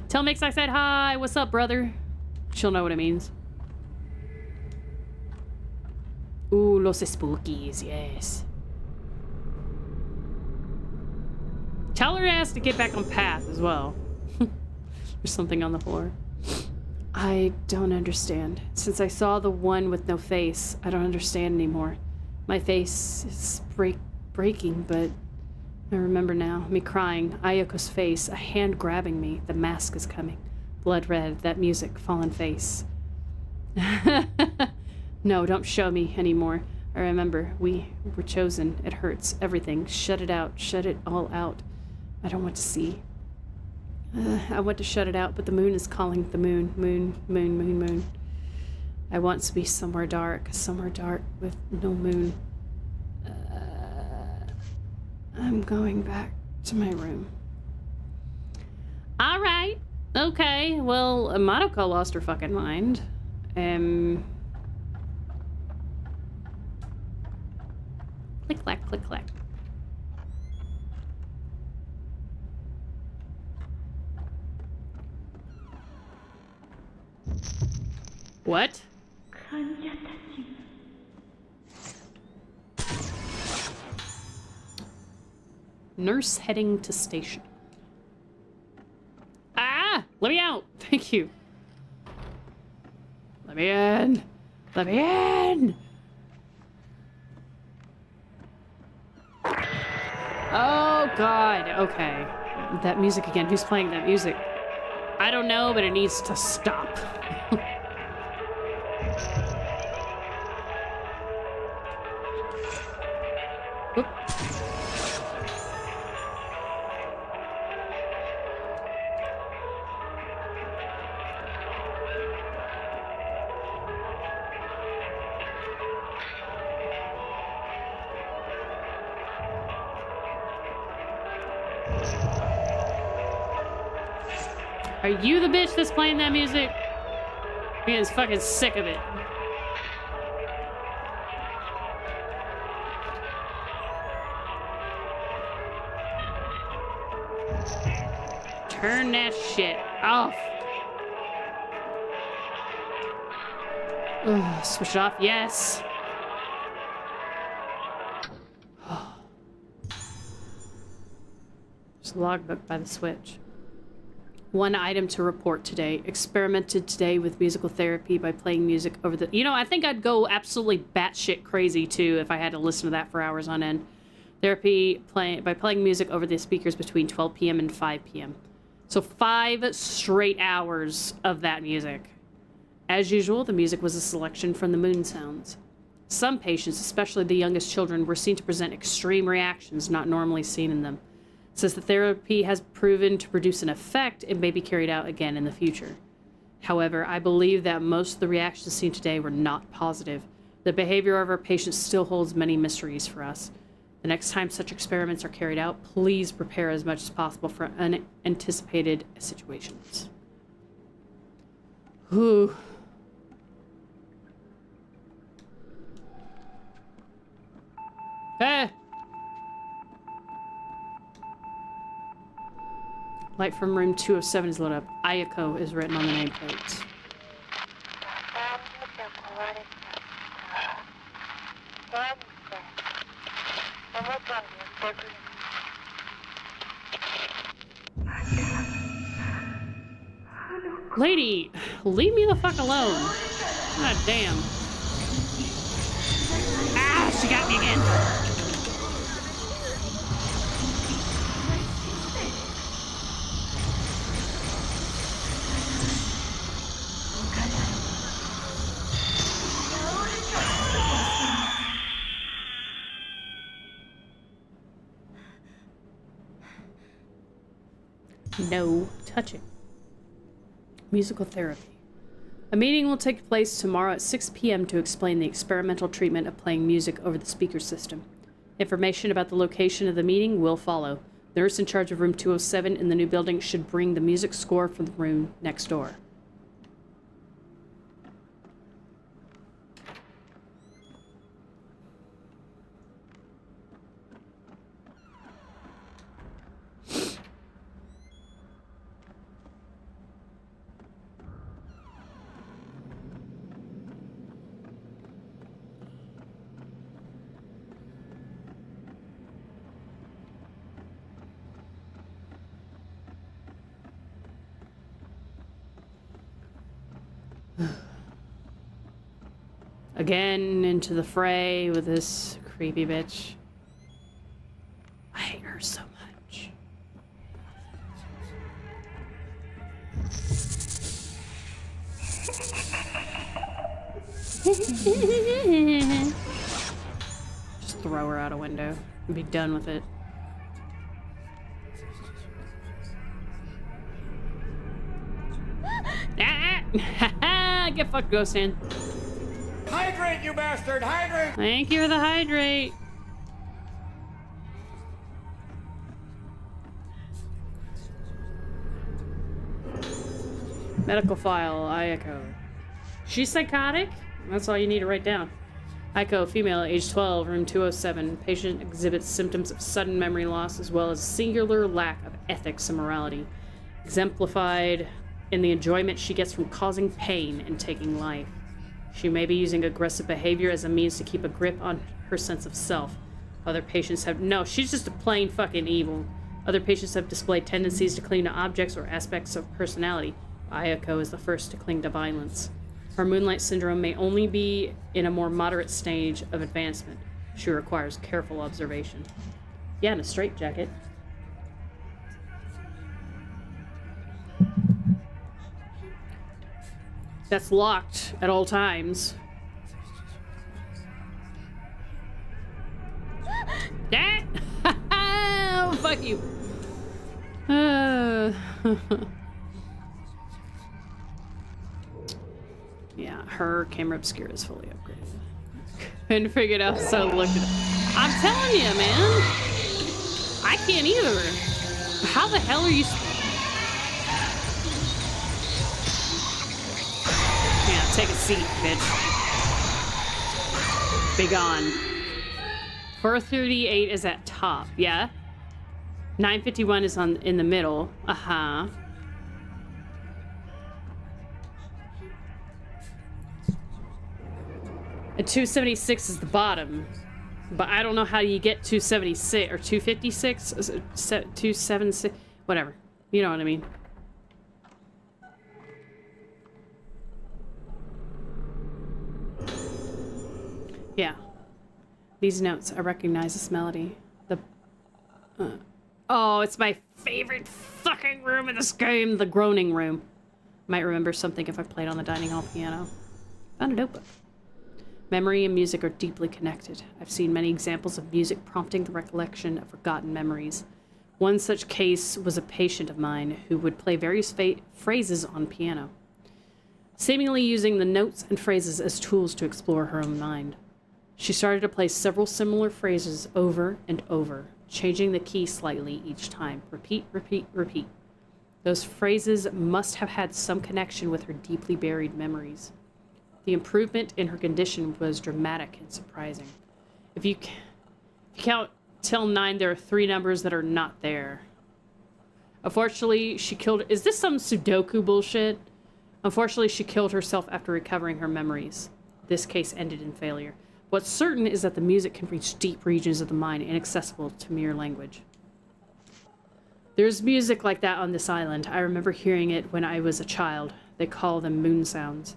Tell Mix I said hi. What's up, brother? She'll know what it means. Ooh, los spookies. Yes. Tell her ass to get back on path as well. There's something on the floor. I don't understand. Since I saw the one with no face, I don't understand anymore. My face is breaking, but I remember now. Me crying, Ayoko's face, a hand grabbing me. The mask is coming. Blood red, that music, fallen face. No, don't show me anymore. I remember. We were chosen. It hurts. Everything. Shut it out. Shut it all out. I don't want to see. I want to shut it out, but the moon is calling. The moon, moon, moon, moon, moon. I want to be somewhere dark with no moon. I'm going back to my room. All right. Okay. Well, Madoka lost her fucking mind. Click, clack, click, clack. What? Nurse heading to station. Ah! Let me out! Thank you. Let me in! Let me in! Oh, God. Okay. That music again. Who's playing that music? I don't know, but it needs to stop. Oop. Are you the bitch that's playing that music? I'm getting fucking sick of it. Turn that shit off. Ugh, switch it off. Yes. There's a logbook by the switch. One item to report today. Experimented today with musical therapy by playing music over the... You know, I think I'd go absolutely batshit crazy, too, if I had to listen to that for hours on end. Therapy by playing music over the speakers between 12 p.m. and 5 p.m. So 5 straight hours of that music. As usual, the music was a selection from the moon sounds. Some patients, especially the youngest children, were seen to present extreme reactions not normally seen in them. Since the therapy has proven to produce an effect, it may be carried out again in the future. However, I believe that most of the reactions seen today were not positive. The behavior of our patients still holds many mysteries for us. The next time such experiments are carried out, please prepare as much as possible for unanticipated situations. Whew. Ah! Light from room 207 is lit up. Ayako is written on the nameplate. Lady, leave me the fuck alone. God damn. Ah, she got me again. No touching. Musical therapy. A meeting will take place tomorrow at 6 p.m. to explain the experimental treatment of playing music over the speaker system. Information about the location of the meeting will follow. The nurse in charge of room 207 in the new building should bring the music score from the room next door. Again into the fray with this creepy bitch. I hate her so much. Just throw her out a window and be done with it. Get fucked, Ghost Hand. Hydrate, you bastard! Hydrate! Thank you for the hydrate. Medical file, Ayako. She's psychotic? That's all you need to write down. Ayako, female, age 12, room 207. Patient exhibits symptoms of sudden memory loss as well as singular lack of ethics and morality, exemplified in the enjoyment she gets from causing pain and taking life. She may be using aggressive behavior as a means to keep a grip on her sense of self. Other patients have... No, she's just a plain fucking evil. Other patients have displayed tendencies to cling to objects or aspects of personality. Ayako is the first to cling to violence. Her Moonlight Syndrome may only be in a more moderate stage of advancement. She requires careful observation. Yeah, in a straitjacket. That's locked at all times. That? Oh, fuck you. Yeah, her camera obscura is fully upgraded. Couldn't figure it out, so looked at it. I'm telling you, man. I can't either. How the hell are you... Yeah, take a seat, bitch. Be gone. 438 is at top, yeah? 951 is in the middle. Uh-huh. And 276 is the bottom. But I don't know how you get 276 or 256, 276, whatever. You know what I mean. Yeah. These notes, I recognize this melody. Oh, it's my favorite fucking room in this game, the groaning room. Might remember something if I played on the dining hall piano. Found a notebook. Memory and music are deeply connected. I've seen many examples of music prompting the recollection of forgotten memories. One such case was a patient of mine who would play various phrases on piano, seemingly using the notes and phrases as tools to explore her own mind. She started to play several similar phrases over and over, changing the key slightly each time. Repeat, repeat, repeat. Those phrases must have had some connection with her deeply buried memories. The improvement in her condition was dramatic and surprising. If you count till 9, there are 3 numbers that are not there. Unfortunately, she killed... Is this some Sudoku bullshit? Unfortunately, she killed herself after recovering her memories. This case ended in failure. What's certain is that the music can reach deep regions of the mind inaccessible to mere language. There's music like that on this island. I remember hearing it when I was a child. They call them moon sounds.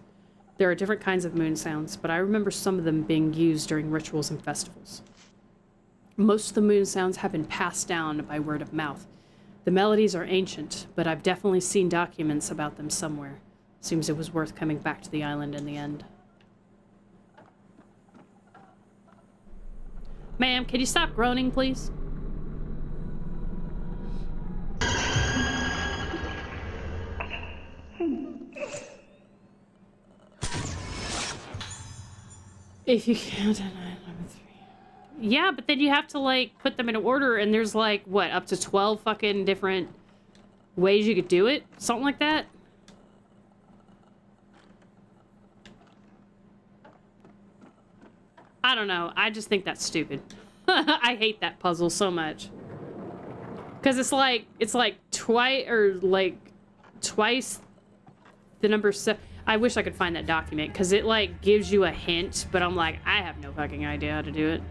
There are different kinds of moon sounds, but I remember some of them being used during rituals and festivals. Most of the moon sounds have been passed down by word of mouth. The melodies are ancient, but I've definitely seen documents about them somewhere. Seems it was worth coming back to the island in the end. Ma'am, can you stop groaning, please? If you count at 9, 11, 3. Yeah, but then you have to, like, put them in order, and there's, like, what, up to 12 fucking different ways you could do it? Something like that? I don't know. I just think that's stupid. I hate that puzzle so much. Because it's like twice the number 7. I wish I could find that document, because it, like, gives you a hint, but I'm like, I have no fucking idea how to do it.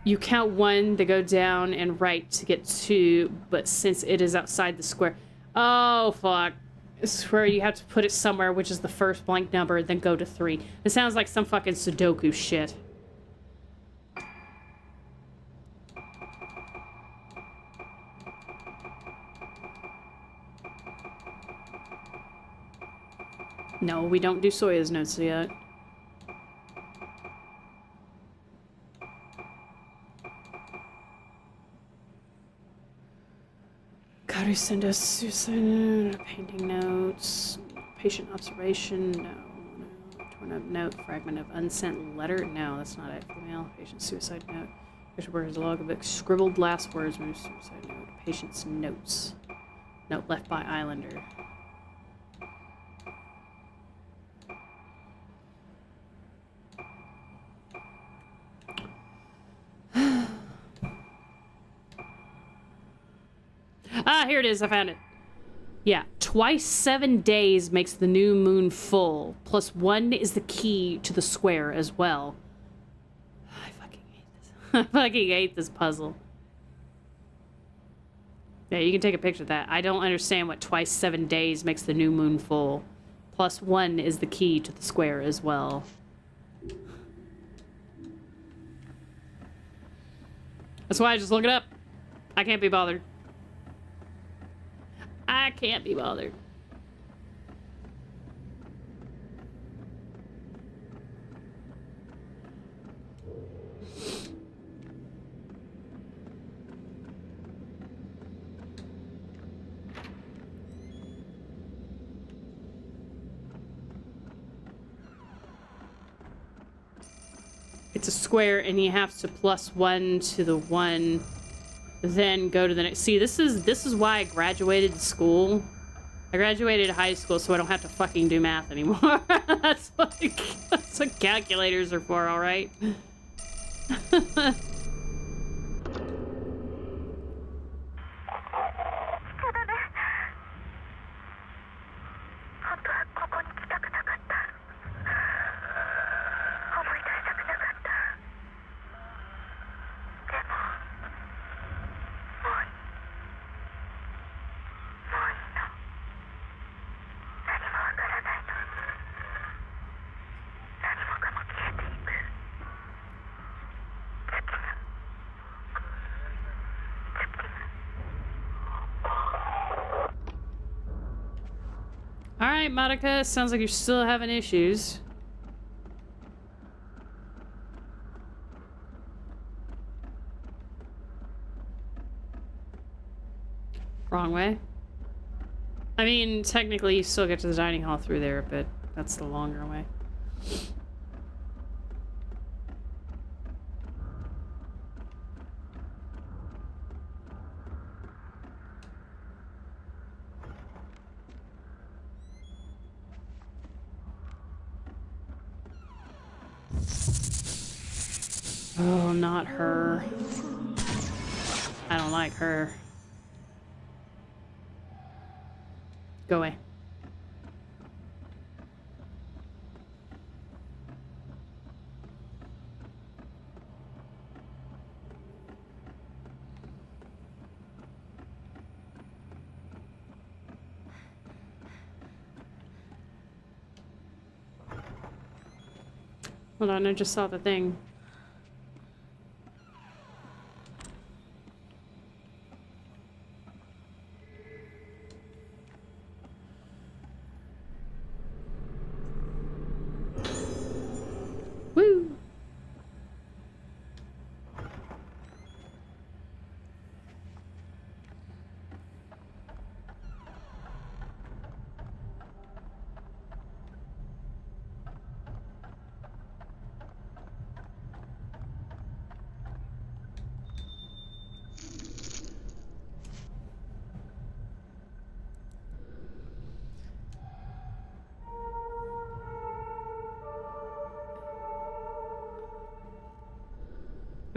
You count 1, they go down and right to get 2, but since it is outside the square... Oh, fuck. It's where you have to put it somewhere, which is the first blank number, then go to 3. It sounds like some fucking Sudoku shit. No, we don't do Soya's notes yet. Gotta send us suicide note, painting notes, patient observation, no. Torn up note, fragment of unsent letter, no, that's not it. Female, patient suicide note. Patient worker's logbook, scribbled last words, suicide note, patient's notes. Note left by Islander. Ah, here it is. I found it. Yeah. Twice 7 days makes the new moon full. Plus 1 is the key to the square as well. I fucking hate this. I fucking hate this puzzle. Yeah, you can take a picture of that. I don't understand what twice 7 days makes the new moon full. Plus 1 is the key to the square as well. That's why I just look it up. I can't be bothered. I can't be bothered. It's a square, and you have to plus 1 to the 1. Then go to the next. See, this is why I graduated school. I graduated high school so I don't have to fucking do math anymore. that's what calculators are for, all right? Alright, Monica. Sounds like you're still having issues. Wrong way. I mean, technically you still get to the dining hall through there, but that's the longer way. Oh, not her. I don't like her. Go away. Hold on, I just saw the thing. Woo!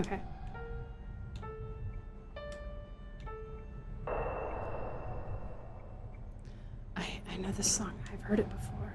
Okay. I know this song. I've heard it before.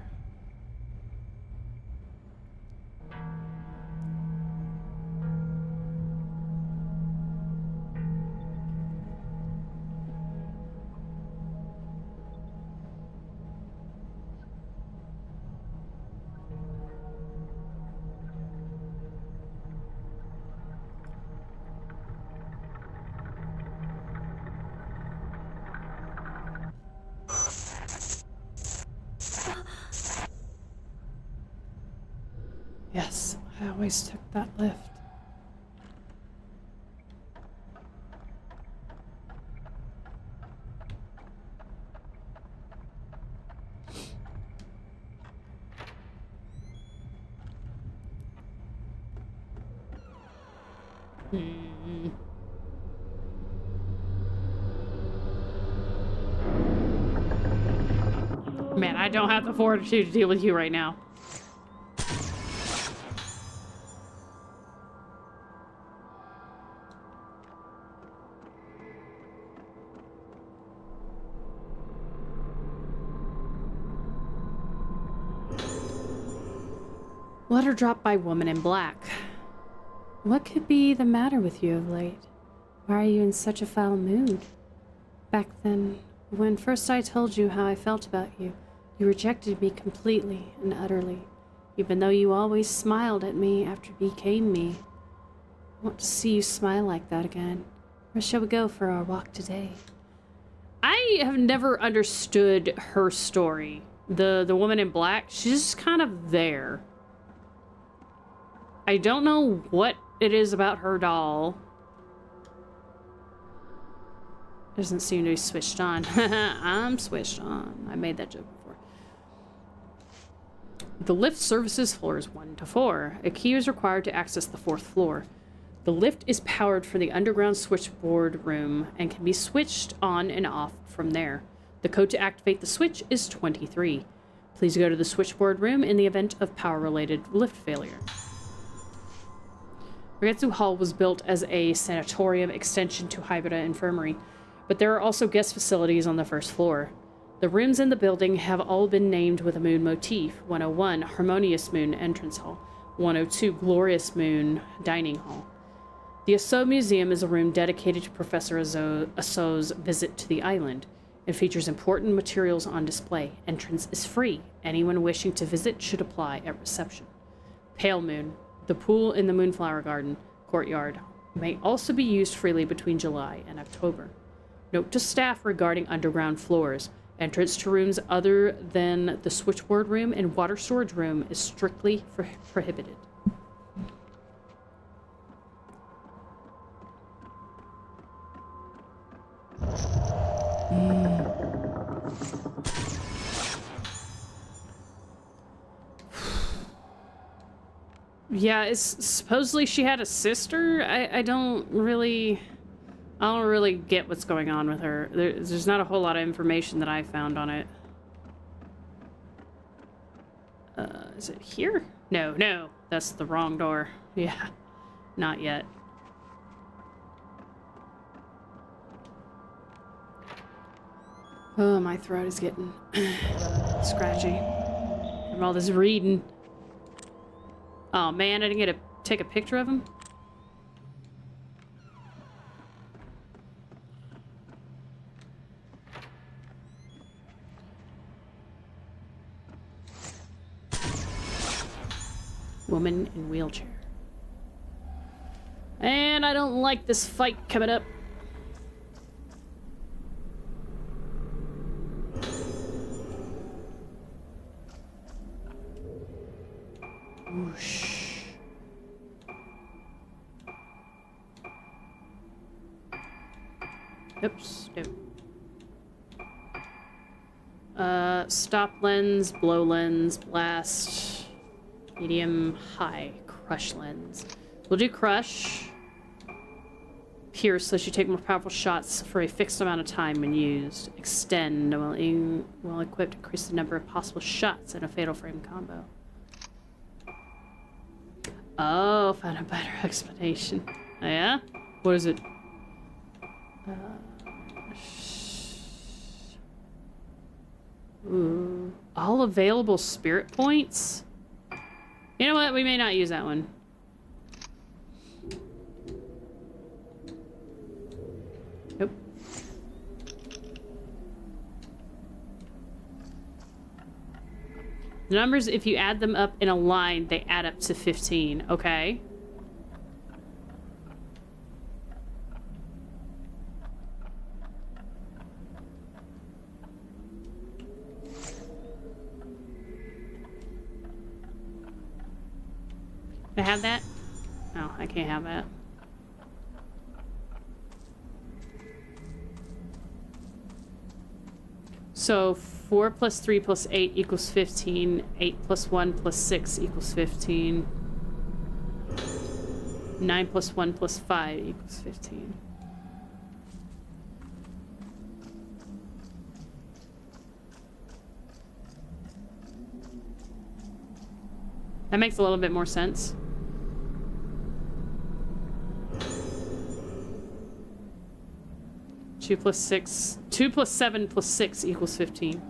Yes, I always took that lift. Man, I don't have the fortitude to deal with you right now. Letter dropped by woman in black. What could be the matter with you of late? Why are you in such a foul mood? Back then, when first I told you how I felt about you, you rejected me completely and utterly, even though you always smiled at me after you became me. I want to see you smile like that again. Where shall we go for our walk today? I have never understood her story. The woman in black, she's just kind of there. I don't know what it is about her doll. Doesn't seem to be switched on. I'm switched on. I made that joke before. The lift services floors 1 to 4. A key is required to access the 4th floor. The lift is powered from the underground switchboard room and can be switched on and off from there. The code to activate the switch is 23. Please go to the switchboard room in the event of power-related lift failure. Ryetsu Hall was built as a sanatorium extension to Hybida Infirmary, but there are also guest facilities on the 1st floor. The rooms in the building have all been named with a moon motif. 101, Harmonious Moon Entrance Hall. 102, Glorious Moon Dining Hall. The Aso Museum is a room dedicated to Professor Aso's visit to the island. It features important materials on display. Entrance is free. Anyone wishing to visit should apply at reception. Pale Moon. The pool in the Moonflower Garden courtyard may also be used freely between July and October. Note to staff regarding underground floors. Entrance to rooms other than the switchboard room and water storage room is strictly prohibited. Yeah, it's supposedly she had a sister. I don't really get what's going on with her. There's not a whole lot of information that I found on it. Is it here? No, that's the wrong door. Yeah, not yet. Oh, my throat is getting scratchy from all this reading. Oh man, I didn't get to take a picture of him. Woman in wheelchair. And I don't like this fight coming up. Whoosh. Oops, no. Stop lens, blow lens, blast, medium, high, crush lens. We'll do crush. Pierce lets you take more powerful shots for a fixed amount of time when used. Extend, well equipped, increase the number of possible shots in a fatal frame combo. Oh, found a better explanation. Oh, yeah? What is it? Ooh. All available spirit points? You know what? We may not use that one. Nope. The numbers, if you add them up in a line, they add up to 15. Okay. Can I have that? No, I can't have that. So 4 plus 3 plus 8 equals 15. 8 plus 1 plus 6 equals 15. 9 plus 1 plus 5 equals 15. That makes a little bit more sense. Two plus 7 plus 6 equals 15.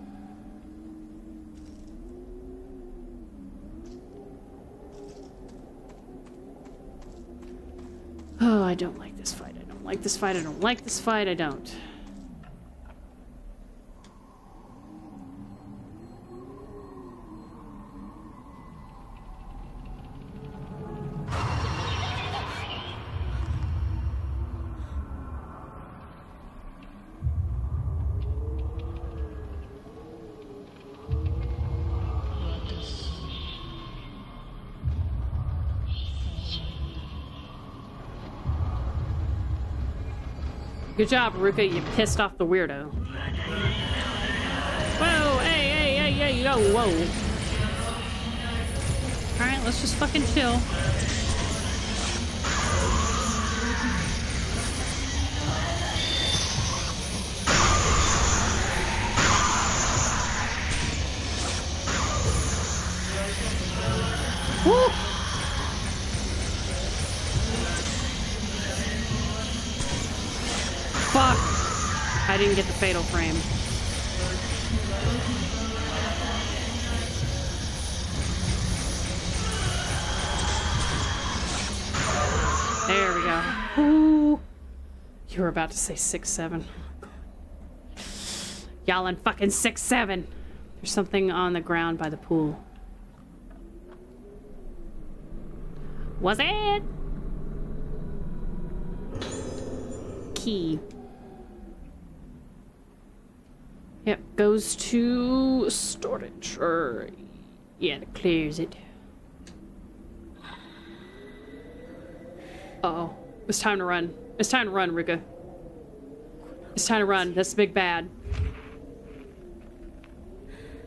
Oh, I don't like this fight. I don't like this fight. I don't like this fight. I don't. Good job, Ruka. You pissed off the weirdo. Whoa, hey, yo, whoa. Alright, let's just fucking chill. Woo! Fuck! I didn't get the fatal frame. There we go. Ooh. You were about to say 6-7. Y'all in fucking 6-7. There's something on the ground by the pool. Was it? Key. Yep, goes to storage, or yeah, it clears it. Uh-oh. It's time to run. It's time to run, Rika. It's time to run. That's the big bad.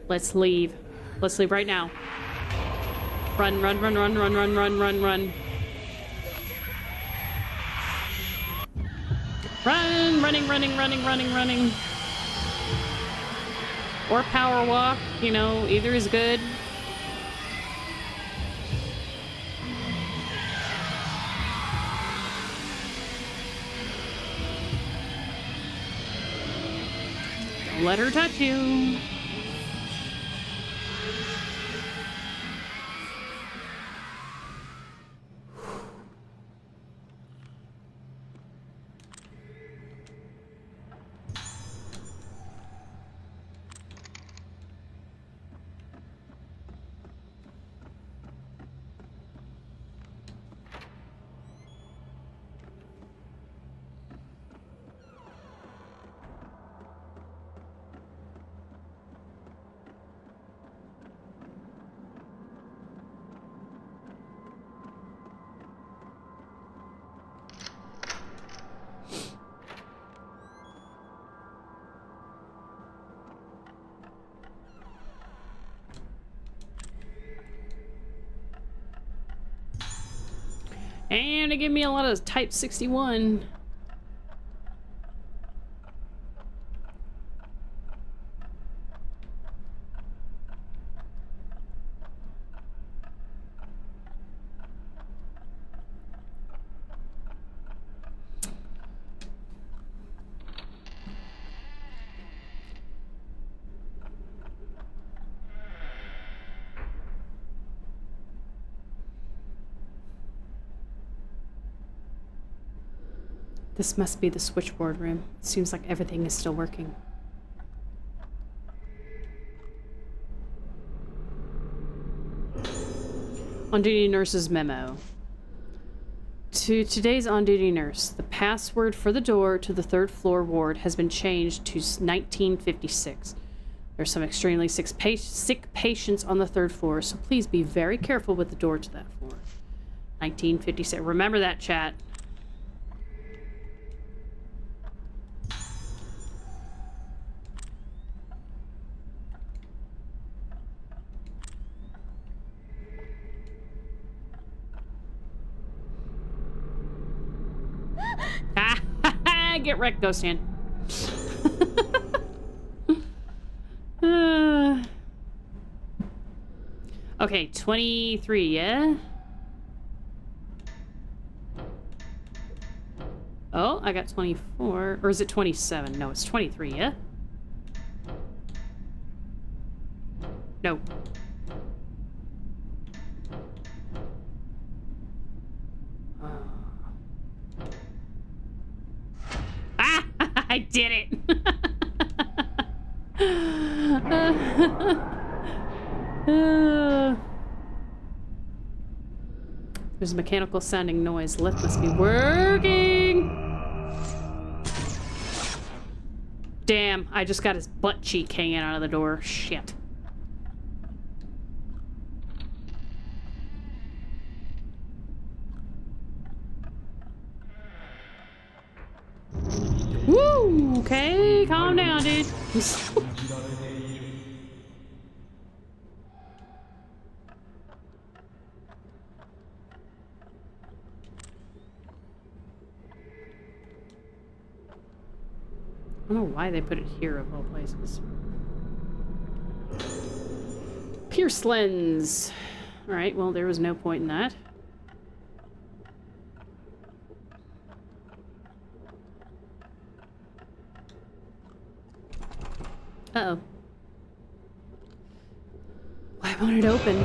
Let's leave. Let's leave right now. Run, run, run, run, run, run, run, run, run. Run! Running, running, running, running, running. Or power walk, you know, either is good. Don't let her touch you. And it gave me a lot of Type 61. This must be the switchboard room. It seems like everything is still working. On-duty nurse's memo. To today's on-duty nurse, the password for the door to the third floor ward has been changed to 1956. There's some extremely sick patients on the third floor, so please be very careful with the door to that floor. 1956. Remember that, chat. Get wrecked, Ghost Hand. Okay, 23, yeah? Oh, I got 24. Or is it 27? No, it's 23, yeah? No. I did it! There's a mechanical sounding noise. Lift must be working! Damn, I just got his butt cheek hanging out of the door. Shit. Woo! Okay, calm down, dude. I don't know why they put it here of all places. Pierce lens. Alright, well, there was no point in that. Uh-oh. Why won't it open?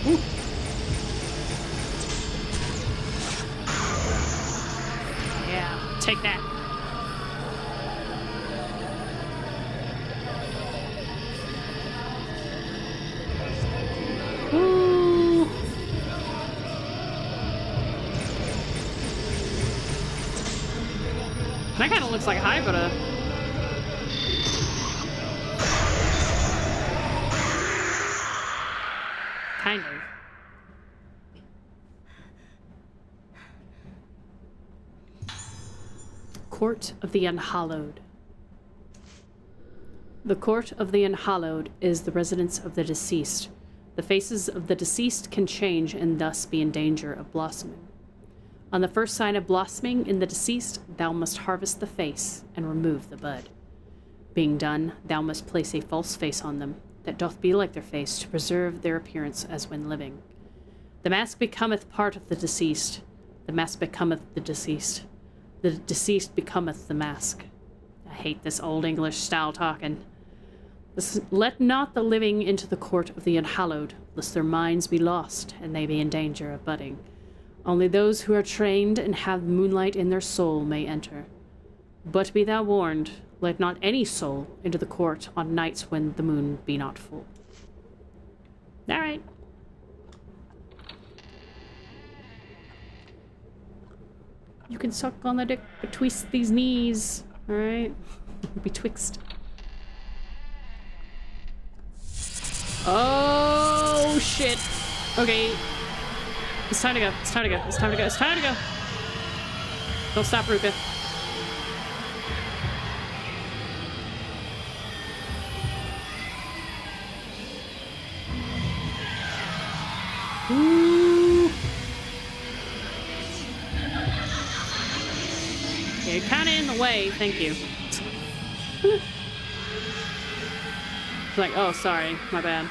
Ooh. Yeah, take that. Ooh. That kind of looks like Hybida. Kind of. Court of the Unhallowed. The Court of the Unhallowed is the residence of the deceased. The faces of the deceased can change and thus be in danger of blossoming. On the first sign of blossoming in the deceased, thou must harvest the face and remove the bud. Being done, thou must place a false face on them, that doth be like their face, to preserve their appearance as when living. The mask becometh part of the deceased. The mask becometh the deceased. The deceased becometh the mask. I hate this old English style talking. Let not the living into the court of the unhallowed, lest their minds be lost, and they be in danger of budding. Only those who are trained and have moonlight in their soul may enter. But be thou warned, let not any soul into the court on nights when the moon be not full. All right. You can suck on the dick betwixt these knees. All right. Betwixt. Oh, shit. Okay. It's time to go. It's time to go. It's time to go. It's time to go. Don't stop, Ruka. Ooh. Yeah, you're kind of in the way. Thank you. It's like, oh, sorry. My bad.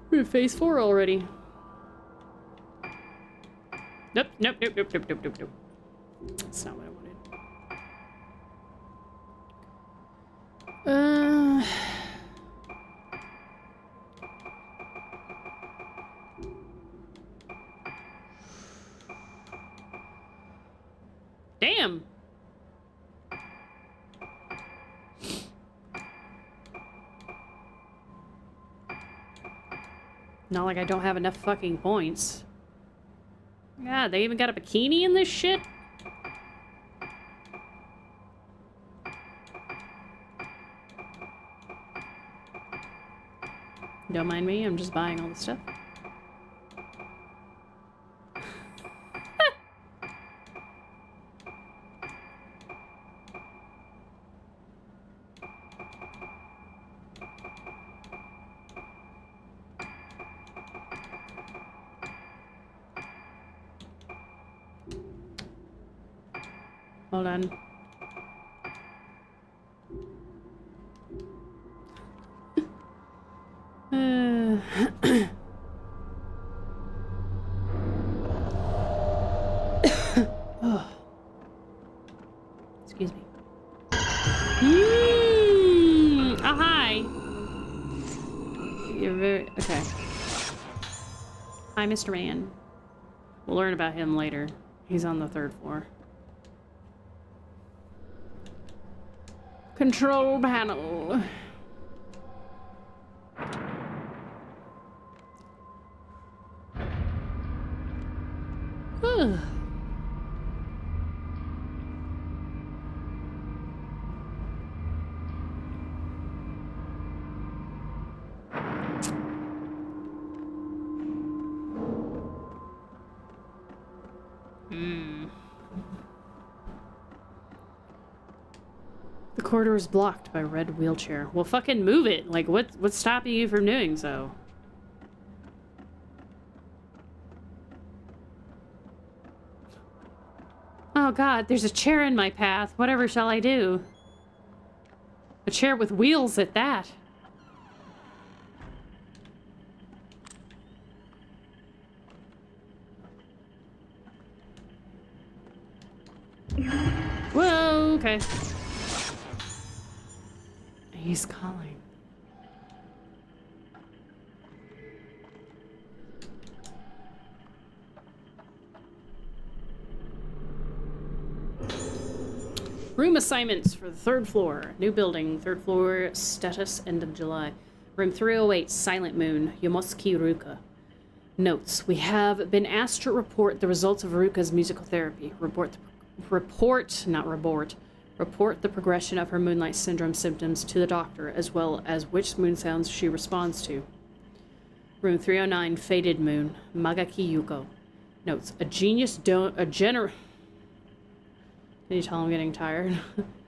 We're at phase 4 already. Nope, nope, nope, nope, nope, nope, nope, nope. That's not what I wanted. Damn. Not like I don't have enough fucking points. God, they even got a bikini in this shit? Don't mind me, I'm just buying all the stuff. Hold on. Oh. Excuse me. Oh, hi. You're very... Okay. Hi, Mr. Man. We'll learn about him later. He's on the 3rd floor. Control panel. The corridor is blocked by a red wheelchair. Well, fucking move it. Like, what's stopping you from doing so? Oh god, there's a chair in my path. Whatever shall I do? A chair with wheels at that. Whoa, okay. He's calling. Room assignments for the third floor. New building, third floor, status, end of July. Room 308, Silent Moon, Yomosuke Ruka. Notes. We have been asked to report the results of Ruka's musical therapy. Report the progression of her Moonlight Syndrome symptoms to the doctor, as well as which moon sounds she responds to. Room 309, Faded Moon, Magaki Yuko. Notes. Can you tell I'm getting tired?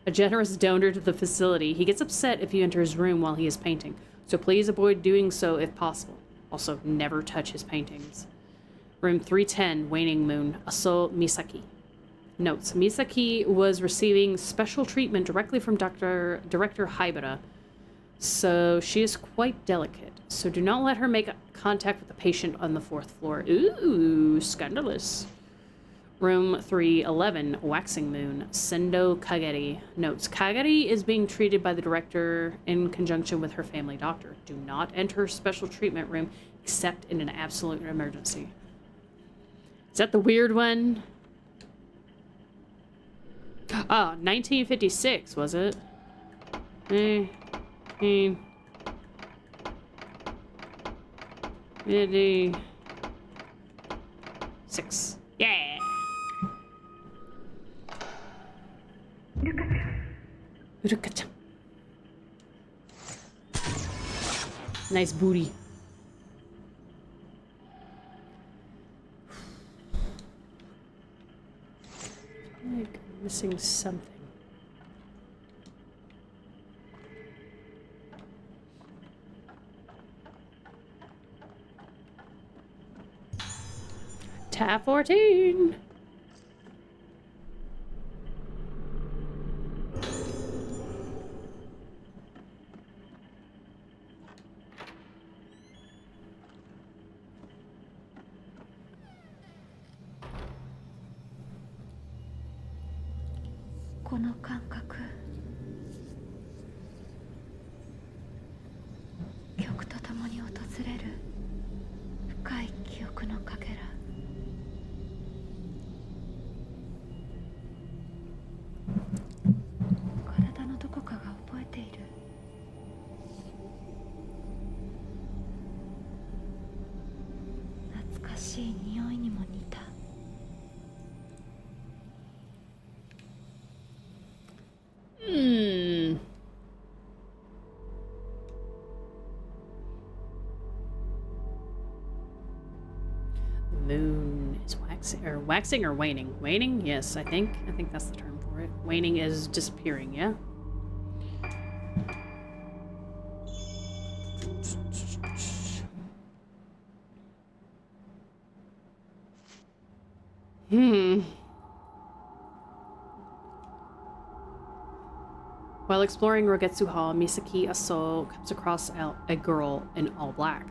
A generous donor to the facility. He gets upset if you enter his room while he is painting, so please avoid doing so if possible. Also, never touch his paintings. Room 310, Waning Moon, Aso Misaki. Notes. Misaki was receiving special treatment directly from Director Haibara, so she is quite delicate. So do not let her make contact with the patient on the 4th floor. Ooh, scandalous. Room 311, Waxing Moon, Sendo Kageri. Notes. Kageri is being treated by the director in conjunction with her family doctor. Do not enter special treatment room except in an absolute emergency. Is that the weird one? Oh, 1956, was it? 1956. Yeah! Ruka-chan. Nice booty. I'm missing something. Tab 14. Moon is waxing or waning? Waning? Yes, I think that's the term for it. Waning is disappearing, yeah? While exploring Rogetsu Hall, Misaki Aso comes across a girl in all black.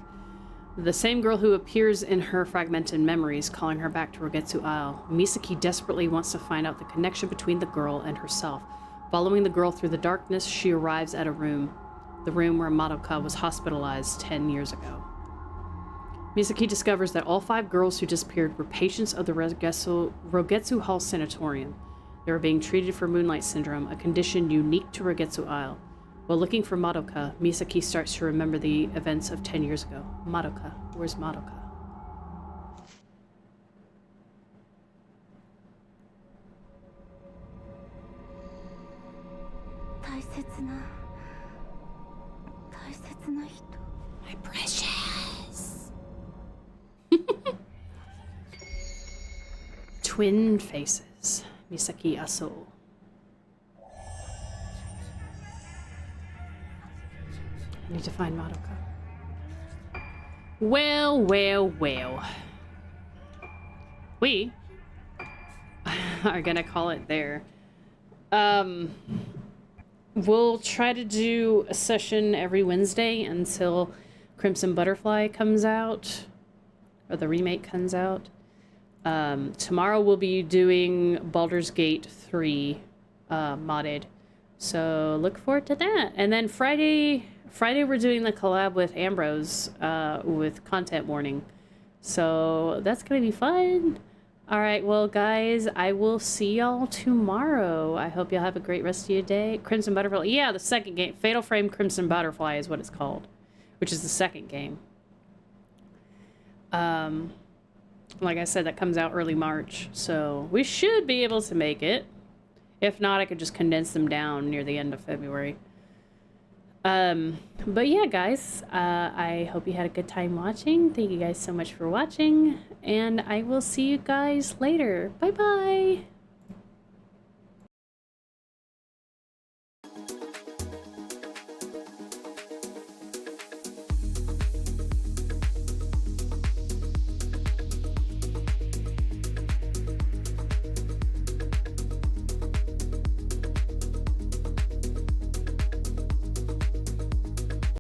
The same girl who appears in her fragmented memories, calling her back to Rogetsu Isle. Misaki desperately wants to find out the connection between the girl and herself. Following the girl through the darkness, she arrives at the room where Madoka was hospitalized 10 years ago. Misaki discovers that all 5 girls who disappeared were patients of the Rogetsu Hall Sanatorium. They were being treated for Moonlight Syndrome, a condition unique to Rogetsu Isle. While looking for Madoka, Misaki starts to remember the events of 10 years ago. Madoka. Where's Madoka? My precious. Twin faces. Misaki Aso. I need to find Madoka. Well. We are gonna call it there. We'll try to do a session every Wednesday until Crimson Butterfly comes out, or the remake comes out. Tomorrow we'll be doing Baldur's Gate 3 modded. So look forward to that. And then Friday we're doing the collab with Ambrose with content warning. So that's going to be fun. All right, well, guys, I will see y'all tomorrow. I hope y'all have a great rest of your day. Crimson Butterfly. Yeah, the second game. Fatal Frame Crimson Butterfly is what it's called, which is the second game. Like I said, that comes out early March, so we should be able to make it. If not, I could just condense them down near the end of February. But yeah, guys, I hope you had a good time watching. Thank you guys so much for watching, and I will see you guys later. Bye-bye!